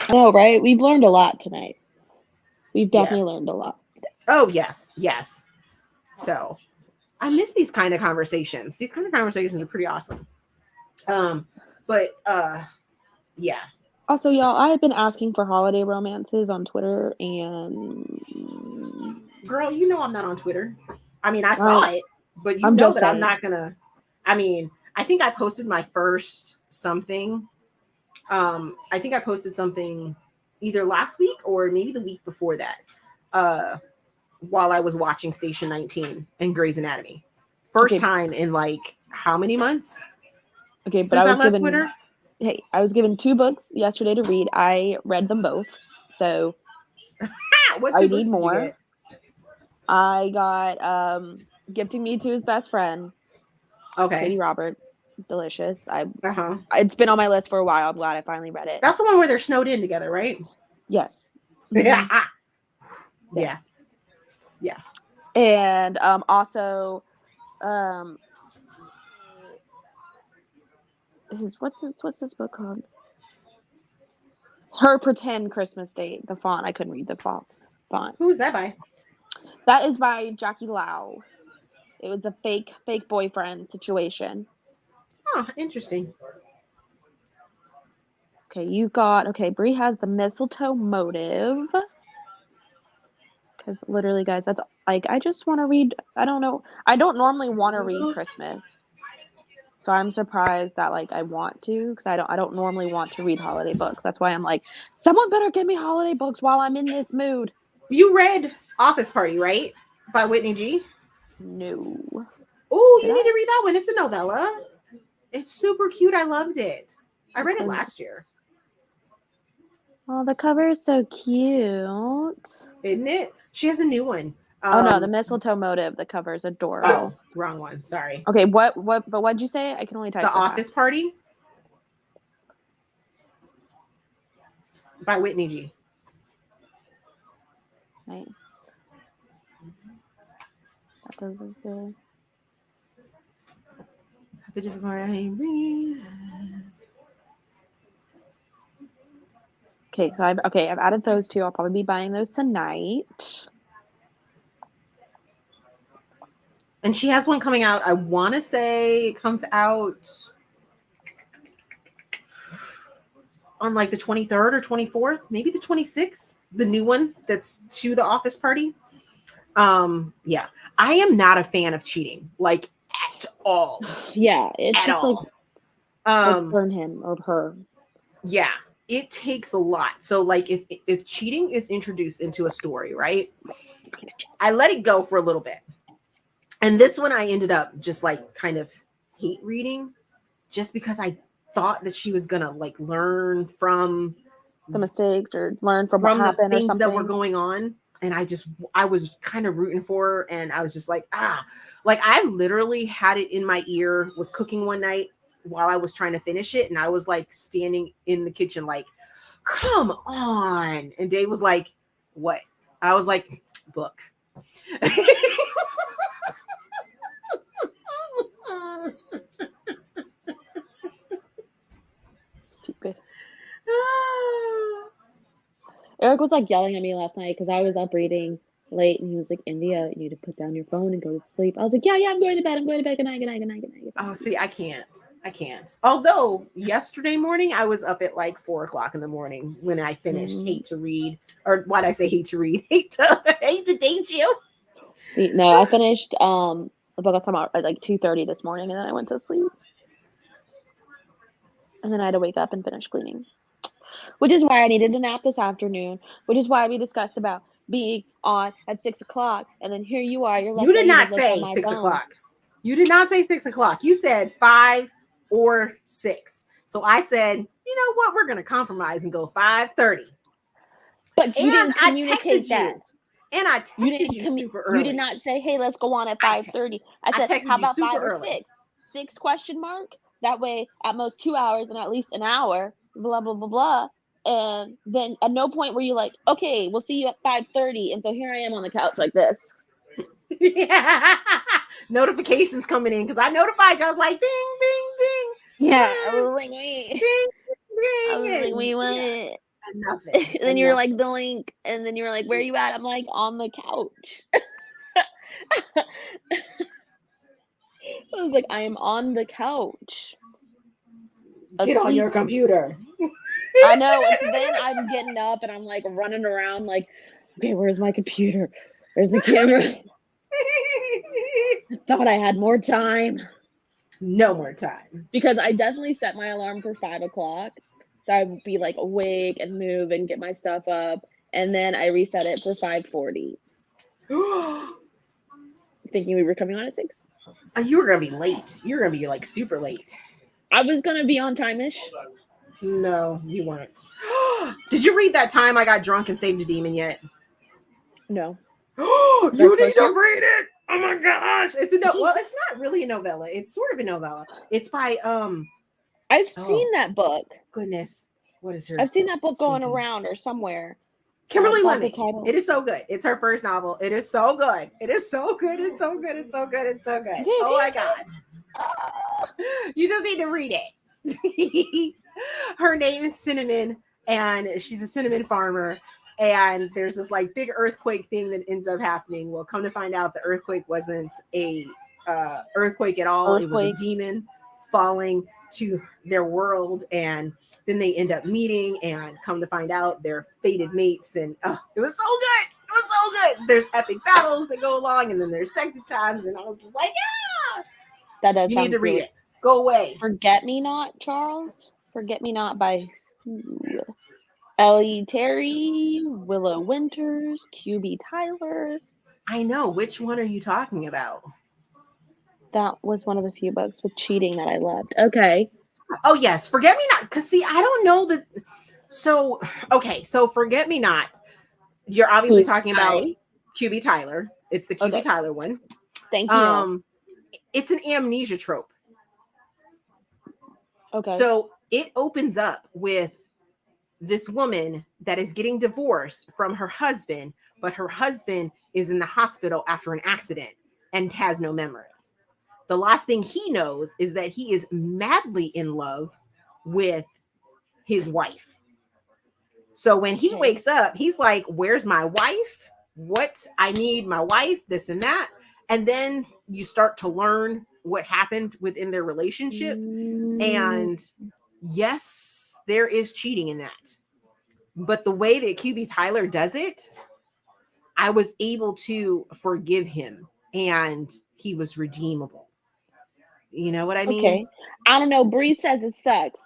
I know, right? We've learned a lot tonight. We've definitely Yes. learned a lot. Oh, yes. Yes. So I miss these kind of conversations. These kind of conversations are pretty awesome. But yeah. Also, y'all, I have been asking for holiday romances on Twitter, and Girl, you know I'm not on Twitter. I mean, I saw it, but you I'm know just that I'm saying. not gonna. I mean, I think I posted my first something. I think I posted something either last week or maybe the week before that. While I was watching Station 19 and Grey's Anatomy. First Okay. time in like how many months? Okay, but Since I I was left given Twitter? Hey, I was given 2 books yesterday to read. I read them both, so What I two need books did you more. get? I got Gifting Me to His Best Friend, Okay. Katie Robert, delicious. Uh-huh. It's been on my list for a while. I'm glad I finally read it. That's the one where they're snowed in together, right? Yes. Yeah. Yes. Yeah. And also what's this book called? Her Pretend Christmas Date. The font, I couldn't read the font. Who is that by? That is by Jackie Lau. It was a fake boyfriend situation. Oh, interesting. Okay, Brie has The Mistletoe Motive. Because literally, guys, that's like, I just want to read. I don't know. I don't normally want to read Christmas, so I'm surprised that like I want to, because I don't normally want to read holiday books. That's why I'm like, someone better give me holiday books while I'm in this mood. You read Office Party, right? By Whitney G. No. Oh, Did you I? need to read that one. It's a novella. It's super cute. I loved it. I read it last year. Oh, the cover is so cute. Isn't it? She has a new one. Oh no, The Mistletoe Motive. The cover is adorable. Oh, wrong one. Sorry. Okay, but what'd you say? I can only type The so fast. Office Party by Whitney G. Nice. That does look good. The different part I ain't read. Okay, so I've added those 2. I'll probably be buying those tonight. And she has one coming out. I want to say it comes out on like the 23rd or 24th, maybe the 26th. The new one that's to The Office Party. Yeah, I am not a fan of cheating, like at all. Yeah, it's At just all. like, let's burn him or her. Yeah, it takes a lot. So like if cheating is introduced into a story, right? I let it go for a little bit. And this one I ended up just like kind of hate reading just because I thought that she was gonna like learn from The mistakes or learn from what the happened or things something. that were going on. And I was kind of rooting for her, and I was just like, like I literally had it in my ear, was cooking one night while I was trying to finish it, and I was like standing in the kitchen like, come on. And Dave was like, what? I was like, book. Stupid. Eric was like yelling at me last night because I was up reading late, and he was like, India, you need to put down your phone and go to sleep. I was like, yeah, I'm going to bed. Good night, good night, good night, good night, good night. Oh, see, I can't. Although yesterday morning I was up at like 4 o'clock in the morning when I finished Hate to Read, or why'd I say hate to read? Hate to date you. No, I finished the book at like 2:30 this morning, and then I went to sleep. And then I had to wake up and finish cleaning. Which is why I needed a nap this afternoon. Which is why we discussed about being on at 6 o'clock. And then here you are. You did not say 6 o'clock. You did not say 6 o'clock. You said 5 or 6. So I said, you know what? We're going to compromise and go 5:30. But you didn't communicate that. And I texted you super early. You did not say, hey, let's go on at 5:30. I said, how about 5 or 6? 6 question mark? That way, at most 2 hours and at least an hour, blah, blah, blah, blah. And then at no point were you like, okay, we'll see you at 5:30. And so here I am on the couch like this. Yeah. Notifications coming in because I notified you. I was like, bing, bing, bing. Yeah, I Bing, was like, wait. bing, I was like, and wait, what? yeah, and nothing. And then And you were nothing. like, the link. And then you were like, where are you at? I'm like, on the couch. I was like, I am on the couch. Get on your Asleep. computer. I know. And then I'm getting up and I'm like running around like, okay, where's my computer? Where's the camera? I thought I had more time. No more time. Because I definitely set my alarm for 5 o'clock. So I would be like awake and move and get my stuff up. And then I reset it for 5:40. Thinking we were coming on at 6. You were gonna be late. You were gonna be like super late. I was gonna be on time-ish. No, you weren't. Did you read that time I got drunk and saved a demon yet? No. You That's need to supposed to? read it. Oh my gosh. It's a well, it's not really a novella. It's sort of a novella. It's by I've Oh. seen that book. goodness. What is her? I've seen that book going stinking- around or somewhere. Kimberly I saw the Lemming. title. It is so good. It's her first novel. It is so good. It is so good. It's so good. It's so good. It's so good. Oh my god. You just need to read it. Her name is Cinnamon, and she's a cinnamon farmer. And there's this like big earthquake thing that ends up happening. Well, come to find out, the earthquake wasn't a earthquake at all. It was Earthquake. a demon falling to their world, and then they end up meeting. And come to find out, they're fated mates. And it was so good. It was so good. There's epic battles that go along, and then there's sexy times. And I was just like, That does you sound need to read cute. it. Go away. Forget Me Not, Charles. Forget Me Not by who? Ellie Terry, Willow Winters, QB Tyler. I know. Which one are you talking about? That was one of the few books with cheating that I loved. Okay. Oh yes, Forget Me Not. Because see, I don't know that. So okay, so Forget Me Not. You're obviously talking about Hi. QB Tyler. It's the QB Okay. Tyler one. Thank you. It's an amnesia trope. Okay. So it opens up with this woman that is getting divorced from her husband, but her husband is in the hospital after an accident and has no memory. The last thing he knows is that he is madly in love with his wife. So when he Okay. wakes up, he's like, where's my wife? What? I need my wife, this and that. And then you start to learn what happened within their relationship. And yes, there is cheating in that. But the way that QB Tyler does it, I was able to forgive him and he was redeemable. You know what I mean? Okay. I don't know. Bree says it sucks.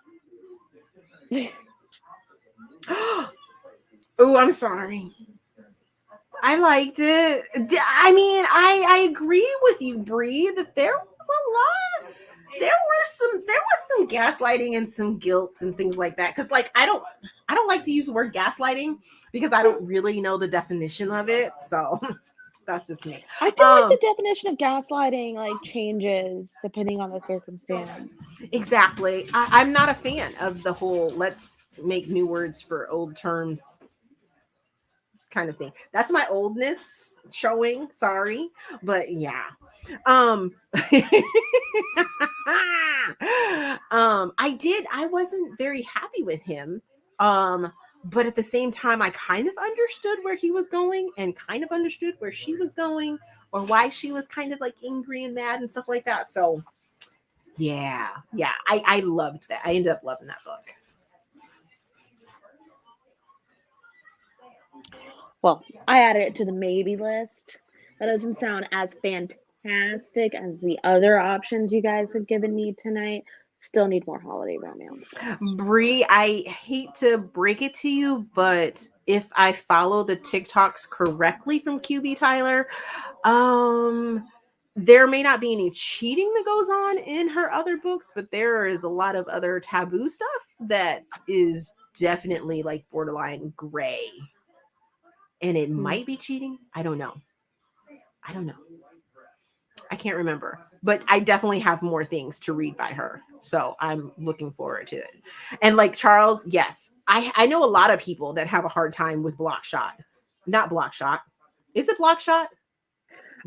Oh, I'm sorry. I liked it. I mean, I agree with you, Bree, that there was a lot. There was some gaslighting and some guilt and things like that. Because like I don't like to use the word gaslighting because I don't really know the definition of it. So that's just me. I feel like the definition of gaslighting like changes depending on the circumstance. Exactly. I'm not a fan of the whole let's make new words for old terms kind of thing. That's my oldness showing. Sorry. But yeah. I wasn't very happy with him. But at the same time, I kind of understood where he was going and kind of understood where she was going or why she was kind of like angry and mad and stuff like that. So yeah, I loved that. I ended up loving that book. Well, I added it to the maybe list. That doesn't sound as fantastic as the other options you guys have given me tonight. Still need more holiday romance. Bree, I hate to break it to you, but if I follow the TikToks correctly from QB Tyler, there may not be any cheating that goes on in her other books, but there is a lot of other taboo stuff that is definitely like borderline gray. And it might be cheating. I don't know. I can't remember, but I definitely have more things to read by her. So I'm looking forward to it. And like Charles, yes, I know a lot of people that have a hard time with Blockshot. Not Blockshot. Is it Blockshot?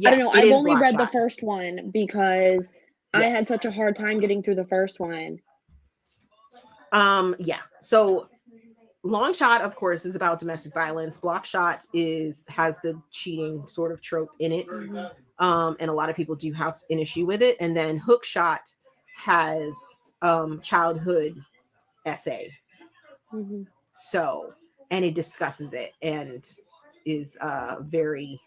I don't Yes, know. it I've is only read the Blockshot. first one because I had Yes. such a hard time getting through the first one. Yeah. So Long Shot, of course, is about domestic violence. Block Shot has the cheating sort of trope in it. And a lot of people do have an issue with it. And then Hook Shot has childhood essay. Mhm. So, and it discusses it and is very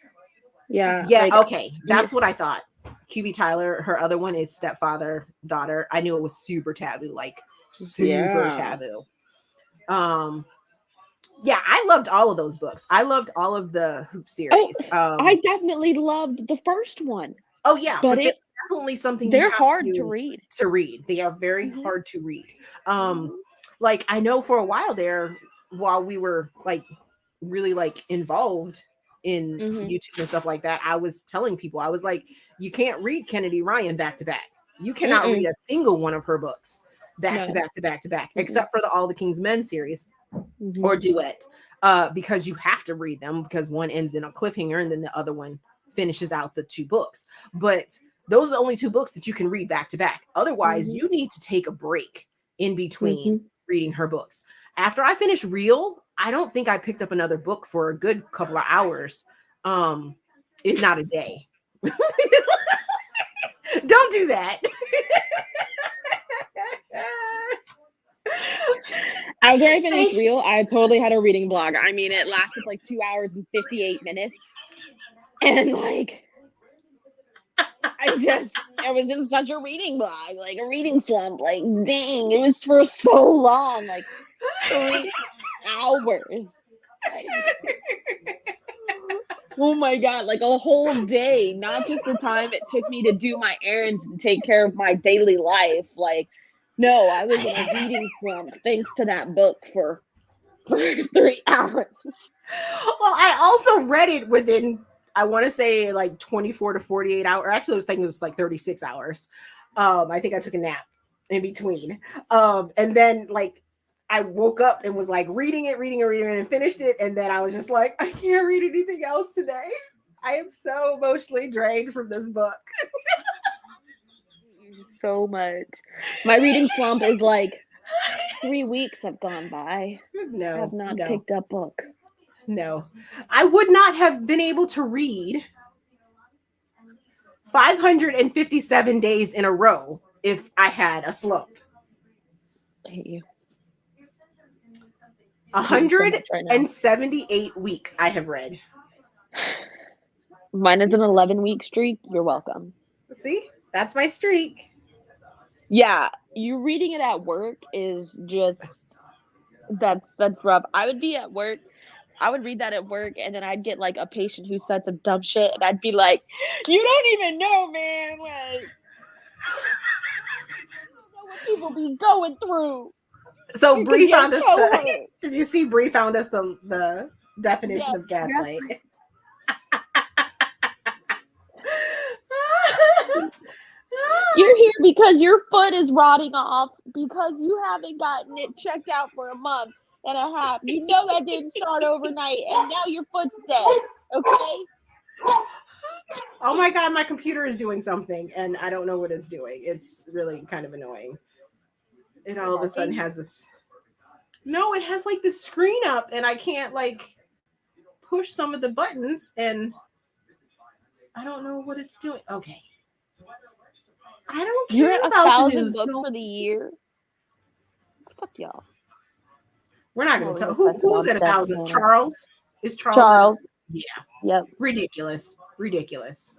Yeah, yeah, like okay. That's what I thought. QB Tyler, her other one is Stepfather, Daughter. I knew it was super taboo, like super Yeah. taboo. Yeah, I loved all of those books. I loved all of the Hoop series. I definitely loved the first one, Oh yeah, but but they're definitely something you they're have hard to read. They are very Mhm. hard to read. Mhm. Like I know for a while there, while we were like really like involved in Mhm. YouTube and stuff like that, I was telling people, I was like, you can't read Kennedy Ryan back to back. You cannot Mm-mm. read a single one of her books back to No. back to back to back, Mm-mm. except for the All the King's Men series Mhm. or Duet, because you have to read them because one ends in a cliffhanger and then the other one finishes out the two books. But those are the only two books that you can read back to back. Otherwise, Mhm. you need to take a break in between Mhm. reading her books. After I finished Real, I don't think I picked up another book for a good couple of hours, if not a day. Don't do that. After I finished Real, I totally had a reading blog. I mean, it lasted like 2 hours and 58 minutes. And like I was in such a reading blog, like a reading slump. Like, dang, it was for so long, like 3 hours. Oh my god, like a whole day, not just the time it took me to do my errands and take care of my daily life. Like, no, I was in a reading slump thanks to that book for 3 hours. Well, I also read it within, I want to say like 24 to 48 hours. Actually, I was thinking it was like 36 hours. I think I took a nap in between. And then like I woke up and was like reading it and finished it. And then I was just like, I can't read anything else today. I am so emotionally drained from this book. So much. My reading slump is like 3 weeks have gone by. I have not picked up book. No, I would not have been able to read 557 days in a row if I had a slump. I hate you. 178 weeks I have read. Mine is an 11-week streak. You're welcome. See, that's my streak. Yeah, you reading it at work is just that's rough. I would be at work. I would read that at work, and then I'd get like a patient who said some dumb shit, and I'd be like, "You don't even know, man. Like, you don't know what people be going through." So You Bree can found get us. so hurt. Did you see Bree found us the definition Yes, of gaslight? You're here because your foot is rotting off because you haven't gotten it checked out for a month and a half. You know that didn't start overnight, and now your foot's dead. Okay. Oh my god, my computer is doing something, and I don't know what it's doing. It's really kind of annoying. It all of a sudden has this. No, it has like the screen up, and I can't like push some of the buttons, and I don't know what it's doing. Okay. I don't care You're at about the 1,000 news. books No, for the year. Fuck y'all. we're not going Oh, to tell. we're Who's at affected on 1,000? Steph Charles? Is Charles? Charles. Yeah. Yep. Ridiculous. Charles,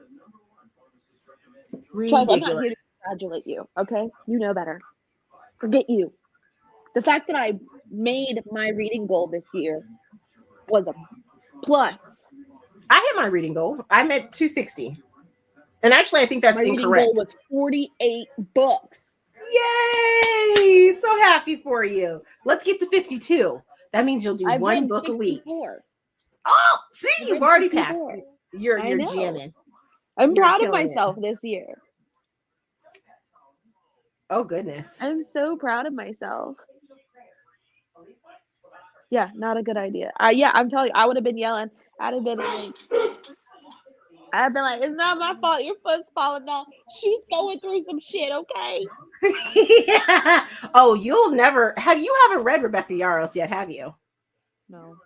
I'm not here to congratulate you. Okay, you know better. Forget you. The fact that I made my reading goal this year was a plus. I hit my reading goal. I'm at 260. And actually, I think that's My reading incorrect. goal was 48 books. Yay! So happy for you. Let's get to 52. That means you'll do I've one read book 64. a week. Oh, see, I've you've read already 64. passed. You're I know. jamming. I'm You're proud of killing it. myself this year. Oh goodness. I'm so proud of myself. Yeah, not a good idea. Yeah, I'm telling you, I would have been yelling. I'd have been like, I've been like, it's not my fault. Your foot's falling down. She's going through some shit, okay? Yeah. Oh, you'll never have. You haven't read Rebecca Yarros yet, have you? No.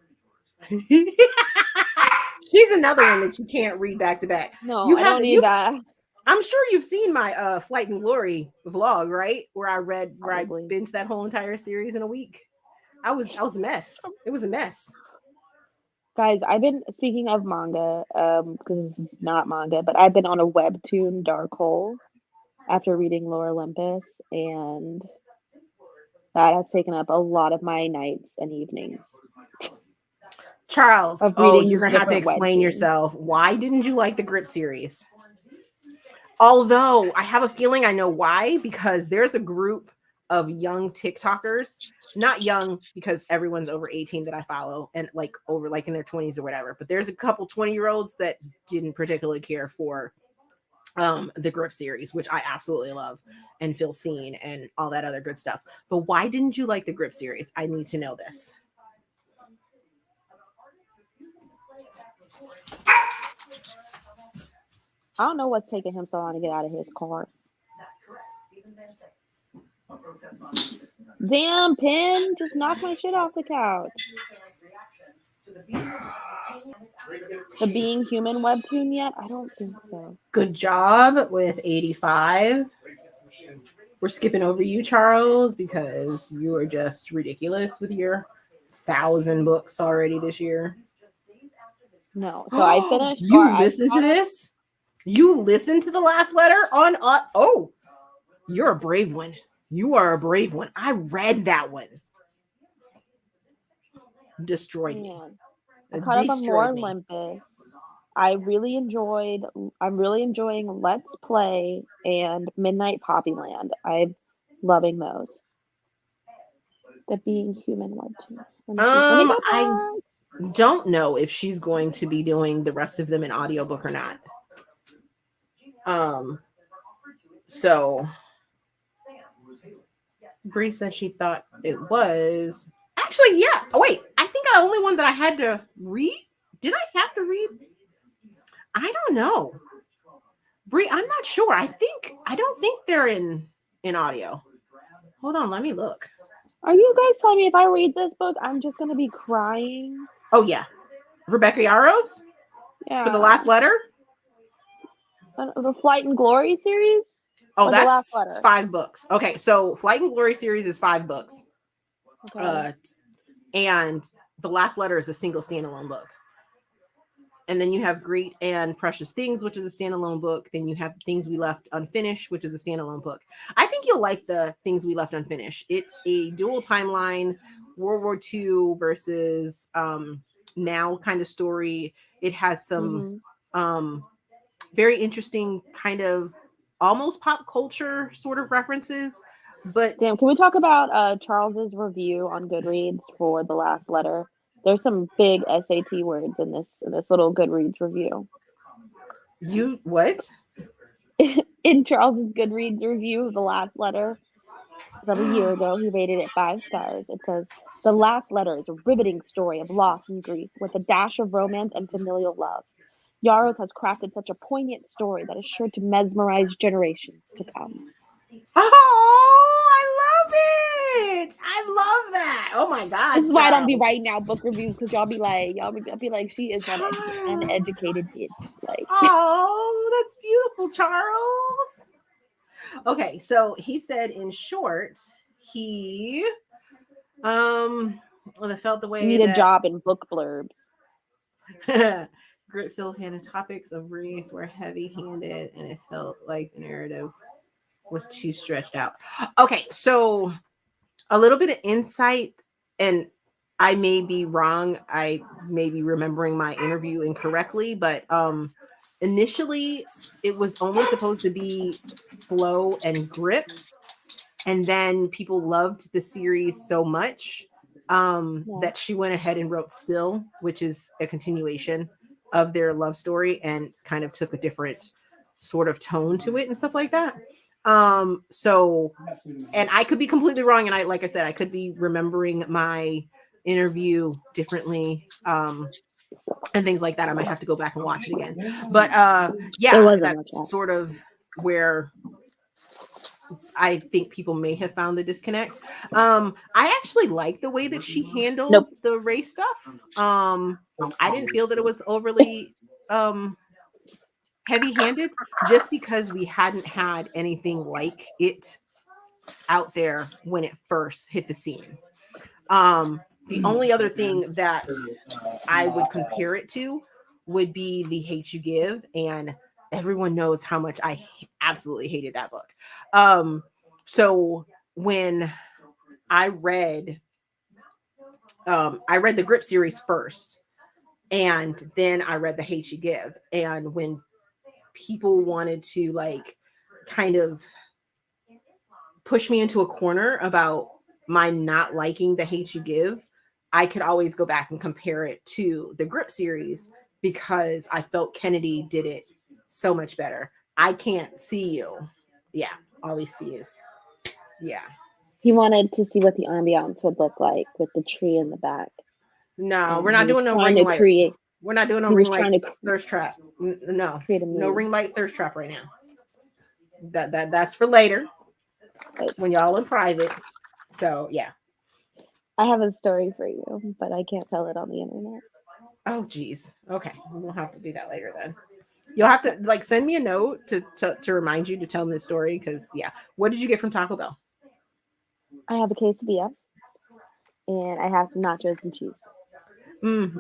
She's another one that you can't read back to back. No, You I have don't need that. I'm sure you've seen my Flight and Glory vlog, right? Where I Probably. binged that whole entire series in a week. I was a mess. It was a mess. Guys, I've been speaking of manga, because this is not manga, but I've been on a webtoon dark hole after reading Lore Olympus, and that has taken up a lot of my nights and evenings. Charles, Of oh, reading you're gonna have to different explain webtoons. yourself. Why didn't you like the Grip series? Although I have a feeling I know why, because there's a group of young TikTokers, not young because everyone's over 18 that I follow and like over like in their 20s or whatever, but there's a couple 20-year-olds that didn't particularly care for the Grip series, which I absolutely love and feel seen and all that other good stuff. But why didn't you like the Grip series? I need to know this. I don't know what's taking him so long to get out of his car. Damn, Pin, just knock my shit off the couch. The Being Human webtoon yet? I don't think so. Good job with 85. We're skipping over you, Charles, because you are just ridiculous with your 1,000 books already this year. No, so I finished. You listen to this? You listened to the last letter on oh, you're a brave one. You are a brave one. I read that one. Destroyed me. I caught up on Lore Olympus. I'm really enjoying Let's Play and Midnight Poppyland. I'm loving those. The Being Human webtoon. I don't know if she's going to be doing the rest of them in audiobook or not. So Bree said she thought it was actually, yeah. Oh wait, I think the only one that I had to read. Did I have to read? I don't know. Bree, I'm not sure. I don't think they're in audio. Hold on, let me look. Are you guys telling me if I read this book, I'm just gonna be crying? Oh yeah, Rebecca Yarros. Yeah. For the last letter. The Flight and Glory series. Oh, that's 5 books. Okay, so Flight and Glory series is 5 books. Okay. And the last letter is a single standalone book. And then you have Great and Precious Things, which is a standalone book. Then you have Things We Left Unfinished, which is a standalone book. I think you'll like the Things We Left Unfinished. It's a dual timeline, World War II versus now kind of story. It has some very interesting kind of almost pop culture sort of references. But damn, can we talk about Charles's review on Goodreads for the last letter? There's some big SAT words in this little Goodreads review. You what? In Charles's Goodreads review of the last letter from a year ago, he rated it 5 stars. It says, "The last letter is a riveting story of loss and grief with a dash of romance and familial love. Yarros has crafted such a poignant story that is sure to mesmerize generations to come." Oh, I love it! I love that. Oh my god! This is why I don't be writing out book reviews, because y'all be like, she is an uneducated bitch. Like, oh, that's beautiful, Charles. Okay, so he said, in short, he felt the way need a job in book blurbs. Grip Sill's handed topics of race were heavy-handed, and it felt like the narrative was too stretched out. Okay, so a little bit of insight, and I may be wrong. I may be remembering my interview incorrectly, but initially it was only supposed to be Flow and Grip, and then people loved the series so much that she went ahead and wrote Still, which is a continuation of their love story and kind of took a different sort of tone to it and stuff like that. So, and I could be completely wrong, and like I said, I could be remembering my interview differently. and things like that. I might have to go back and watch it again. But It yeah, wasn't much that's sort of where I think people may have found the disconnect. I actually like the way that she handled Nope. the race stuff. I didn't feel that it was overly heavy-handed, just because we hadn't had anything like it out there when it first hit the scene. The only other thing that I would compare it to would be The Hate You Give, and everyone knows how much I absolutely hated that book. So when I read the Grip series first, and then I read The Hate You Give, and when people wanted to like kind of push me into a corner about my not liking The Hate You Give, I could always go back and compare it to the Grip series because I felt Kennedy did it so much better. I can't see you. Yeah, all we see is, yeah. He wanted to see what the ambiance would look like with the tree in the back. No, And we're not he was doing no trying ring to light. create. We're not doing no He ring was light trying to thirst trap. No, create a no mood. ring light thirst trap right now. That's for later when y'all in private. So yeah. I have a story for you, but I can't tell it on the internet. Oh geez. Okay, we'll have to do that later then. You'll have to like send me a note to remind you to tell me the story, because yeah. What did you get from Taco Bell? I have a quesadilla, and I have some nachos and cheese.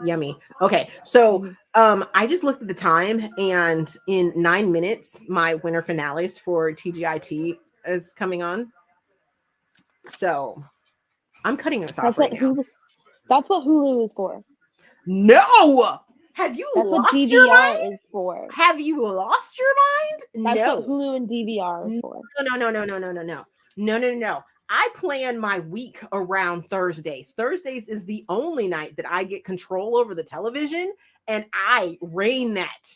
Yummy. Okay, so I just looked at the time, and in 9 minutes, my winter finales for TGIT is coming on. So I'm cutting us off right now. That's what Hulu is for. No, have you That's what lost your DVR mind? is for. Have you lost your mind? That's No. what Hulu and DVR is for. No. I plan my week around Thursdays. Thursdays is the only night that I get control over the television, and I reign that.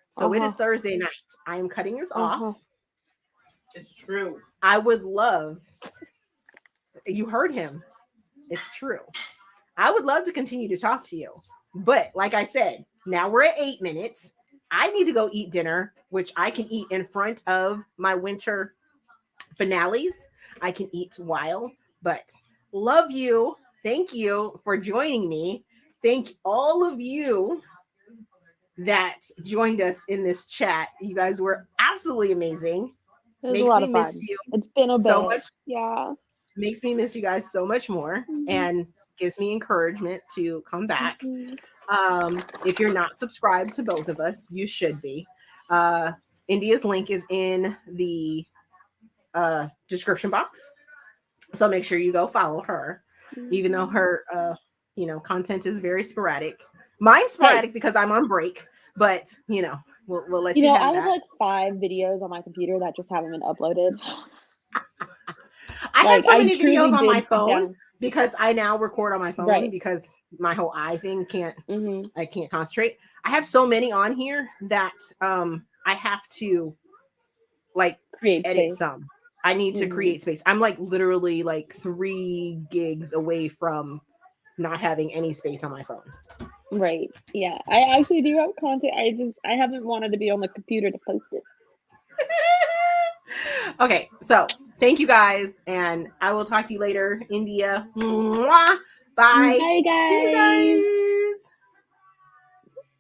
So it is Thursday night. I am cutting this off. It's true. I would love, you heard him. It's true. I would love to continue to talk to you. But like I said, now we're at 8 minutes. I need to go eat dinner, which I can eat in front of my winter finales. I can eat while, but love you. Thank you for joining me. Thank all of you that joined us in this chat. You guys were absolutely amazing. It was Makes a lot me of fun. miss you It's been a so bit. much. Yeah. Makes me miss you guys so much more, and gives me encouragement to come back. If you're not subscribed to both of us, you should be. India's link is in the description box, so make sure you go follow her, even though her content is very sporadic. Mine's sporadic because I'm on break, but we'll let you have I that. have like 5 videos on my computer that just haven't been uploaded. I have so many videos on my phone because I now record on my phone because my whole eye thing I can't concentrate. I have so many on here that I have to like create edit space. some. I need to create space. I'm like literally like 3 gigs away from not having any space on my phone. Right. Yeah. I actually do have content. I haven't wanted to be on the computer to post it. Okay, so thank you guys, and I will talk to you later. India. Mwah. Bye. Bye, guys. See you guys.